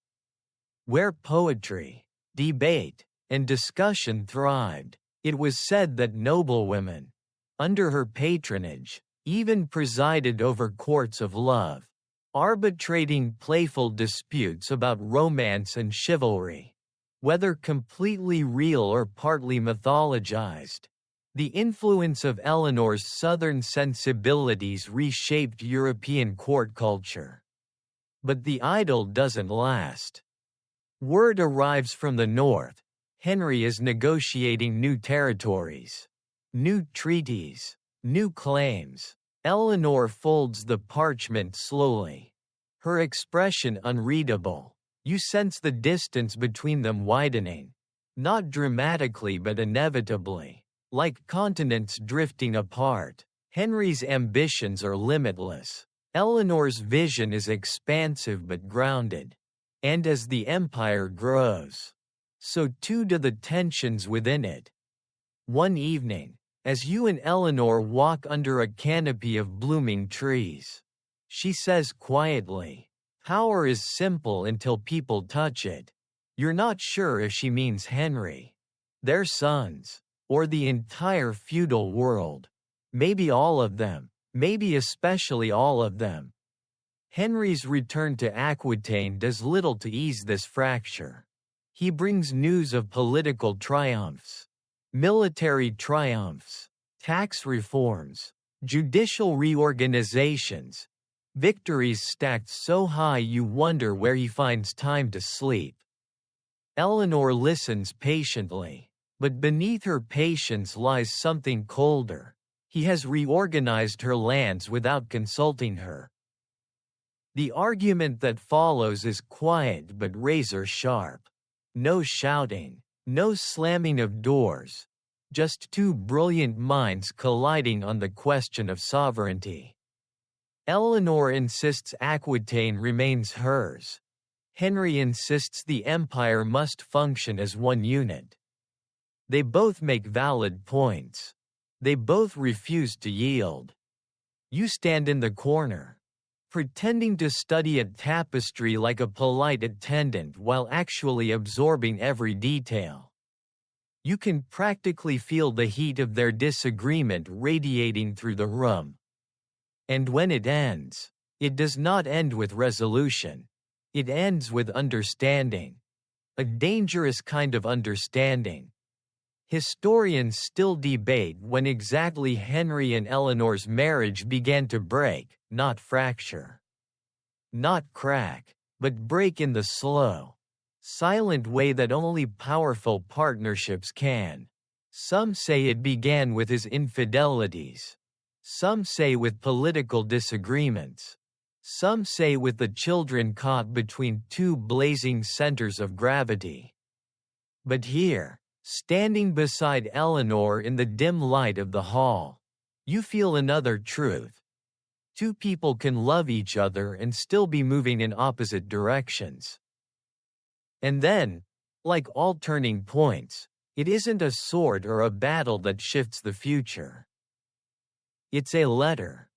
where poetry, debate, and discussion thrived. It was said that noblewomen, under her patronage, even presided over courts of love, arbitrating playful disputes about romance and chivalry, whether completely real or partly mythologized. The influence of Eleanor's southern sensibilities reshaped European court culture. But the idyll doesn't last. Word arrives from the north. Henry is negotiating new territories, new treaties, new claims. Eleanor folds the parchment slowly, her expression unreadable. You sense the distance between them widening, not dramatically but inevitably. Like continents drifting apart, Henry's ambitions are limitless, Eleanor's vision is expansive but grounded. And as the empire grows, so too do the tensions within it. One evening, as you and Eleanor walk under a canopy of blooming trees, she says quietly, "Power is simple until people touch it." You're not sure if she means Henry, their sons, or the entire feudal world. Maybe all of them, maybe especially all of them. Henry's return to Aquitaine does little to ease this fracture. He brings news of political triumphs, military triumphs, tax reforms, judicial reorganizations, victories stacked so high you wonder where he finds time to sleep. Eleanor listens patiently, but beneath her patience lies something colder. He has reorganized her lands without consulting her. The argument that follows is quiet but razor-sharp. No shouting, no slamming of doors, just two brilliant minds colliding on the question of sovereignty. Eleanor insists Aquitaine remains hers. Henry insists the empire must function as one unit. They both make valid points. They both refuse to yield. You stand in the corner, pretending to study a tapestry like a polite attendant while actually absorbing every detail. You can practically feel the heat of their disagreement radiating through the room. And when it ends, it does not end with resolution. It ends with understanding. A dangerous kind of understanding. Historians still debate when exactly Henry and Eleanor's marriage began to break, not fracture. Not crack, but break in the slow, silent way that only powerful partnerships can. Some say it began with his infidelities. Some say with political disagreements. Some say with the children caught between two blazing centers of gravity. But here, standing beside Eleanor in the dim light of the hall, you feel another truth. Two people can love each other and still be moving in opposite directions. And then, like all turning points, it isn't a sword or a battle that shifts the future. It's a letter.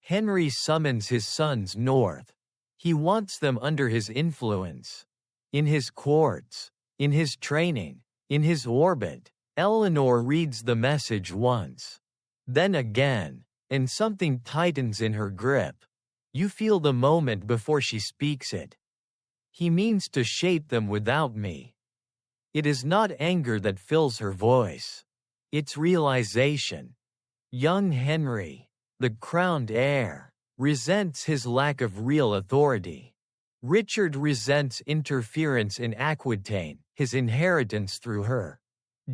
Henry summons his sons north. He wants them under his influence. In his courts, in his training, in his orbit. Eleanor reads the message once, then again, and something tightens in her grip. You feel the moment before she speaks it. He means to shape them without me. It is not anger that fills her voice. It's realization. Young Henry, the crowned heir, resents his lack of real authority. Richard resents interference in Aquitaine, his inheritance through her.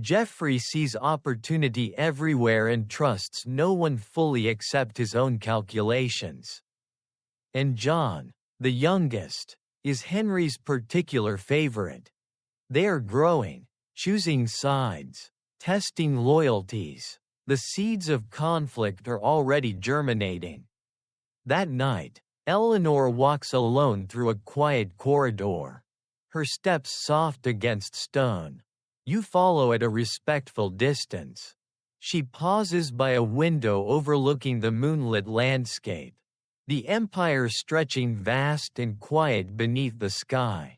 Geoffrey sees opportunity everywhere and trusts no one fully except his own calculations. And John, the youngest, is Henry's particular favorite. They are growing, choosing sides, testing loyalties. The seeds of conflict are already germinating. That night, Eleanor walks alone through a quiet corridor. Her steps soft against stone. You follow at a respectful distance. She pauses by a window overlooking the moonlit landscape. The empire stretching vast and quiet beneath the sky.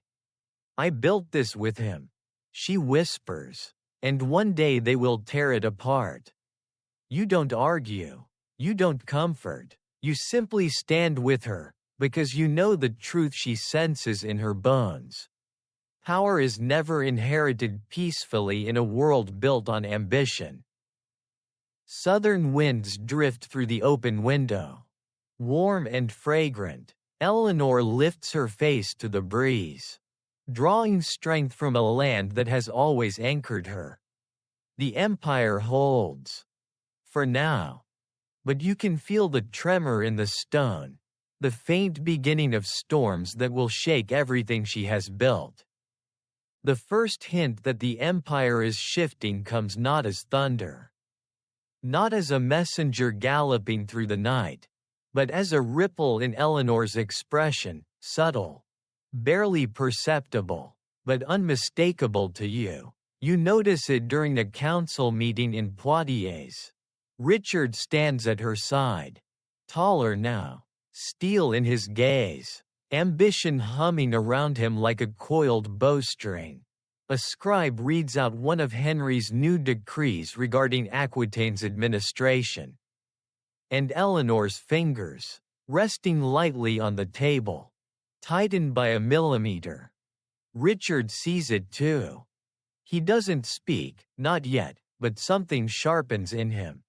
I built this with him, she whispers, and one day they will tear it apart. You don't argue. You don't comfort. You simply stand with her, because you know the truth she senses in her bones. Power is never inherited peacefully in a world built on ambition. Southern winds drift through the open window. Warm and fragrant, Eleanor lifts her face to the breeze, drawing strength from a land that has always anchored her. The empire holds. For now. But you can feel the tremor in the stone, the faint beginning of storms that will shake everything she has built. The first hint that the empire is shifting comes not as thunder, not as a messenger galloping through the night, but as a ripple in Eleanor's expression, subtle, barely perceptible, but unmistakable to you. You notice it during a council meeting in Poitiers. Richard stands at her side, taller now, steel in his gaze, ambition humming around him like a coiled bowstring. A scribe reads out one of Henry's new decrees regarding Aquitaine's administration. And Eleanor's fingers, resting lightly on the table, tighten by a millimeter. Richard sees it too. He doesn't speak, not yet, but something sharpens in him.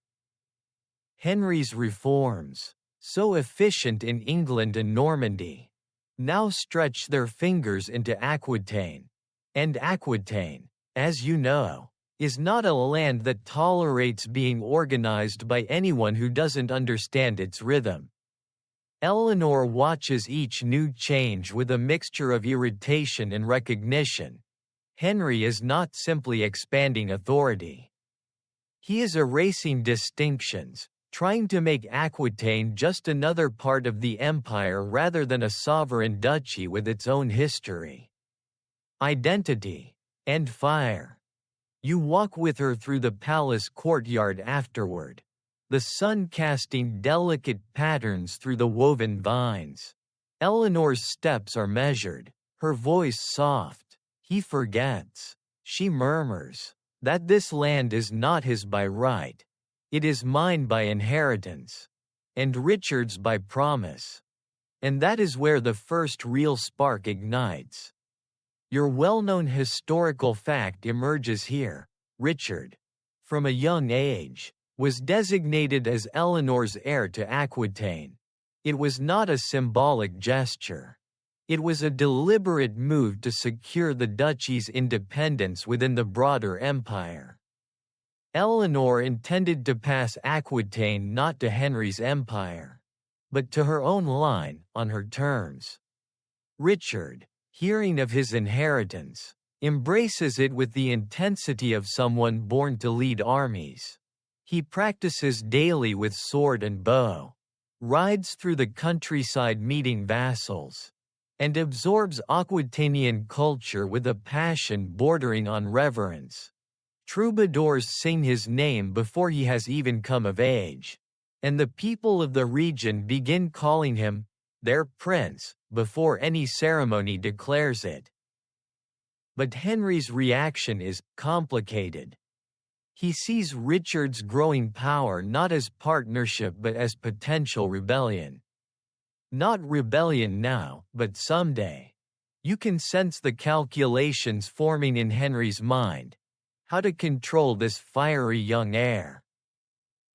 Henry's reforms, so efficient in England and Normandy, now stretch their fingers into Aquitaine. And Aquitaine, as you know, is not a land that tolerates being organized by anyone who doesn't understand its rhythm. Eleanor watches each new change with a mixture of irritation and recognition. Henry is not simply expanding authority. He is erasing distinctions, trying to make Aquitaine just another part of the empire rather than a sovereign duchy with its own history, identity, and fire. You walk with her through the palace courtyard afterward, the sun casting delicate patterns through the woven vines. Eleanor's steps are measured, her voice soft. He forgets, she murmurs, that this land is not his by right. It is mine by inheritance, and Richard's by promise. And that is where the first real spark ignites. Your well-known historical fact emerges here. Richard, from a young age, was designated as Eleanor's heir to Aquitaine. It was not a symbolic gesture. It was a deliberate move to secure the duchy's independence within the broader empire. Eleanor intended to pass Aquitaine not to Henry's empire, but to her own line, on her terms. Richard, hearing of his inheritance, embraces it with the intensity of someone born to lead armies. He practices daily with sword and bow, rides through the countryside meeting vassals, and absorbs Aquitanian culture with a passion bordering on reverence. Troubadours sing his name before he has even come of age, and the people of the region begin calling him their prince before any ceremony declares it. But Henry's reaction is complicated. He sees Richard's growing power not as partnership but as potential rebellion. Not rebellion now, but someday. You can sense the calculations forming in Henry's mind. How to control this fiery young heir.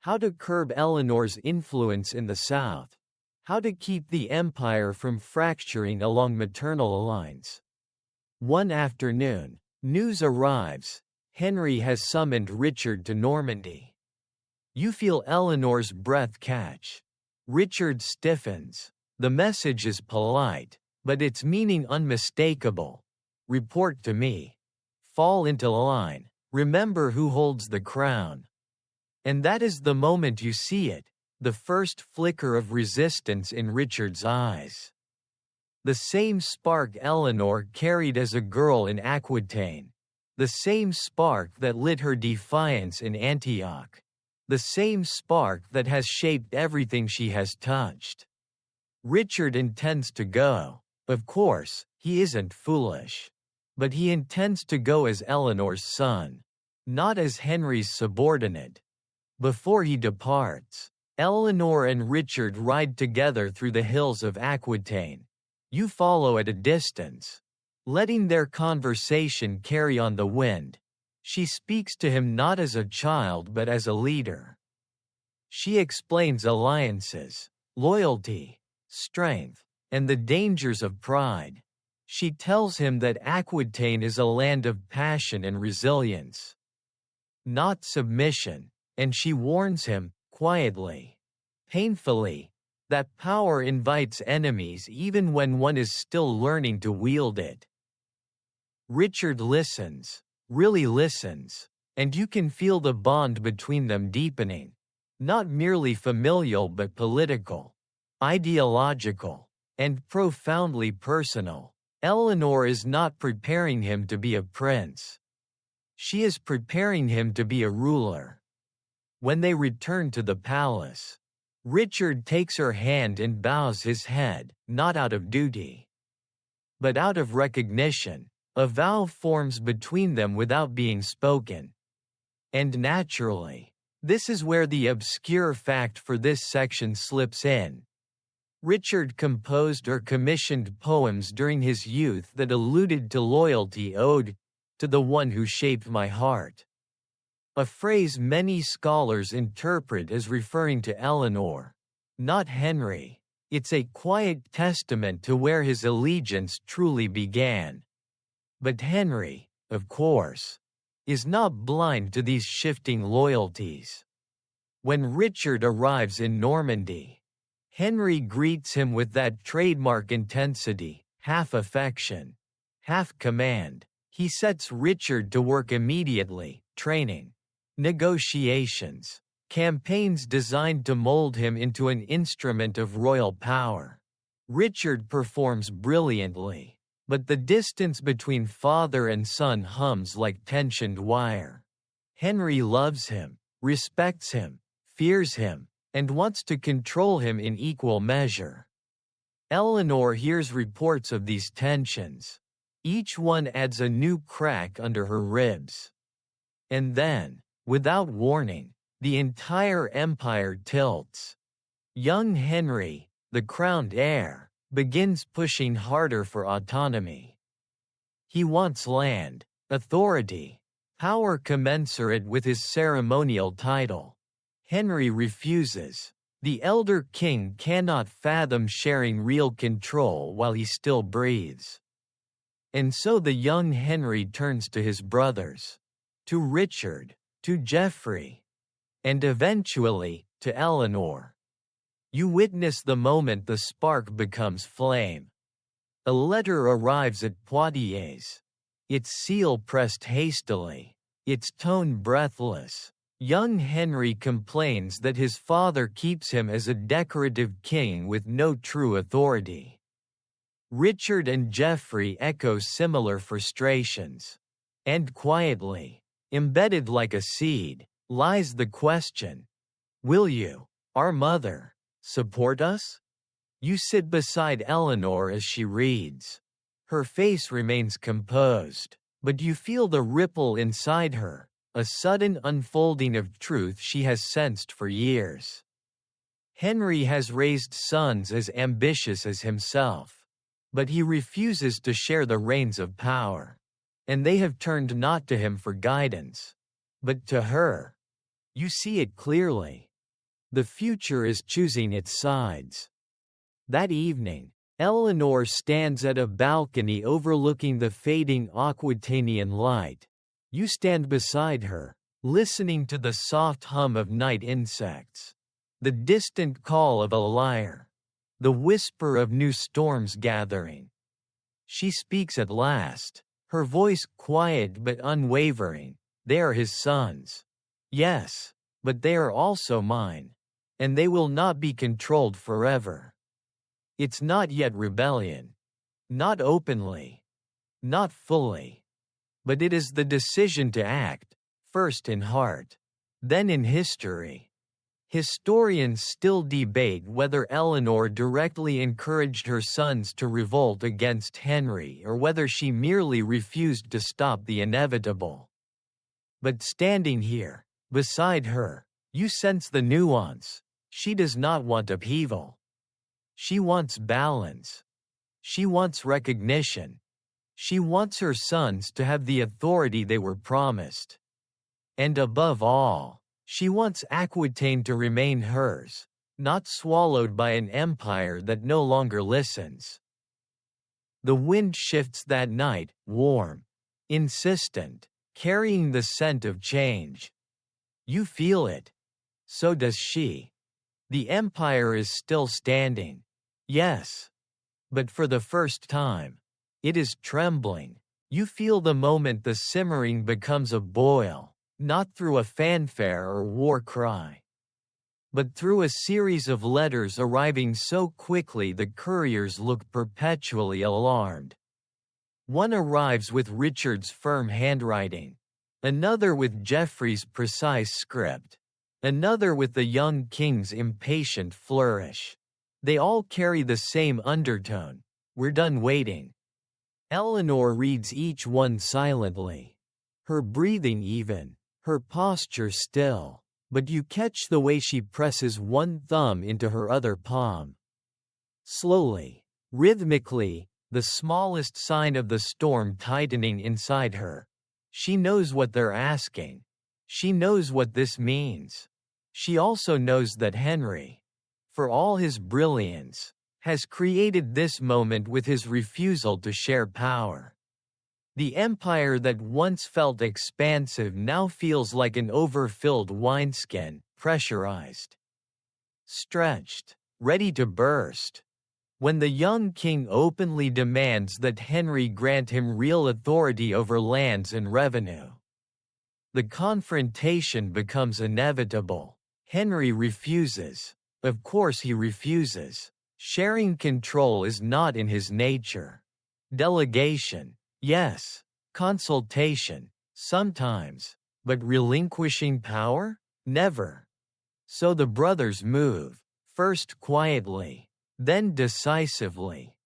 How to curb Eleanor's influence in the south. How to keep the empire from fracturing along maternal lines. One afternoon, news arrives. Henry has summoned Richard to Normandy. You feel Eleanor's breath catch. Richard stiffens. The message is polite, but its meaning unmistakable. Report to me. Fall into line. Remember who holds the crown. And that is the moment you see it, the first flicker of resistance in Richard's eyes. The same spark Eleanor carried as a girl in Aquitaine. The same spark that lit her defiance in Antioch. The same spark that has shaped everything she has touched. Richard intends to go. Of course, he isn't foolish. But he intends to go as Eleanor's son, not as Henry's subordinate. Before he departs, Eleanor and Richard ride together through the hills of Aquitaine. You follow at a distance, letting their conversation carry on the wind. She speaks to him not as a child but as a leader. She explains alliances, loyalty, strength, and the dangers of pride. She tells him that Aquitaine is a land of passion and resilience, not submission, and she warns him, quietly, painfully, that power invites enemies even when one is still learning to wield it. Richard listens, really listens, and you can feel the bond between them deepening, not merely familial but political. ideological, and profoundly personal. Eleanor is not preparing him to be a prince. She is preparing him to be a ruler. When they return to the palace, Richard takes her hand and bows his head, not out of duty, but out of recognition. A vow forms between them without being spoken. And naturally, this is where the obscure fact for this section slips in. Richard composed or commissioned poems during his youth that alluded to loyalty owed to the one who shaped my heart. A phrase many scholars interpret as referring to Eleanor, not Henry. It's a quiet testament to where his allegiance truly began. But Henry, of course, is not blind to these shifting loyalties. When Richard arrives in Normandy, Henry greets him with that trademark intensity, half affection, half command. He sets Richard to work immediately, training, negotiations, campaigns designed to mold him into an instrument of royal power. Richard performs brilliantly. But the distance between father and son hums like tensioned wire. Henry loves him, respects him, fears him, and wants to control him in equal measure. Eleanor hears reports of these tensions. Each one adds a new crack under her ribs. And then, without warning, the entire empire tilts. Young Henry, the crowned heir, begins pushing harder for autonomy. He wants land, authority, power commensurate with his ceremonial title. Henry refuses. The elder king cannot fathom sharing real control while he still breathes. And so the young Henry turns to his brothers, to Richard, to Geoffrey, and eventually, to Eleanor. You witness the moment the spark becomes flame. A letter arrives at Poitiers. Its seal pressed hastily, its tone breathless. Young Henry complains that his father keeps him as a decorative king with no true authority. Richard and Geoffrey echo similar frustrations. And quietly, embedded like a seed, lies the question: will you, our mother, support us? You sit beside Eleanor as she reads. Her face remains composed, but you feel the ripple inside her, a sudden unfolding of truth she has sensed for years. Henry has raised sons as ambitious as himself, but he refuses to share the reins of power. And they have turned not to him for guidance, but to her. You see it clearly. The future is choosing its sides. That evening, Eleanor stands at a balcony overlooking the fading Aquitanian light. You stand beside her, listening to the soft hum of night insects, the distant call of a lyre, the whisper of new storms gathering. She speaks at last, her voice quiet but unwavering. They are his sons. Yes, but they are also mine. And they will not be controlled forever. It's not yet rebellion. Not openly. Not fully. But it is the decision to act, first in heart, then in history. Historians still debate whether Eleanor directly encouraged her sons to revolt against Henry or whether she merely refused to stop the inevitable. But standing here, beside her, you sense the nuance. She does not want upheaval. She wants balance. She wants recognition. She wants her sons to have the authority they were promised. And above all, she wants Aquitaine to remain hers, not swallowed by an empire that no longer listens. The wind shifts that night, warm, insistent, carrying the scent of change. You feel it. So does she. The empire is still standing. Yes. But for the first time, it is trembling. You feel the moment the simmering becomes a boil, not through a fanfare or war cry, But through a series of letters arriving so quickly the couriers look perpetually alarmed. One arrives with Richard's firm handwriting, another with Geoffrey's precise script, another with the young king's impatient flourish. They all carry the same undertone: "We're done waiting." Eleanor reads each one silently, her breathing even, her posture still, but you catch the way she presses one thumb into her other palm. Slowly, rhythmically, the smallest sign of the storm tightening inside her. She knows what they're asking. She knows what this means. She also knows that Henry, for all his brilliance, has created this moment with his refusal to share power. The empire that once felt expansive now feels like an overfilled wineskin, pressurized, stretched, ready to burst. When the young king openly demands that Henry grant him real authority over lands and revenue, the confrontation becomes inevitable. Henry refuses. Of course he refuses. Sharing control is not in his nature. Delegation, yes. Consultation, sometimes. But relinquishing power? Never. So the brothers move, first quietly, then decisively.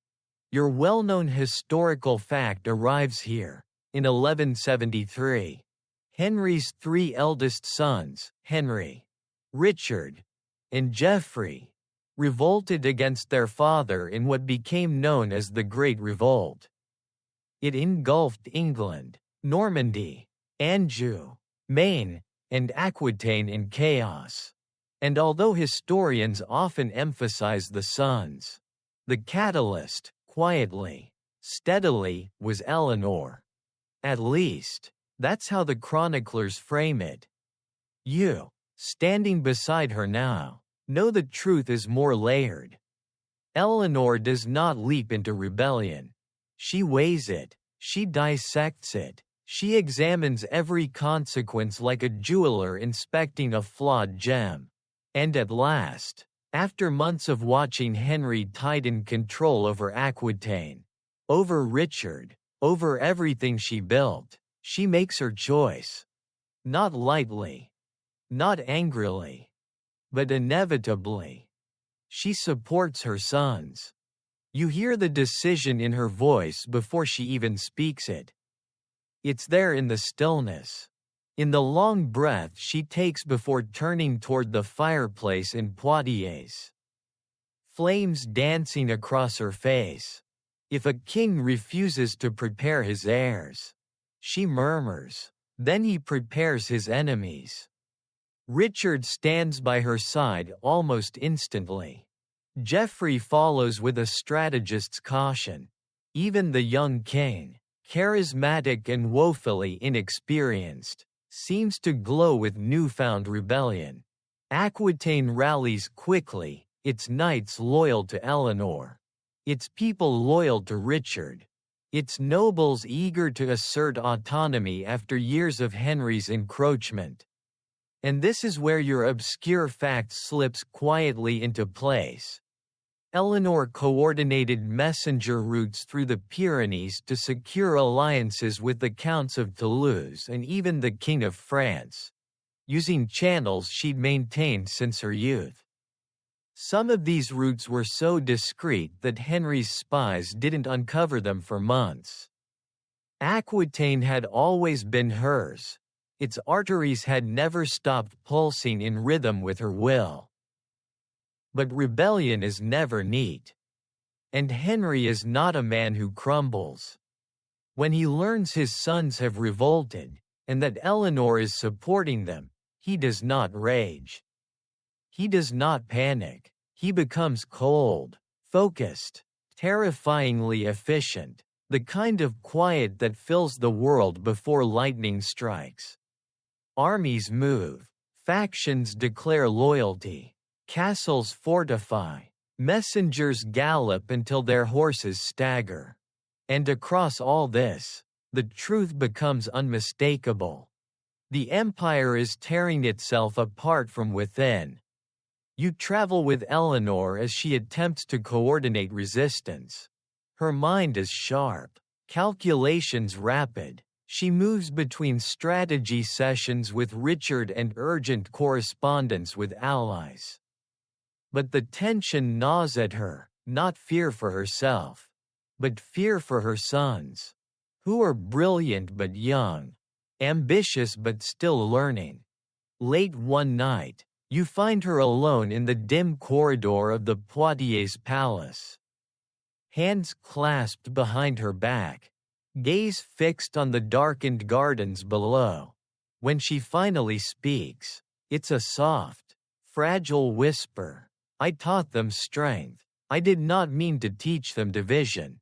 Your well-known historical fact arrives here. In 1173, Henry's three eldest sons, Henry, Richard, and Geoffrey, revolted against their father in what became known as the Great Revolt. It engulfed England, Normandy, Anjou, Maine, and Aquitaine in chaos. And although historians often emphasize the sons, the catalyst, quietly, steadily, was Eleanor. At least, that's how the chroniclers frame it. You, standing beside her now, know the truth is more layered. Eleanor does not leap into rebellion. She weighs it, she dissects it, she examines every consequence like a jeweler inspecting a flawed gem. And at last, after months of watching Henry tighten control over Aquitaine, over Richard, over everything she built, she makes her choice. Not lightly, not angrily, but inevitably. She supports her sons. You hear the decision in her voice before she even speaks it. It's there in the stillness, in the long breath she takes before turning toward the fireplace in Poitiers. Flames dancing across her face. If a king refuses to prepare his heirs, she murmurs, then he prepares his enemies. Richard stands by her side almost instantly. Geoffrey follows with a strategist's caution. Even the young king, charismatic and woefully inexperienced, seems to glow with newfound rebellion. Aquitaine rallies quickly, its knights loyal to Eleanor, its people loyal to Richard, its nobles eager to assert autonomy after years of Henry's encroachment. And this is where your obscure fact slips quietly into place. Eleanor coordinated messenger routes through the Pyrenees to secure alliances with the Counts of Toulouse and even the King of France, using channels she'd maintained since her youth. Some of these routes were so discreet that Henry's spies didn't uncover them for months. Aquitaine had always been hers. Its arteries had never stopped pulsing in rhythm with her will. But rebellion is never neat. And Henry is not a man who crumbles. When he learns his sons have revolted, and that Eleanor is supporting them, he does not rage. He does not panic. He becomes cold, focused, terrifyingly efficient, the kind of quiet that fills the world before lightning strikes. Armies move, factions declare loyalty, castles fortify, messengers gallop until their horses stagger. And across all this, the truth becomes unmistakable. The empire is tearing itself apart from within. You travel with Eleanor as she attempts to coordinate resistance. Her mind is sharp, calculations rapid. She moves between strategy sessions with Richard and urgent correspondence with allies. But the tension gnaws at her, not fear for herself, but fear for her sons, who are brilliant but young, ambitious but still learning. Late one night, you find her alone in the dim corridor of the Poitiers palace. Hands clasped behind her back, gaze fixed on the darkened gardens below. When she finally speaks, it's a soft, fragile whisper. I taught them strength. I did not mean to teach them division.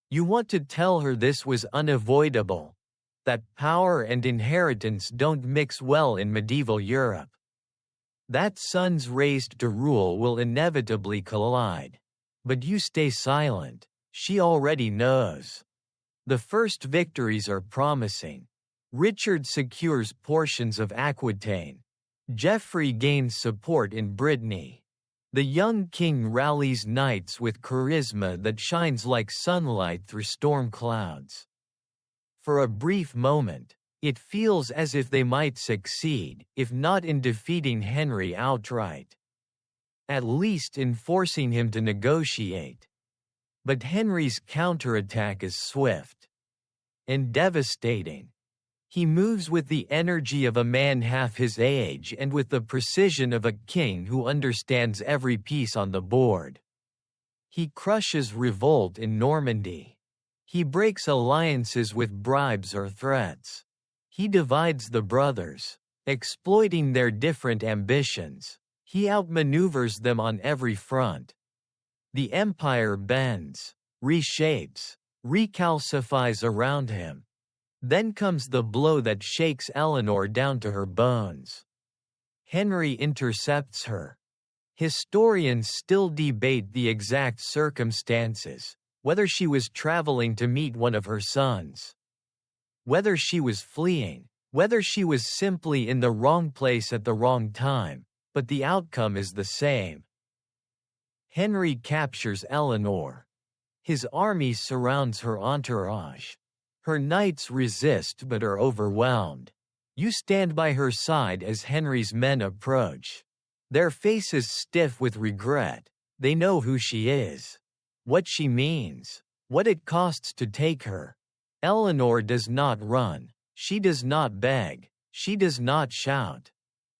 You want to tell her this was unavoidable, that power and inheritance don't mix well in medieval Europe. That sons raised to rule will inevitably collide. But you stay silent. She already knows. The first victories are promising. Richard secures portions of Aquitaine. Geoffrey gains support in Brittany. The young king rallies knights with charisma that shines like sunlight through storm clouds. For a brief moment, it feels as if they might succeed, if not in defeating Henry outright, at least in forcing him to negotiate. But Henry's counterattack is swift and devastating. He moves with the energy of a man half his age and with the precision of a king who understands every piece on the board. He crushes revolt in Normandy. He breaks alliances with bribes or threats. He divides the brothers, exploiting their different ambitions. He outmaneuvers them on every front. The empire bends, reshapes, recalcifies around him. Then comes the blow that shakes Eleanor down to her bones. Henry intercepts her. Historians still debate the exact circumstances, whether she was traveling to meet one of her sons, whether she was fleeing, whether she was simply in the wrong place at the wrong time, but the outcome is the same. Henry captures Eleanor. His army surrounds her entourage. Her knights resist but are overwhelmed. You stand by her side as Henry's men approach. Their faces stiff with regret. They know who she is, what she means, what it costs to take her. Eleanor does not run. She does not beg. She does not shout.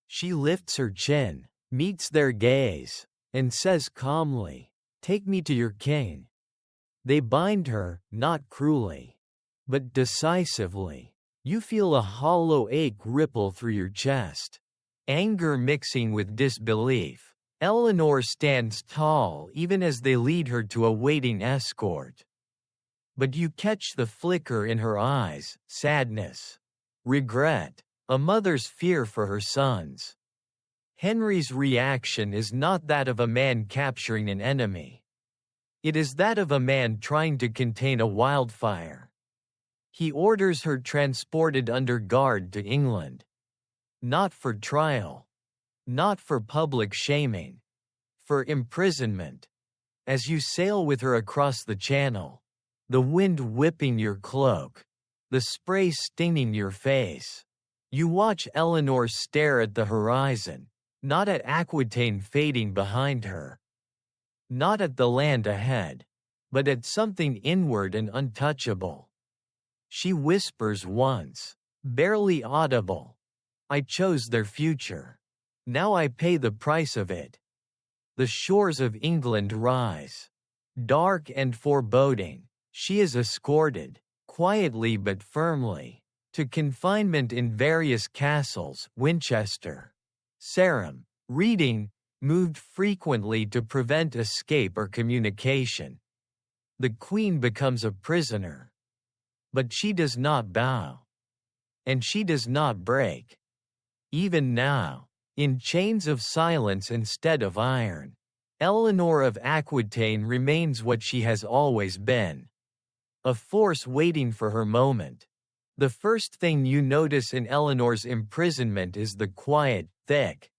She lifts her chin, meets their gaze, and says calmly, "Take me to your king." They bind her, not cruelly, but decisively. You feel a hollow ache ripple through your chest, anger mixing with disbelief. Eleanor stands tall even as they lead her to a waiting escort. But you catch the flicker in her eyes, sadness, regret, a mother's fear for her sons. Henry's reaction is not that of a man capturing an enemy. It is that of a man trying to contain a wildfire. He orders her transported under guard to England. Not for trial. Not for public shaming. For imprisonment. As you sail with her across the channel, the wind whipping your cloak, the spray stinging your face, you watch Eleanor stare at the horizon, not at Aquitaine fading behind her. Not at the land ahead, but at something inward and untouchable. She whispers once, barely audible, "I chose their future. Now I pay the price of it." The shores of England rise. Dark and foreboding, she is escorted, quietly but firmly, to confinement in various castles, Winchester, Sarum, Reading, moved frequently to prevent escape or communication. The queen becomes a prisoner. But she does not bow. And she does not break. Even now, in chains of silence instead of iron, Eleanor of Aquitaine remains what she has always been. A force waiting for her moment. The first thing you notice in Eleanor's imprisonment is the quiet, thick,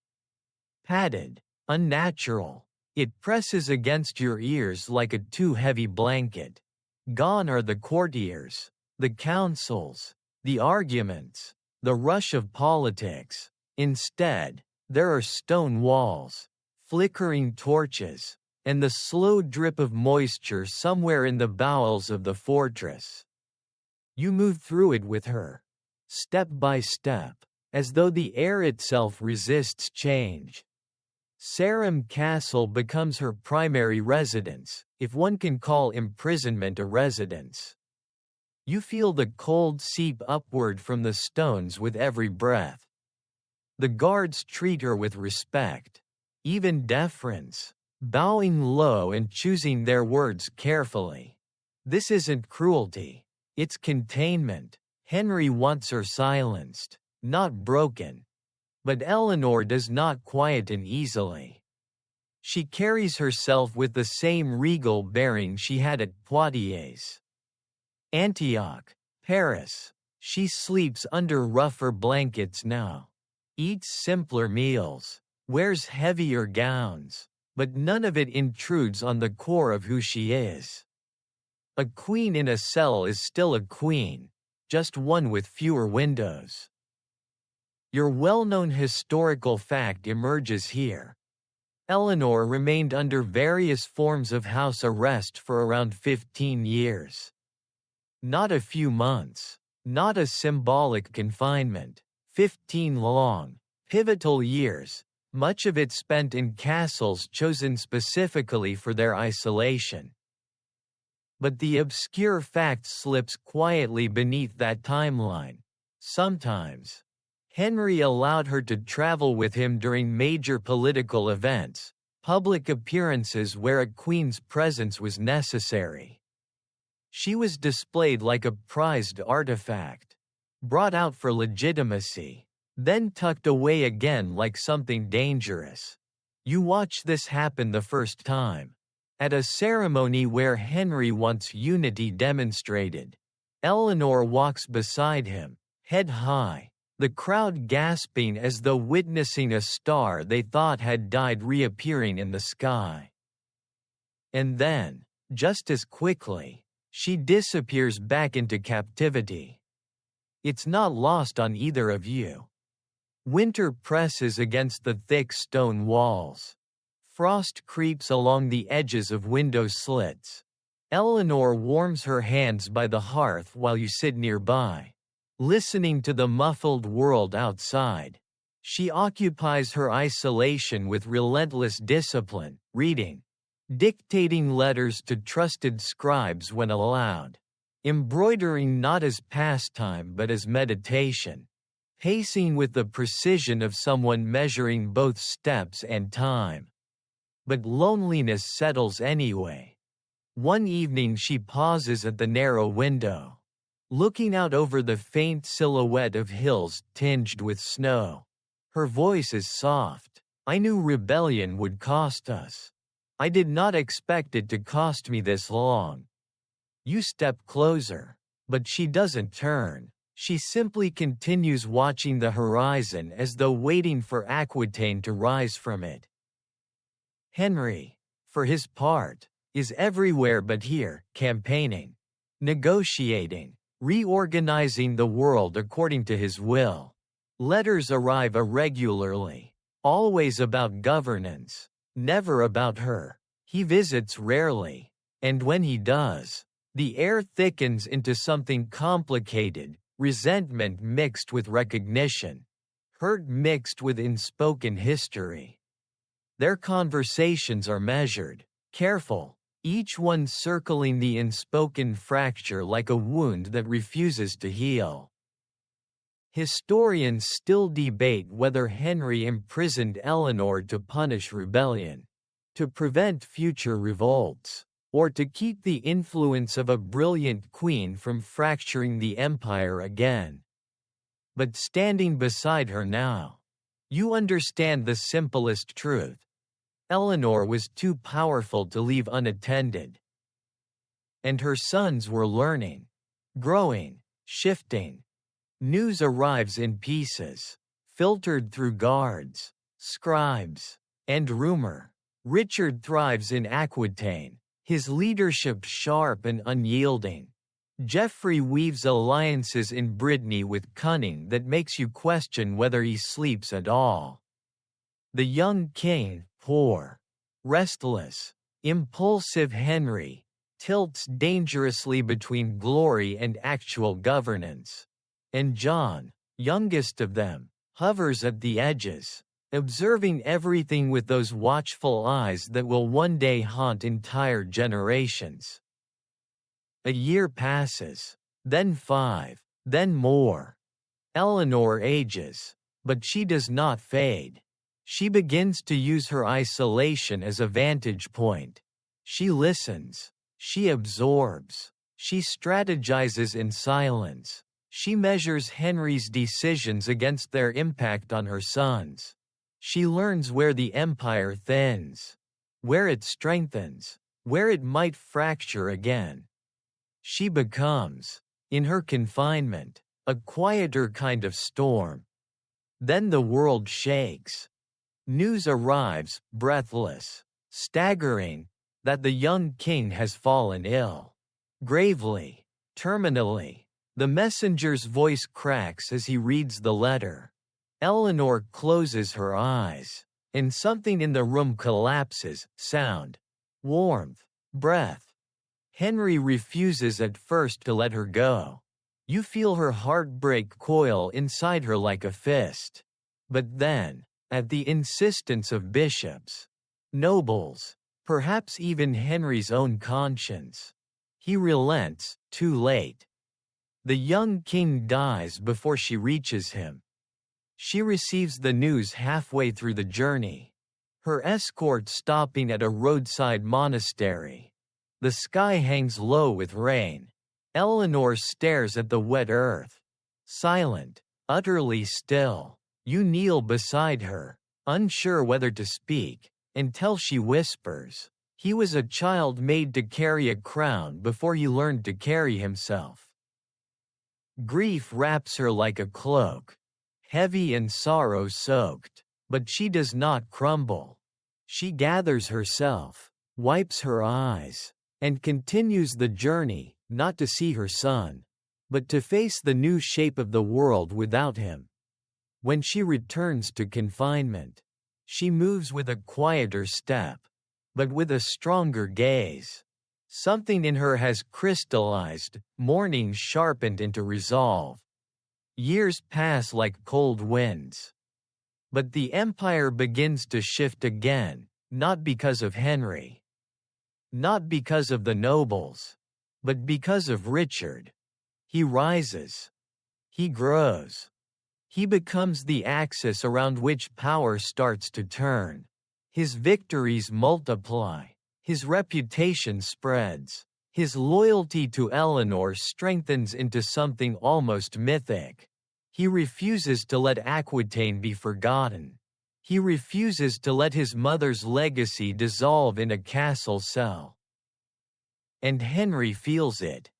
padded, unnatural. It presses against your ears like a too heavy blanket. Gone are the courtiers, the councils, the arguments, the rush of politics. Instead, there are stone walls, flickering torches, and the slow drip of moisture somewhere in the bowels of the fortress. You move through it with her, step by step, as though the air itself resists change. Sarum Castle becomes her primary residence, if one can call imprisonment a residence. You feel the cold seep upward from the stones with every breath. The guards treat her with respect, even deference, bowing low and choosing their words carefully. This isn't cruelty, it's containment. Henry wants her silenced, not broken. But Eleanor does not quieten easily. She carries herself with the same regal bearing she had at Poitiers. Antioch, Paris. She sleeps under rougher blankets now. Eats simpler meals. Wears heavier gowns. But none of it intrudes on the core of who she is. A queen in a cell is still a queen, just one with fewer windows. Your well-known historical fact emerges here. Eleanor remained under various forms of house arrest for around 15 years. Not a few months, not a symbolic confinement, 15 long, pivotal years, much of it spent in castles chosen specifically for their isolation. But the obscure fact slips quietly beneath that timeline. Sometimes, Henry allowed her to travel with him during major political events, public appearances where a queen's presence was necessary. She was displayed like a prized artifact, brought out for legitimacy, then tucked away again like something dangerous. You watch this happen the first time. At a ceremony where Henry wants unity demonstrated. Eleanor walks beside him, head high. The crowd gasping as though witnessing a star they thought had died reappearing in the sky. And then, just as quickly, she disappears back into captivity. It's not lost on either of you. Winter presses against the thick stone walls. Frost creeps along the edges of window slits. Eleanor warms her hands by the hearth while you sit nearby. Listening to the muffled world outside. She occupies her isolation with relentless discipline, reading, dictating letters to trusted scribes when allowed, embroidering not as pastime but as meditation, pacing with the precision of someone measuring both steps and time. But loneliness settles anyway. One evening she pauses at the narrow window. Looking out over the faint silhouette of hills tinged with snow. Her voice is soft. I knew rebellion would cost us. I did not expect it to cost me this long. You step closer. But she doesn't turn. She simply continues watching the horizon as though waiting for Aquitaine to rise from it. Henry, for his part, is everywhere but here, campaigning, negotiating, reorganizing the world according to his will. Letters arrive irregularly, always about governance, never about her. He visits rarely, and when he does, the air thickens into something complicated, resentment mixed with recognition, hurt mixed with unspoken history. Their conversations are measured, careful, each one circling the unspoken fracture like a wound that refuses to heal. Historians still debate whether Henry imprisoned Eleanor to punish rebellion, to prevent future revolts, or to keep the influence of a brilliant queen from fracturing the empire again. But standing beside her now, you understand the simplest truth. Eleanor was too powerful to leave unattended. And her sons were learning, growing, shifting. News arrives in pieces, filtered through guards, scribes, And rumor. Richard thrives in Aquitaine, his leadership sharp and unyielding. Geoffrey weaves alliances in Brittany with cunning that makes you question whether he sleeps at all. The young king, poor, restless, impulsive Henry, tilts dangerously between glory and actual governance. And John, youngest of them, hovers at the edges, observing everything with those watchful eyes that will one day haunt entire generations. A year passes, then 5, then more. Eleanor ages, but she does not fade. She begins to use her isolation as a vantage point. She listens, she absorbs, she strategizes in silence. She measures Henry's decisions against their impact on her sons. She learns where the empire thins, where it strengthens, where it might fracture again. She becomes, in her confinement, a quieter kind of storm. Then the world shakes. News arrives, breathless, staggering, that the young king has fallen ill. Gravely, terminally, the messenger's voice cracks as he reads the letter. Eleanor closes her eyes, and something in the room collapses, sound, warmth, breath. Henry refuses at first to let her go. You feel her heartbreak coil inside her like a fist. But then, at the insistence of bishops, nobles, perhaps even Henry's own conscience, he relents, too late. The young king dies before she reaches him. She receives the news halfway through the journey, her escort stopping at a roadside monastery. The sky hangs low with rain. Eleanor stares at the wet earth. Silent, utterly still. You kneel beside her, unsure whether to speak, until she whispers, "He was a child made to carry a crown before he learned to carry himself." Grief wraps her like a cloak, heavy and sorrow-soaked, but she does not crumble. She gathers herself, wipes her eyes, and continues the journey, not to see her son, but to face the new shape of the world without him. When she returns to confinement, she moves with a quieter step, but with a stronger gaze. Something in her has crystallized, mourning sharpened into resolve. Years pass like cold winds. But the empire begins to shift again, not because of Henry. Not because of the nobles, but because of Richard. He rises. He grows. He becomes the axis around which power starts to turn. His victories multiply. His reputation spreads. His loyalty to Eleanor strengthens into something almost mythic. He refuses to let Aquitaine be forgotten. He refuses to let his mother's legacy dissolve in a castle cell. And Henry feels it.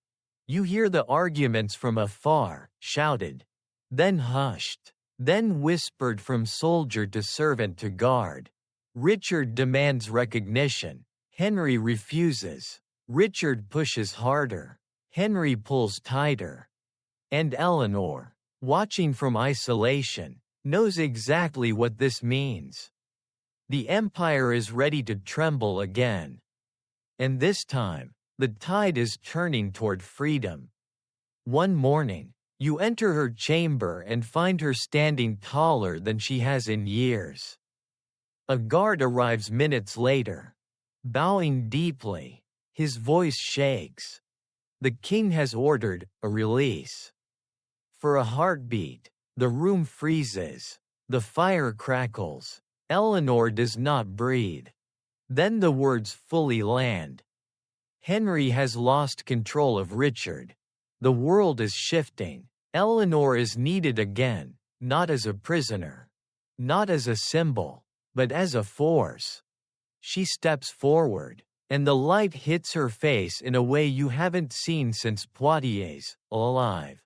You hear the arguments from afar, shouted, then hushed, then whispered from soldier to servant to guard. Richard demands recognition. Henry refuses. Richard pushes harder. Henry pulls tighter. And Eleanor, watching from isolation, knows exactly what this means. The empire is ready to tremble again. And this time, the tide is turning toward freedom. One morning, you enter her chamber and find her standing taller than she has in years. A guard arrives minutes later. Bowing deeply, his voice shakes. The king has ordered a release. For a heartbeat, the room freezes. The fire crackles. Eleanor does not breathe. Then the words fully land. Henry has lost control of Richard. The world is shifting. Eleanor is needed again, not as a prisoner, not as a symbol, but as a force. She steps forward, and the light hits her face in a way you haven't seen since Poitiers, alive.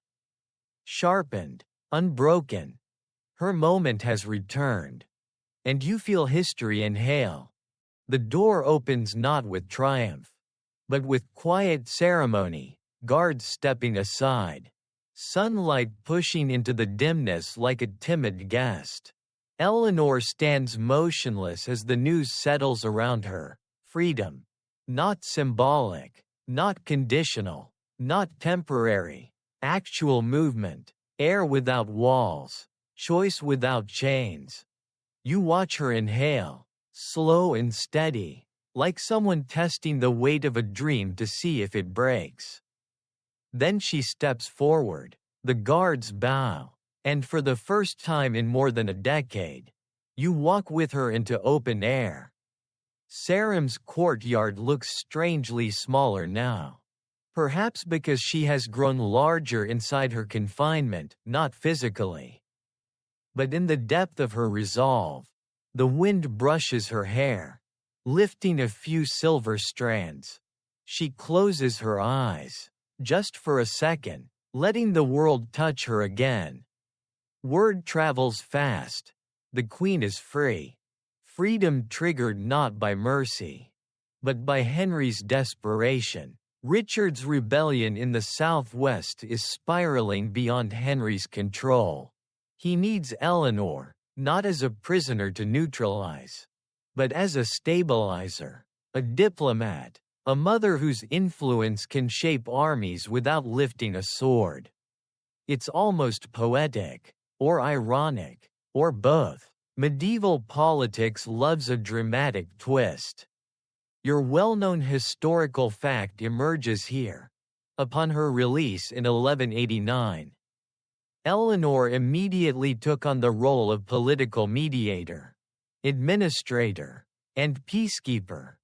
Sharpened, unbroken. Her moment has returned. and you feel history inhale. The door opens not with triumph, but with quiet ceremony, guards stepping aside, sunlight pushing into the dimness like a timid guest. Eleanor stands motionless as the news settles around her. Freedom. Not symbolic, not conditional, not temporary. Actual movement. Air without walls. Choice without chains. You watch her inhale, slow and steady, like someone testing the weight of a dream to see if it breaks. Then she steps forward. The guards bow, and for the first time in more than a decade, you walk with her into open air. Sarim's courtyard looks strangely smaller now. Perhaps because she has grown larger inside her confinement, not physically. But in the depth of her resolve, the wind brushes her hair, lifting a few silver strands. She closes her eyes, just for a second, letting the world touch her again. Word travels fast. The Queen is free. Freedom triggered not by mercy, but by Henry's desperation. Richard's rebellion in the southwest is spiraling beyond Henry's control. He needs Eleanor, not as a prisoner to neutralize, but as a stabilizer, a diplomat, a mother whose influence can shape armies without lifting a sword. It's almost poetic, or ironic, or both. Medieval politics loves a dramatic twist. Your well-known historical fact emerges here. Upon her release in 1189, Eleanor immediately took on the role of political mediator, administrator, and peacekeeper.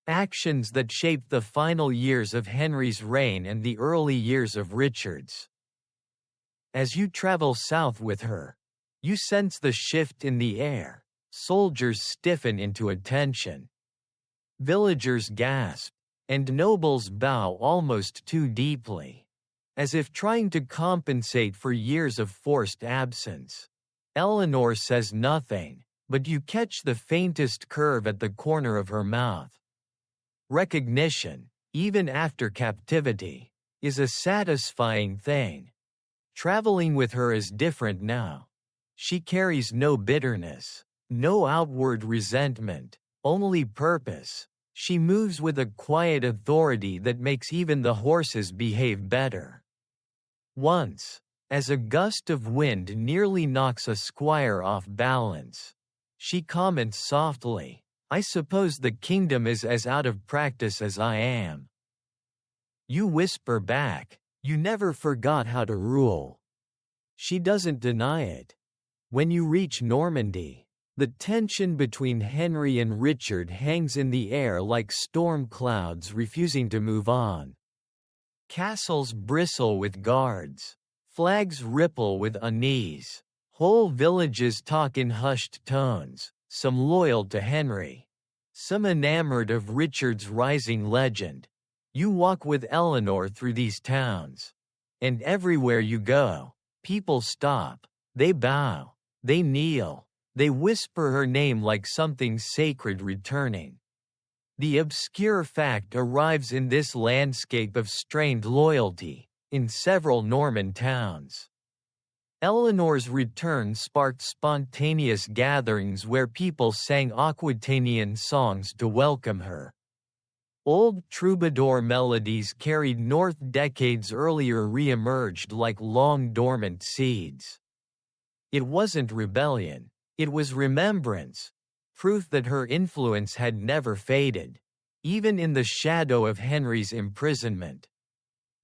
Actions that shaped the final years of Henry's reign and the early years of Richard's. As you travel south with her, you sense the shift in the air. Soldiers stiffen into attention. Villagers gasp, and nobles bow almost too deeply, as if trying to compensate for years of forced absence. Eleanor says nothing, but you catch the faintest curve at the corner of her mouth. Recognition, even after captivity, is a satisfying thing. Traveling with her is different now. She carries no bitterness, no outward resentment, only purpose. She moves with a quiet authority that makes even the horses behave better. Once, as a gust of wind nearly knocks a squire off balance, she comments softly, "I suppose the kingdom is as out of practice as I am." You whisper back, "You never forgot how to rule." She doesn't deny it. When you reach Normandy, the tension between Henry and Richard hangs in the air like storm clouds refusing to move on. Castles bristle with guards. Flags ripple with unease. Whole villages talk in hushed tones, some loyal to Henry, some enamored of Richard's rising legend. You walk with Eleanor through these towns. And everywhere you go, people stop, they bow, they kneel, they whisper her name like something sacred returning. The obscure fact arrives in this landscape of strained loyalty, in several Norman towns. Eleanor's return sparked spontaneous gatherings where people sang Aquitanian songs to welcome her. Old troubadour melodies carried north decades earlier re-emerged like long dormant seeds. It wasn't rebellion, it was remembrance, proof that her influence had never faded, even in the shadow of Henry's imprisonment.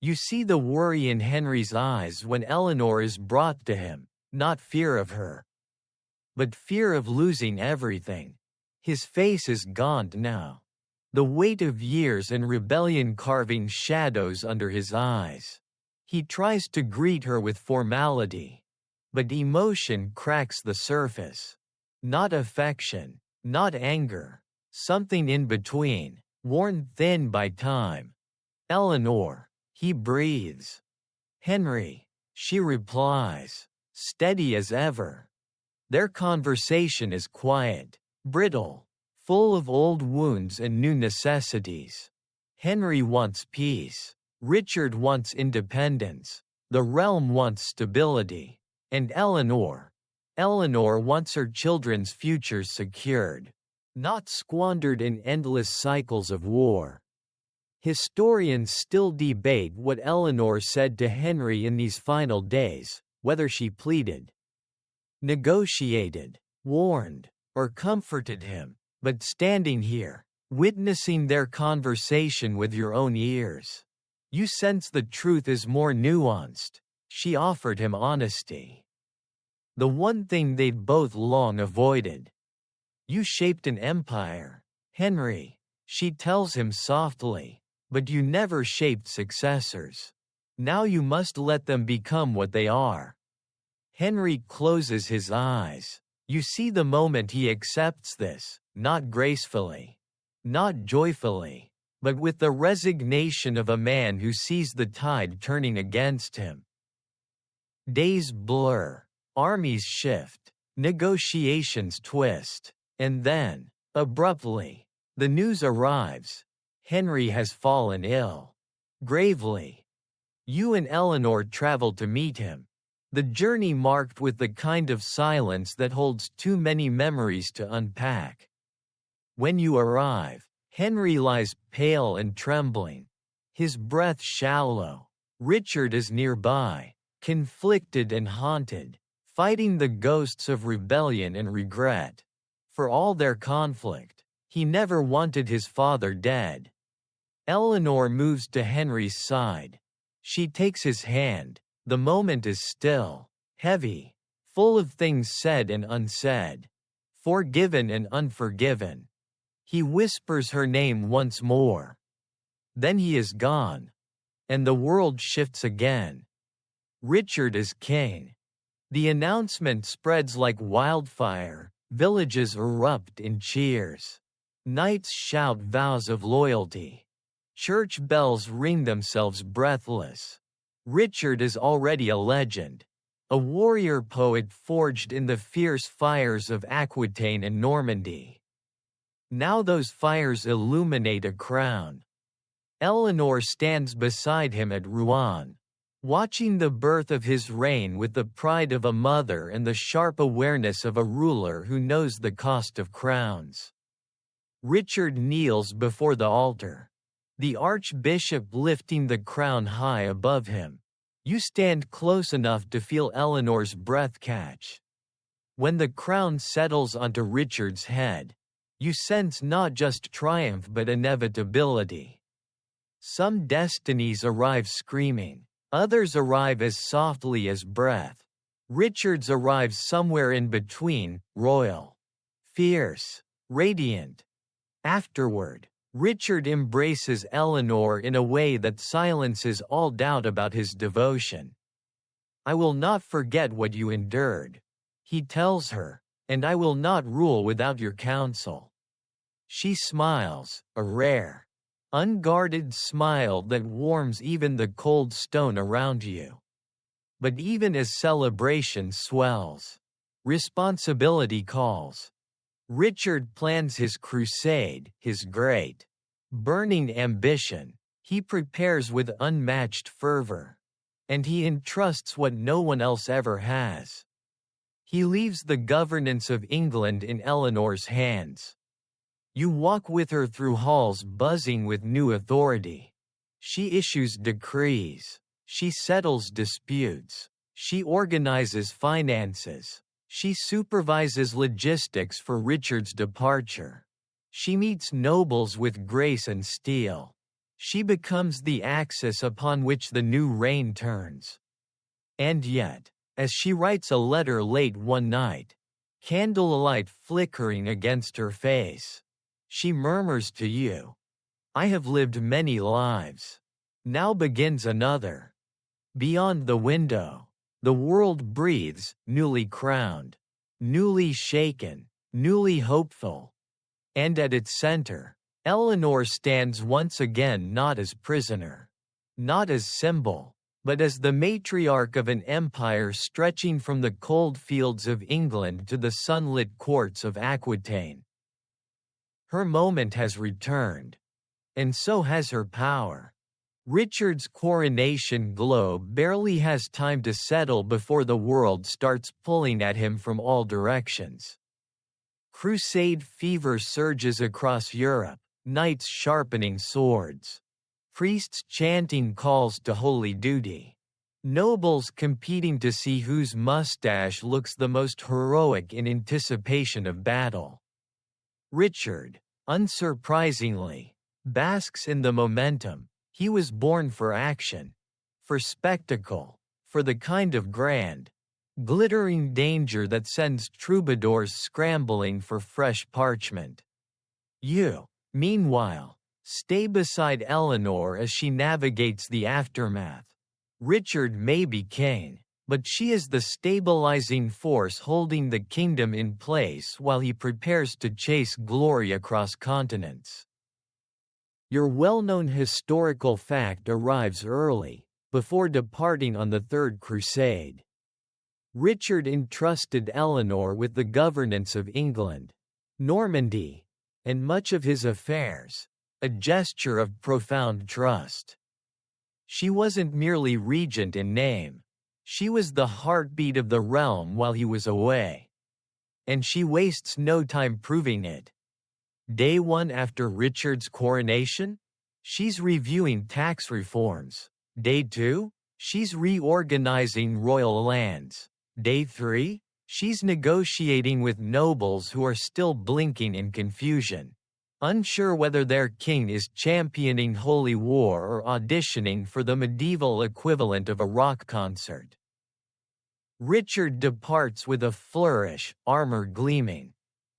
You see the worry in Henry's eyes when Eleanor is brought to him, not fear of her, but fear of losing everything. His face is gaunt now, the weight of years and rebellion carving shadows under his eyes. He tries to greet her with formality, but emotion cracks the surface. Not affection, not anger, something in between, worn thin by time. "Eleanor," he breathes. "Henry," she replies, steady as ever. Their conversation is quiet, brittle, full of old wounds and new necessities. Henry wants peace. Richard wants independence. The realm wants stability. And Eleanor wants her children's futures secured, not squandered in endless cycles of war. Historians still debate what Eleanor said to Henry in these final days, whether she pleaded, negotiated, warned, or comforted him. But standing here, witnessing their conversation with your own ears, you sense the truth is more nuanced. She offered him honesty, the one thing they'd both long avoided. You shaped an empire, Henry, she tells him softly, but you never shaped successors. Now you must let them become what they are. Henry closes his eyes. You see the moment he accepts this, not gracefully, not joyfully, but with the resignation of a man who sees the tide turning against him. Days blur, armies shift, negotiations twist, and then, abruptly, the news arrives. Henry has fallen ill. Gravely. You and Eleanor travel to meet him. The journey marked with the kind of silence that holds too many memories to unpack. When you arrive, Henry lies pale and trembling, his breath shallow. Richard is nearby, conflicted and haunted, fighting the ghosts of rebellion and regret. For all their conflict, he never wanted his father dead. Eleanor moves to Henry's side. She takes his hand. The moment is still, heavy, full of things said and unsaid, forgiven and unforgiven. He whispers her name once more. Then he is gone. And the world shifts again. Richard is king. The announcement spreads like wildfire. Villages erupt in cheers. Knights shout vows of loyalty. Church bells ring themselves breathless. Richard is already a legend, a warrior poet forged in the fierce fires of Aquitaine and Normandy. Now those fires illuminate a crown. Eleanor stands beside him at Rouen, watching the birth of his reign with the pride of a mother and the sharp awareness of a ruler who knows the cost of crowns. Richard kneels before the altar, the archbishop lifting the crown high above him. You stand close enough to feel Eleanor's breath catch. When the crown settles onto Richard's head, you sense not just triumph but inevitability. Some destinies arrive screaming, others arrive as softly as breath. Richard's arrives somewhere in between, royal, fierce, radiant. Afterward, Richard embraces Eleanor in a way that silences all doubt about his devotion. I will not forget what you endured, he tells her, and I will not rule without your counsel. She smiles, a rare, unguarded smile that warms even the cold stone around you. But even as celebration swells, responsibility calls. Richard plans his crusade, his great, burning ambition. He prepares with unmatched fervor. And he entrusts what no one else ever has. He leaves the governance of England in Eleanor's hands. You walk with her through halls buzzing with new authority. She issues decrees. She settles disputes. She organizes finances. She supervises logistics for Richard's departure. She meets nobles with grace and steel. She becomes the axis upon which the new reign turns. And yet, as she writes a letter late one night, candlelight flickering against her face, she murmurs to you, I have lived many lives. Now begins another. Beyond the window, the world breathes, newly crowned, newly shaken, newly hopeful. And at its center, Eleanor stands once again not as prisoner, not as symbol, but as the matriarch of an empire stretching from the cold fields of England to the sunlit courts of Aquitaine. Her moment has returned. And so has her power. Richard's coronation globe barely has time to settle before the world starts pulling at him from all directions. Crusade fever surges across Europe, knights sharpening swords, priests chanting calls to holy duty, nobles competing to see whose mustache looks the most heroic in anticipation of battle. Richard, unsurprisingly, basks in the momentum. He was born for action, for spectacle, for the kind of grand, glittering danger that sends troubadours scrambling for fresh parchment. You, meanwhile, stay beside Eleanor as she navigates the aftermath. Richard may be king, but she is the stabilizing force holding the kingdom in place while he prepares to chase glory across continents. Your well-known historical fact arrives early, before departing on the Third Crusade. Richard entrusted Eleanor with the governance of England, Normandy, and much of his affairs, a gesture of profound trust. She wasn't merely regent in name. She was the heartbeat of the realm while he was away. And she wastes no time proving it. Day 1 after Richard's coronation? She's reviewing tax reforms. Day 2? She's reorganizing royal lands. Day 3? She's negotiating with nobles who are still blinking in confusion, unsure whether their king is championing holy war or auditioning for the medieval equivalent of a rock concert. Richard departs with a flourish, armor gleaming,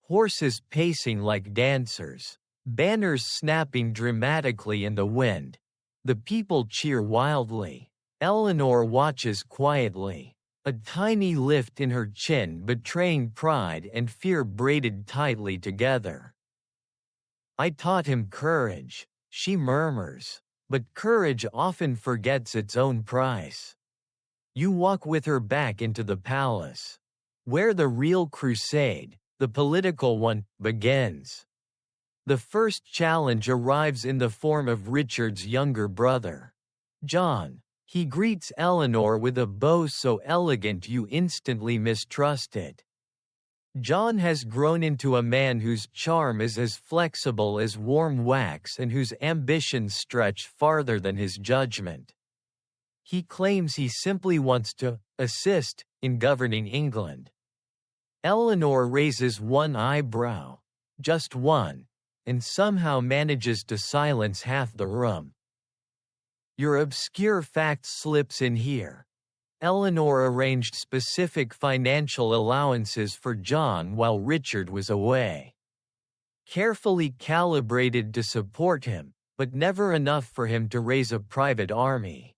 horses pacing like dancers, banners snapping dramatically in the wind. The people cheer wildly. Eleanor watches quietly, a tiny lift in her chin betraying pride and fear braided tightly together. I taught him courage, she murmurs, but courage often forgets its own price. You walk with her back into the palace, where the real crusade, the political one, begins. The first challenge arrives in the form of Richard's younger brother, John. He greets Eleanor with a bow so elegant you instantly mistrust it. John has grown into a man whose charm is as flexible as warm wax and whose ambitions stretch farther than his judgment. He claims he simply wants to assist in governing England. Eleanor raises one eyebrow, just one, and somehow manages to silence half the room. Your obscure fact slips in here. Eleanor arranged specific financial allowances for John while Richard was away. Carefully calibrated to support him, but never enough for him to raise a private army.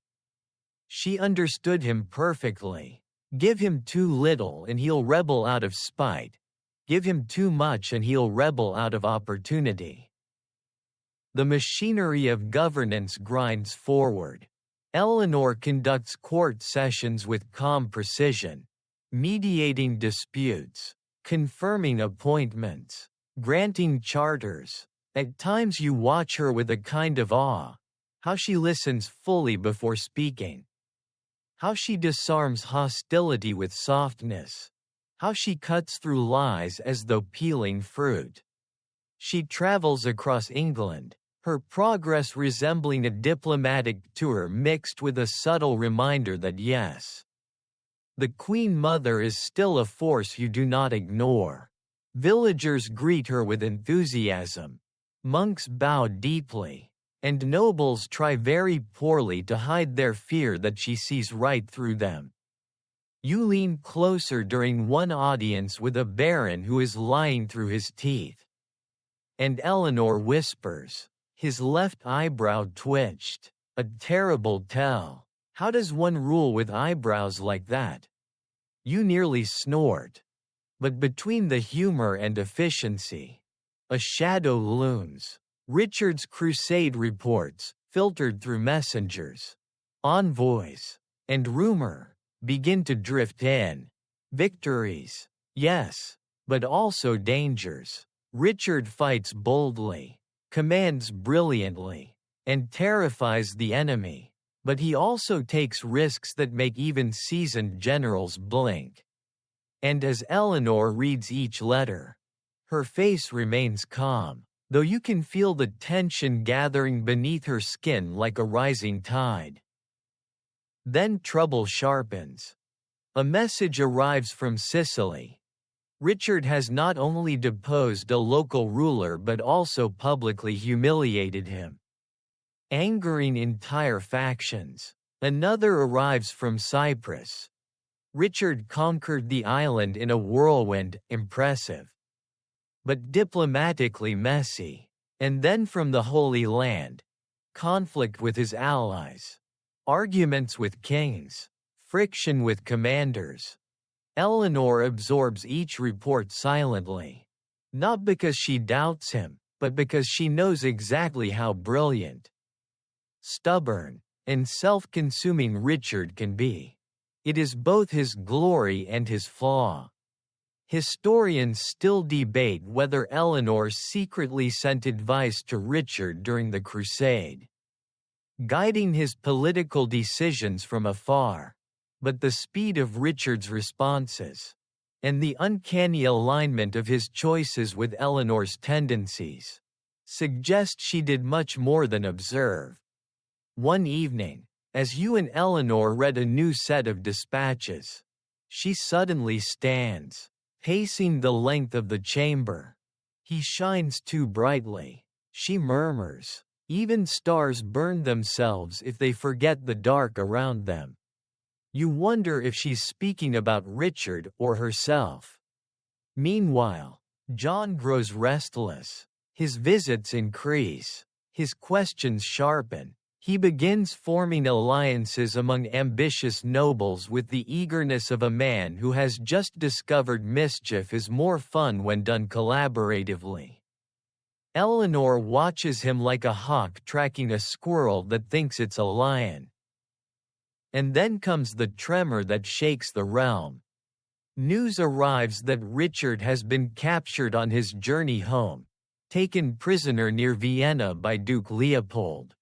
She understood him perfectly. Give him too little and he'll rebel out of spite. Give him too much and he'll rebel out of opportunity. The machinery of governance grinds forward. Eleanor conducts court sessions with calm precision, mediating disputes, confirming appointments, granting charters. At times you watch her with a kind of awe, how she listens fully before speaking, how she disarms hostility with softness, how she cuts through lies as though peeling fruit. She travels across England, her progress resembling a diplomatic tour mixed with a subtle reminder that yes, the Queen Mother is still a force you do not ignore. Villagers greet her with enthusiasm, monks bow deeply, and nobles try very poorly to hide their fear that she sees right through them. You lean closer during one audience with a baron who is lying through his teeth. And Eleanor whispers. His left eyebrow twitched. A terrible tell. How does one rule with eyebrows like that? You nearly snort. But between the humor and efficiency, a shadow looms. Richard's crusade reports, filtered through messengers. Envoys and rumor begin to drift in. Victories, yes, but also dangers. Richard fights boldly, commands brilliantly, and terrifies the enemy, but he also takes risks that make even seasoned generals blink. And as Eleanor reads each letter, her face remains calm, though you can feel the tension gathering beneath her skin like a rising tide. Then trouble sharpens. A message arrives from Sicily. Richard has not only deposed a local ruler but also publicly humiliated him, angering entire factions. Another arrives from Cyprus. Richard conquered the island in a whirlwind, impressive, but diplomatically messy. And then from the Holy Land, conflict with his allies, arguments with kings, friction with commanders. Eleanor absorbs each report silently, not because she doubts him, but because she knows exactly how brilliant, stubborn, and self-consuming Richard can be. It is both his glory and his flaw. Historians still debate whether Eleanor secretly sent advice to Richard during the Crusade, guiding his political decisions from afar. But the speed of Richard's responses, and the uncanny alignment of his choices with Eleanor's tendencies, suggest she did much more than observe. One evening, as you and Eleanor read a new set of dispatches, she suddenly stands, pacing the length of the chamber. He shines too brightly, she murmurs. Even stars burn themselves if they forget the dark around them. You wonder if she's speaking about Richard or herself. Meanwhile, John grows restless. His visits increase. His questions sharpen. He begins forming alliances among ambitious nobles with the eagerness of a man who has just discovered mischief is more fun when done collaboratively. Eleanor watches him like a hawk tracking a squirrel that thinks it's a lion. And then comes the tremor that shakes the realm. News arrives that Richard has been captured on his journey home, taken prisoner near Vienna by Duke Leopold,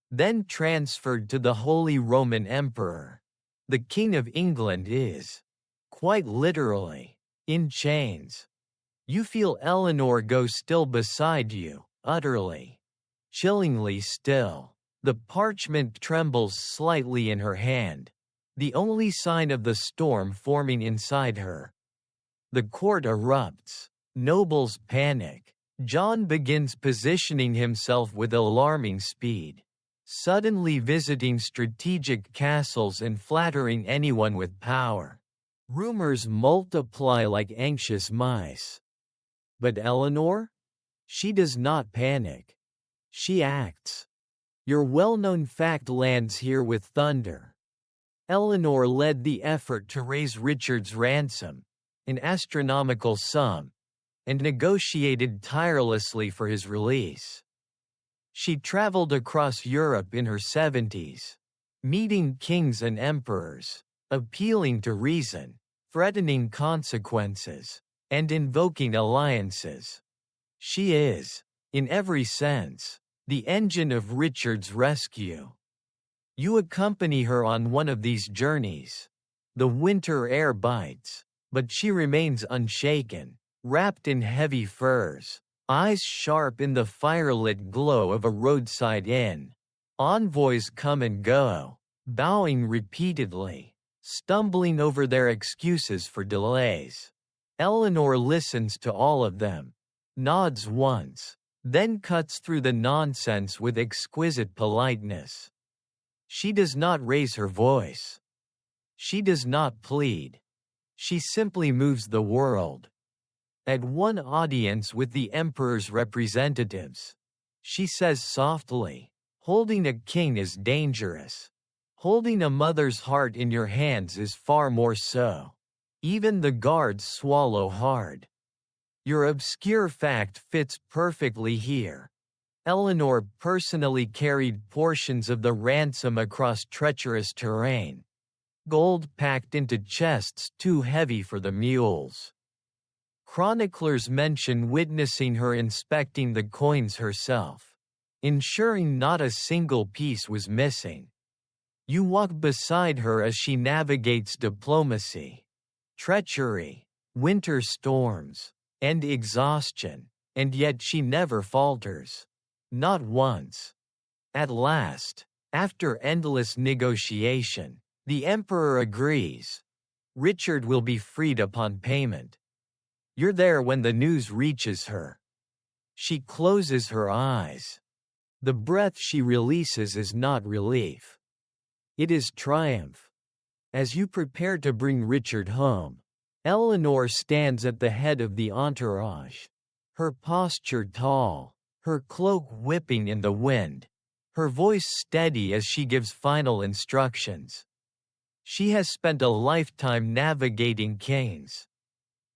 then transferred to the Holy Roman Emperor. The King of England is, quite literally, in chains. You feel Eleanor go still beside you, utterly, chillingly still. The parchment trembles slightly in her hand, the only sign of the storm forming inside her. The court erupts. Nobles panic. John begins positioning himself with alarming speed, suddenly visiting strategic castles and flattering anyone with power. Rumors multiply like anxious mice. But Eleanor? She does not panic. She acts. Your well-known fact lands here with thunder. Eleanor led the effort to raise Richard's ransom, an astronomical sum, and negotiated tirelessly for his release. She traveled across Europe in her 70s, meeting kings and emperors, appealing to reason, threatening consequences, and invoking alliances. She is, in every sense, the engine of Richard's rescue. You accompany her on one of these journeys. The winter air bites, but she remains unshaken, wrapped in heavy furs, eyes sharp in the firelit glow of a roadside inn. Envoys come and go, bowing repeatedly, stumbling over their excuses for delays. Eleanor listens to all of them, nods once, then cuts through the nonsense with exquisite politeness. She does not raise her voice. She does not plead. She simply moves the world. At one audience with the emperor's representatives, she says softly, "Holding a king is dangerous. Holding a mother's heart in your hands is far more so." Even the guards swallow hard. Your obscure fact fits perfectly here. Eleanor personally carried portions of the ransom across treacherous terrain, gold packed into chests too heavy for the mules. Chroniclers mention witnessing her inspecting the coins herself, ensuring not a single piece was missing. You walk beside her as she navigates diplomacy, treachery, winter storms, and exhaustion, and yet she never falters. Not once. At last, after endless negotiation, the emperor agrees. Richard will be freed upon payment. You're there when the news reaches her. She closes her eyes. The breath she releases is not relief. It is triumph. As you prepare to bring Richard home, Eleanor stands at the head of the entourage, her posture tall, her cloak whipping in the wind, her voice steady as she gives final instructions. She has spent a lifetime navigating kings.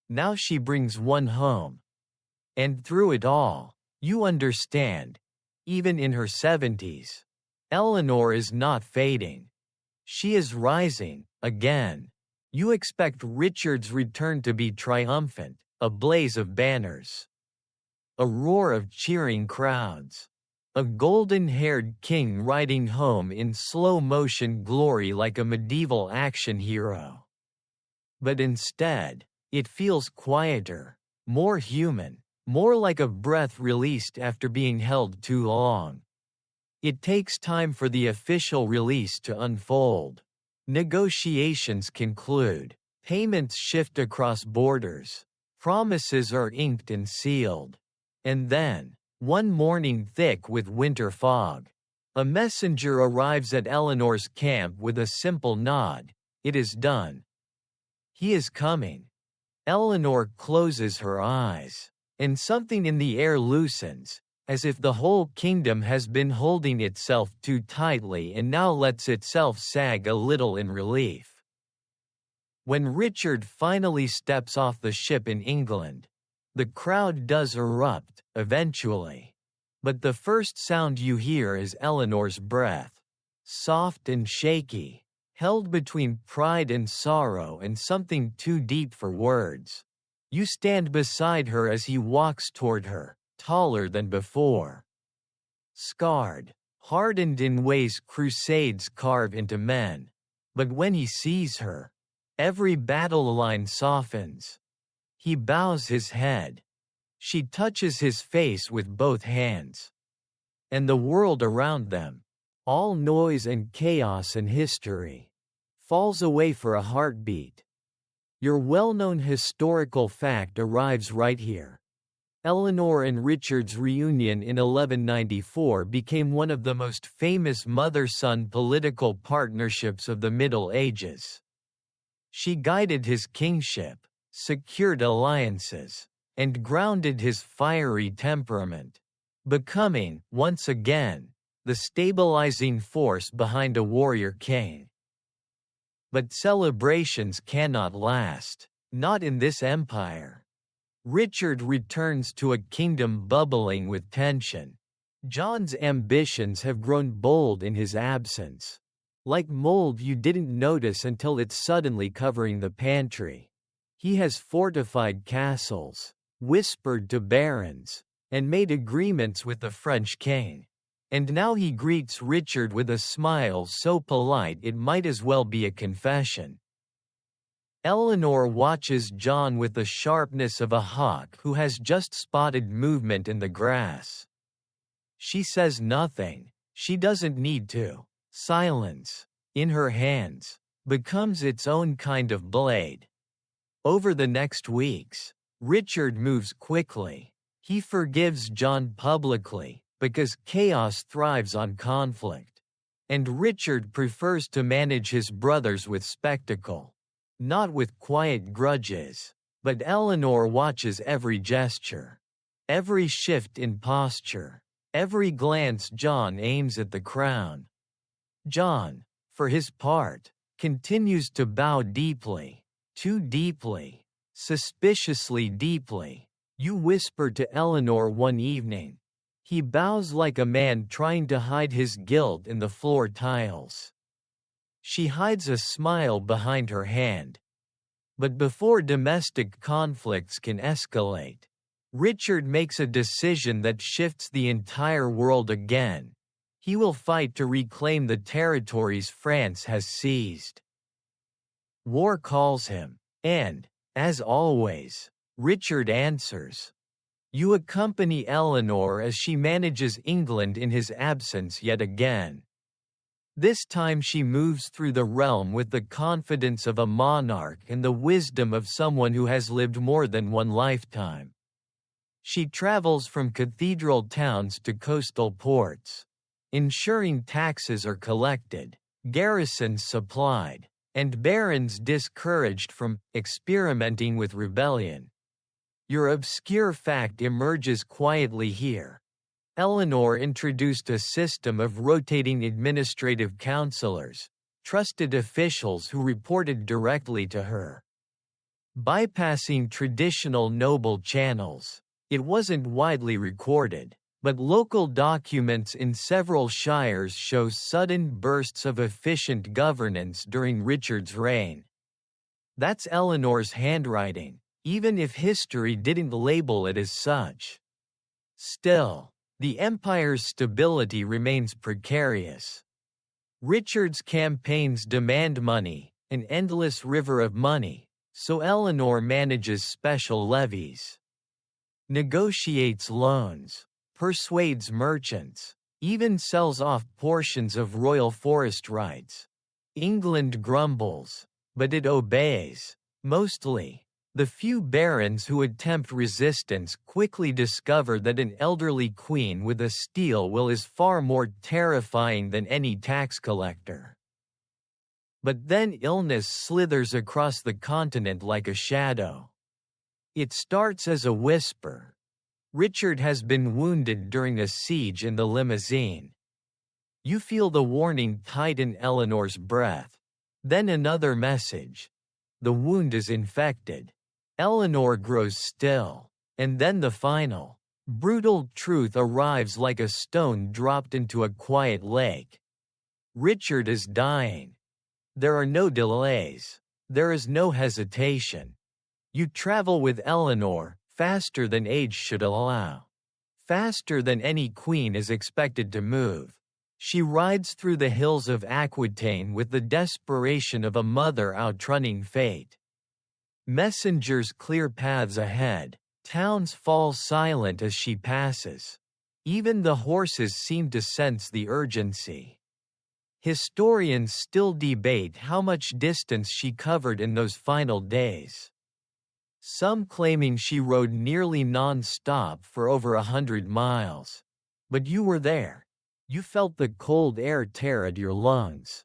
Now she brings one home. And through it all, you understand, even in her 70s, Eleanor is not fading. She is rising, again. You expect Richard's return to be triumphant, a blaze of banners, a roar of cheering crowds, a golden-haired king riding home in slow-motion glory like a medieval action hero. But instead, it feels quieter, more human, more like a breath released after being held too long. It takes time for the official release to unfold. Negotiations conclude, payments shift across borders, promises are inked and sealed. And then, one morning thick with winter fog, a messenger arrives at Eleanor's camp with a simple nod. It is done. He is coming. Eleanor closes her eyes, and something in the air loosens, as if the whole kingdom has been holding itself too tightly and now lets itself sag a little in relief. When Richard finally steps off the ship in England, the crowd does erupt, eventually. But the first sound you hear is Eleanor's breath, soft and shaky, held between pride and sorrow and something too deep for words. You stand beside her as he walks toward her, taller than before. Scarred, hardened in ways crusades carve into men. But when he sees her, every battle line softens. He bows his head. She touches his face with both hands. And the world around them, all noise and chaos and history, falls away for a heartbeat. Your well-known historical fact arrives right here. Eleanor and Richard's reunion in 1194 became one of the most famous mother-son political partnerships of the Middle Ages. She guided his kingship, secured alliances, and grounded his fiery temperament, becoming, once again, the stabilizing force behind a warrior king. But celebrations cannot last, not in this empire. Richard returns to a kingdom bubbling with tension. John's ambitions have grown bold in his absence. Like mold you didn't notice until it's suddenly covering the pantry. He has fortified castles, whispered to barons, and made agreements with the French king. And now he greets Richard with a smile so polite it might as well be a confession. Eleanor watches John with the sharpness of a hawk who has just spotted movement in the grass. She says nothing. She doesn't need to. Silence, in her hands, becomes its own kind of blade. Over the next weeks, Richard moves quickly. He forgives John publicly, because chaos thrives on conflict. And Richard prefers to manage his brothers with spectacle. Not with quiet grudges, but Eleanor watches every gesture, every shift in posture, every glance John aims at the crown. John, for his part, continues to bow deeply, too deeply, suspiciously deeply. You whispered to Eleanor one evening, He bows like a man trying to hide his guilt in the floor tiles. She hides a smile behind her hand. But before domestic conflicts can escalate, Richard makes a decision that shifts the entire world again. He will fight to reclaim the territories France has seized. War calls him, and, as always, Richard answers. You accompany Eleanor as she manages England in his absence yet again. This time she moves through the realm with the confidence of a monarch and the wisdom of someone who has lived more than one lifetime. She travels from cathedral towns to coastal ports, ensuring taxes are collected, garrisons supplied, and barons discouraged from experimenting with rebellion. Your obscure fact emerges quietly here. Eleanor introduced a system of rotating administrative counselors, trusted officials who reported directly to her. Bypassing traditional noble channels, it wasn't widely recorded, but local documents in several shires show sudden bursts of efficient governance during Richard's reign. That's Eleanor's handwriting, even if history didn't label it as such. Still, the empire's stability remains precarious. Richard's campaigns demand money, an endless river of money, so Eleanor manages special levies, negotiates loans, persuades merchants, even sells off portions of royal forest rights. England grumbles, but it obeys, mostly. The few barons who attempt resistance quickly discover that an elderly queen with a steel will is far more terrifying than any tax collector. But then illness slithers across the continent like a shadow. It starts as a whisper. Richard has been wounded during a siege in the limousine. You feel the warning tighten Eleanor's breath. Then another message. The wound is infected. Eleanor grows still, and then the final, brutal truth arrives like a stone dropped into a quiet lake. Richard is dying. There are no delays. There is no hesitation. You travel with Eleanor, faster than age should allow. Faster than any queen is expected to move. She rides through the hills of Aquitaine with the desperation of a mother outrunning fate. Messengers clear paths ahead, towns fall silent as she passes. Even the horses seem to sense the urgency. Historians still debate how much distance she covered in those final days. Some claiming she rode nearly non-stop for over 100 miles. But you were there. You felt the cold air tear at your lungs.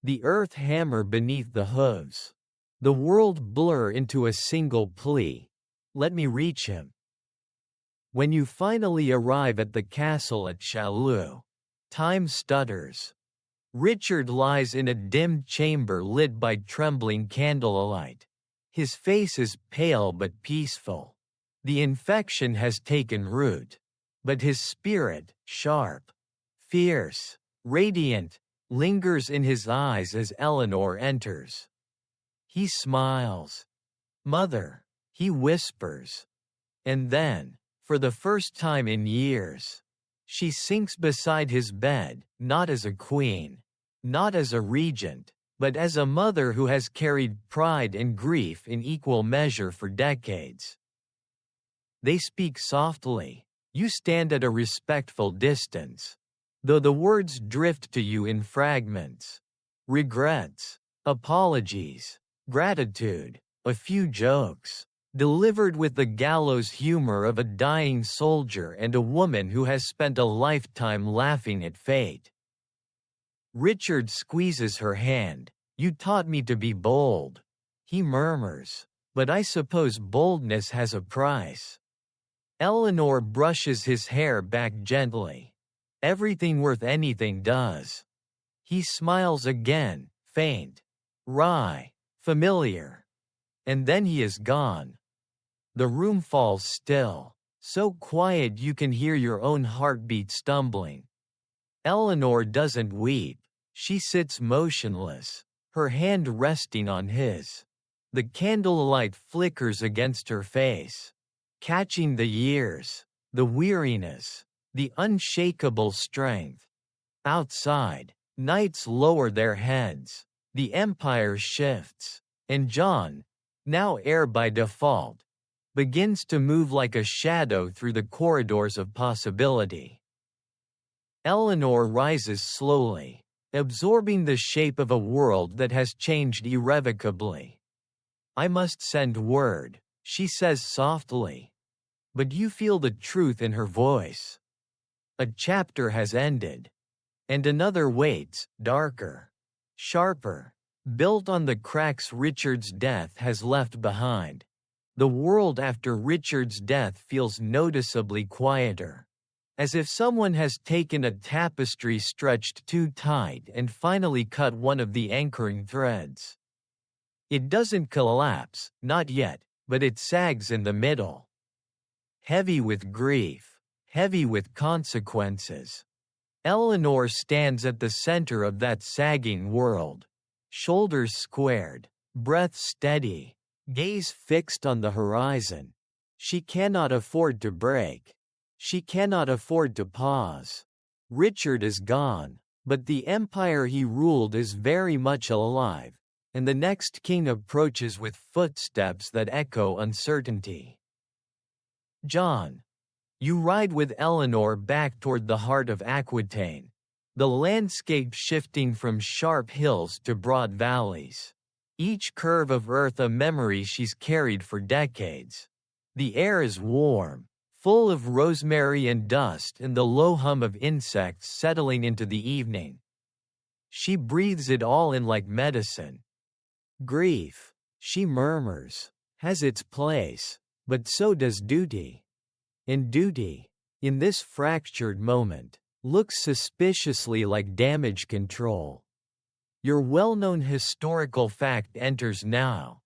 The earth hammer beneath the hooves. The world blur into a single plea. Let me reach him. When you finally arrive at the castle at Chaillot, time stutters. Richard lies in a dim chamber lit by trembling candlelight. His face is pale but peaceful. The infection has taken root. But his spirit, sharp, fierce, radiant, lingers in his eyes as Eleanor enters. He smiles. Mother, he whispers. And then, for the first time in years, she sinks beside his bed, not as a queen, not as a regent, but as a mother who has carried pride and grief in equal measure for decades. They speak softly. You stand at a respectful distance, though the words drift to you in fragments. Regrets, apologies, gratitude, a few jokes, delivered with the gallows humor of a dying soldier and a woman who has spent a lifetime laughing at fate. Richard squeezes her hand. You taught me to be bold, he murmurs, but I suppose boldness has a price. Eleanor brushes his hair back gently. Everything worth anything does. He smiles again, faint, wry, familiar. And then he is gone. The room falls still. So quiet you can hear your own heartbeat stumbling. Eleanor doesn't weep. She sits motionless, her hand resting on his. The candlelight flickers against her face, catching the years, the weariness, the unshakable strength. Outside, knights lower their heads, the empire shifts, and John, now heir by default, begins to move like a shadow through the corridors of possibility. Eleanor rises slowly, absorbing the shape of a world that has changed irrevocably. "I must send word," she says softly. But you feel the truth in her voice. A chapter has ended. And another waits, darker, sharper, built on the cracks Richard's death has left behind. The world after Richard's death feels noticeably quieter, as if someone has taken a tapestry stretched too tight and finally cut one of the anchoring threads. It doesn't collapse, not yet, but it sags in the middle. Heavy with grief, heavy with consequences. Eleanor stands at the center of that sagging world, shoulders squared, breath steady, gaze fixed on the horizon. She cannot afford to break. She cannot afford to pause. Richard is gone, but the empire he ruled is very much alive, and the next king approaches with footsteps that echo uncertainty. John. You ride with Eleanor back toward the heart of Aquitaine, the landscape shifting from sharp hills to broad valleys. Each curve of earth a memory she's carried for decades. The air is warm, full of rosemary and dust and the low hum of insects settling into the evening. She breathes it all in like medicine. Grief, she murmurs, has its place, but so does duty. And duty, in this fractured moment, looks suspiciously like damage control. Your well-known historical fact enters now.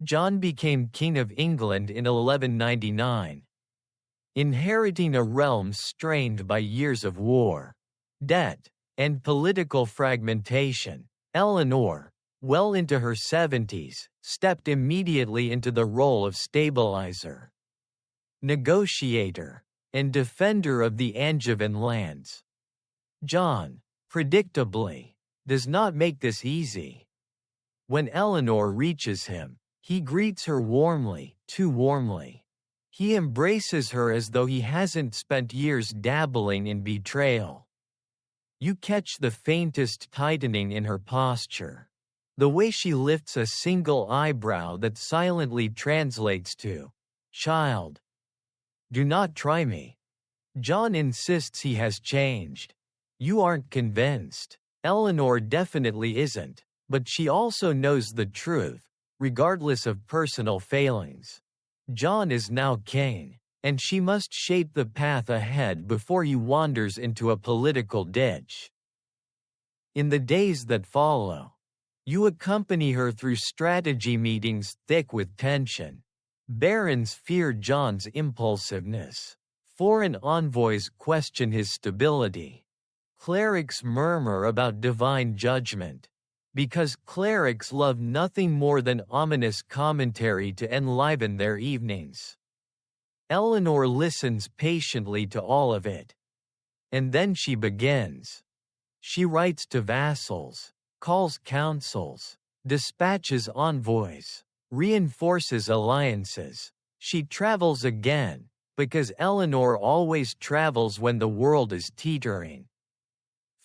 John became King of England in 1199. Inheriting a realm strained by years of war, debt, and political fragmentation, Eleanor, well into her 70s, stepped immediately into the role of stabilizer, negotiator, and defender of the Angevin lands. John, predictably, does not make this easy. When Eleanor reaches him, he greets her warmly, too warmly. He embraces her as though he hasn't spent years dabbling in betrayal. You catch the faintest tightening in her posture, the way she lifts a single eyebrow that silently translates to, "Child, do not try me." John insists he has changed. You aren't convinced. Eleanor definitely isn't, but she also knows the truth, regardless of personal failings. John is now king, and she must shape the path ahead before he wanders into a political ditch. In the days that follow, you accompany her through strategy meetings thick with tension. Barons fear John's impulsiveness. Foreign envoys question his stability. Clerics murmur about divine judgment, because clerics love nothing more than ominous commentary to enliven their evenings. Eleanor listens patiently to all of it. And then she begins. She writes to vassals, calls councils, dispatches envoys, reinforces alliances. She travels again, because Eleanor always travels when the world is teetering.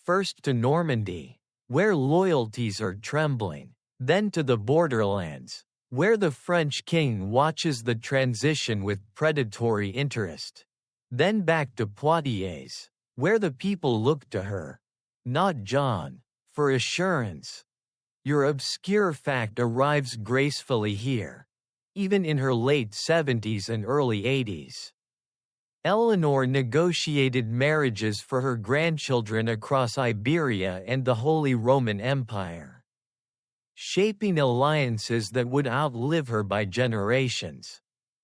First to Normandy, where loyalties are trembling, then to the borderlands, where the French king watches the transition with predatory interest. Then back to Poitiers, where the people look to her, not John, for assurance. Your obscure fact arrives gracefully here, even in her late 70s and early 80s. Eleanor negotiated marriages for her grandchildren across Iberia and the Holy Roman Empire, shaping alliances that would outlive her by generations.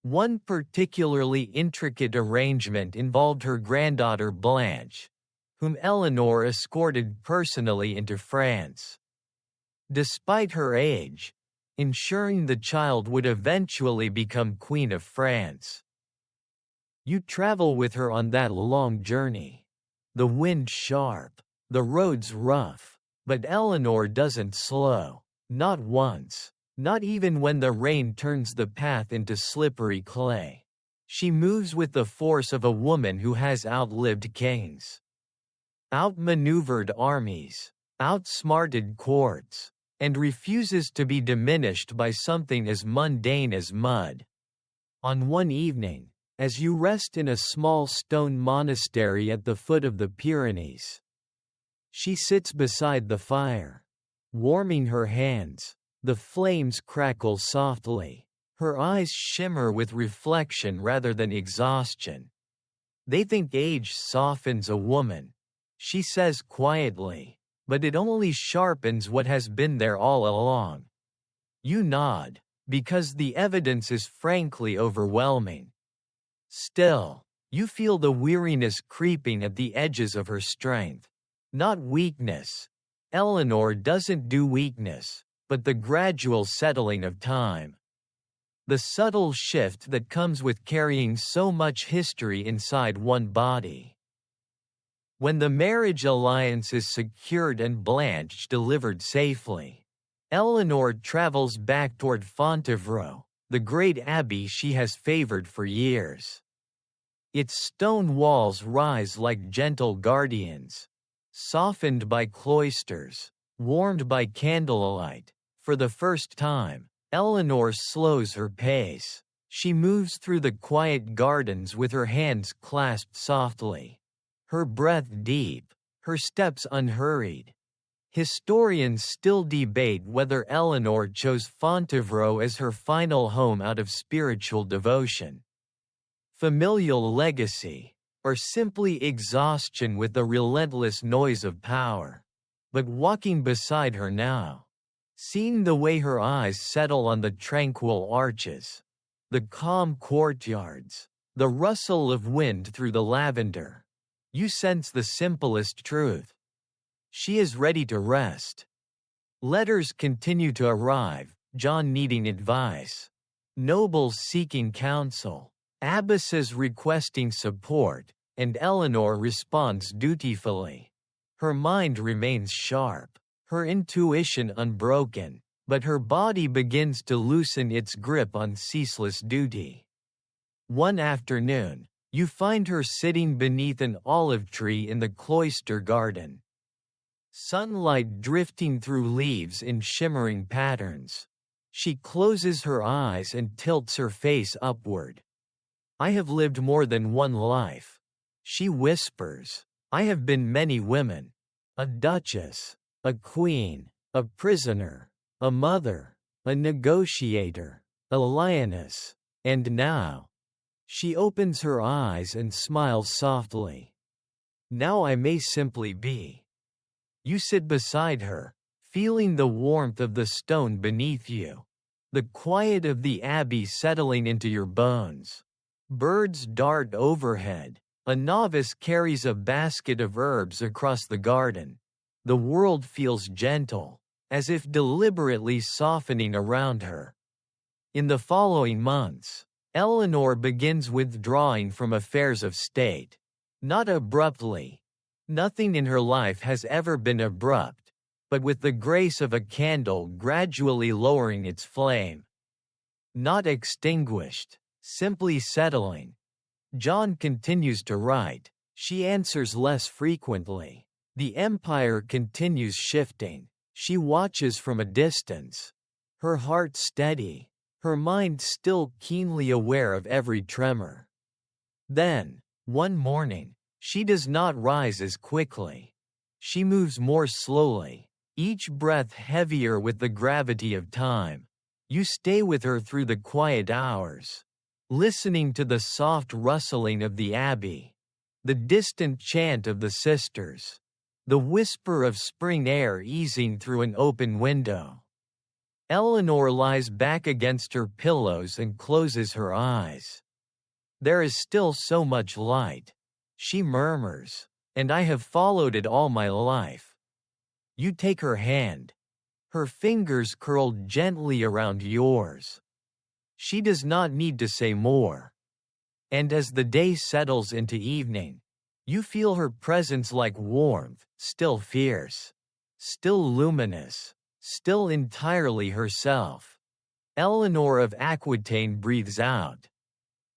One particularly intricate arrangement involved her granddaughter Blanche, whom Eleanor escorted personally into France. Despite her age, ensuring the child would eventually become Queen of France. You travel with her on that long journey. The wind sharp, the roads rough, but Eleanor doesn't slow, not once, not even when the rain turns the path into slippery clay. She moves with the force of a woman who has outlived kings, outmaneuvered armies, outsmarted courts, and refuses to be diminished by something as mundane as mud. On one evening, as you rest in a small stone monastery at the foot of the Pyrenees, she sits beside the fire, warming her hands. The flames crackle softly. Her eyes shimmer with reflection rather than exhaustion. They think age softens a woman, she says quietly, but it only sharpens what has been there all along. You nod, because the evidence is frankly overwhelming. Still, you feel the weariness creeping at the edges of her strength. Not weakness. Eleanor doesn't do weakness, but the gradual settling of time. The subtle shift that comes with carrying so much history inside one body. When the marriage alliance is secured and Blanche delivered safely, Eleanor travels back toward Fontevraud, the great abbey she has favored for years. Its stone walls rise like gentle guardians, softened by cloisters, warmed by candlelight. For the first time, Eleanor slows her pace. She moves through the quiet gardens with her hands clasped softly, her breath deep, her steps unhurried. Historians still debate whether Eleanor chose Fontevraud as her final home out of spiritual devotion, familial legacy, or simply exhaustion with the relentless noise of power. But walking beside her now, seeing the way her eyes settle on the tranquil arches, the calm courtyards, the rustle of wind through the lavender, you sense the simplest truth. She is ready to rest. Letters continue to arrive, John needing advice, nobles seeking counsel, abbesses requesting support, and Eleanor responds dutifully. Her mind remains sharp, her intuition unbroken, but her body begins to loosen its grip on ceaseless duty. One afternoon, you find her sitting beneath an olive tree in the cloister garden. Sunlight drifting through leaves in shimmering patterns. She closes her eyes and tilts her face upward. "I have lived more than one life," she whispers. "I have been many women. A duchess, a queen, a prisoner, a mother, a negotiator, a lioness, and now." She opens her eyes and smiles softly. "Now I may simply be." You sit beside her, feeling the warmth of the stone beneath you, the quiet of the abbey settling into your bones. Birds dart overhead. A novice carries a basket of herbs across the garden. The world feels gentle, as if deliberately softening around her. In the following months, Eleanor begins withdrawing from affairs of state. Not abruptly. Nothing in her life has ever been abrupt, but with the grace of a candle gradually lowering its flame. Not extinguished, simply settling. John continues to write. She answers less frequently. The empire continues shifting. She watches from a distance, her heart steady, her mind still keenly aware of every tremor. Then, one morning, she does not rise as quickly. She moves more slowly, each breath heavier with the gravity of time. You stay with her through the quiet hours, listening to the soft rustling of the abbey, the distant chant of the sisters, the whisper of spring air easing through an open window. Eleanor lies back against her pillows and closes her eyes. There is still so much light, she murmurs, and I have followed it all my life. You take her hand. Her fingers curled gently around yours. She does not need to say more. And as the day settles into evening, you feel her presence like warmth, still fierce, still luminous, still entirely herself. Eleanor of Aquitaine breathes out.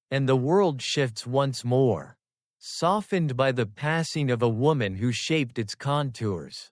And the world shifts once more, softened by the passing of a woman who shaped its contours.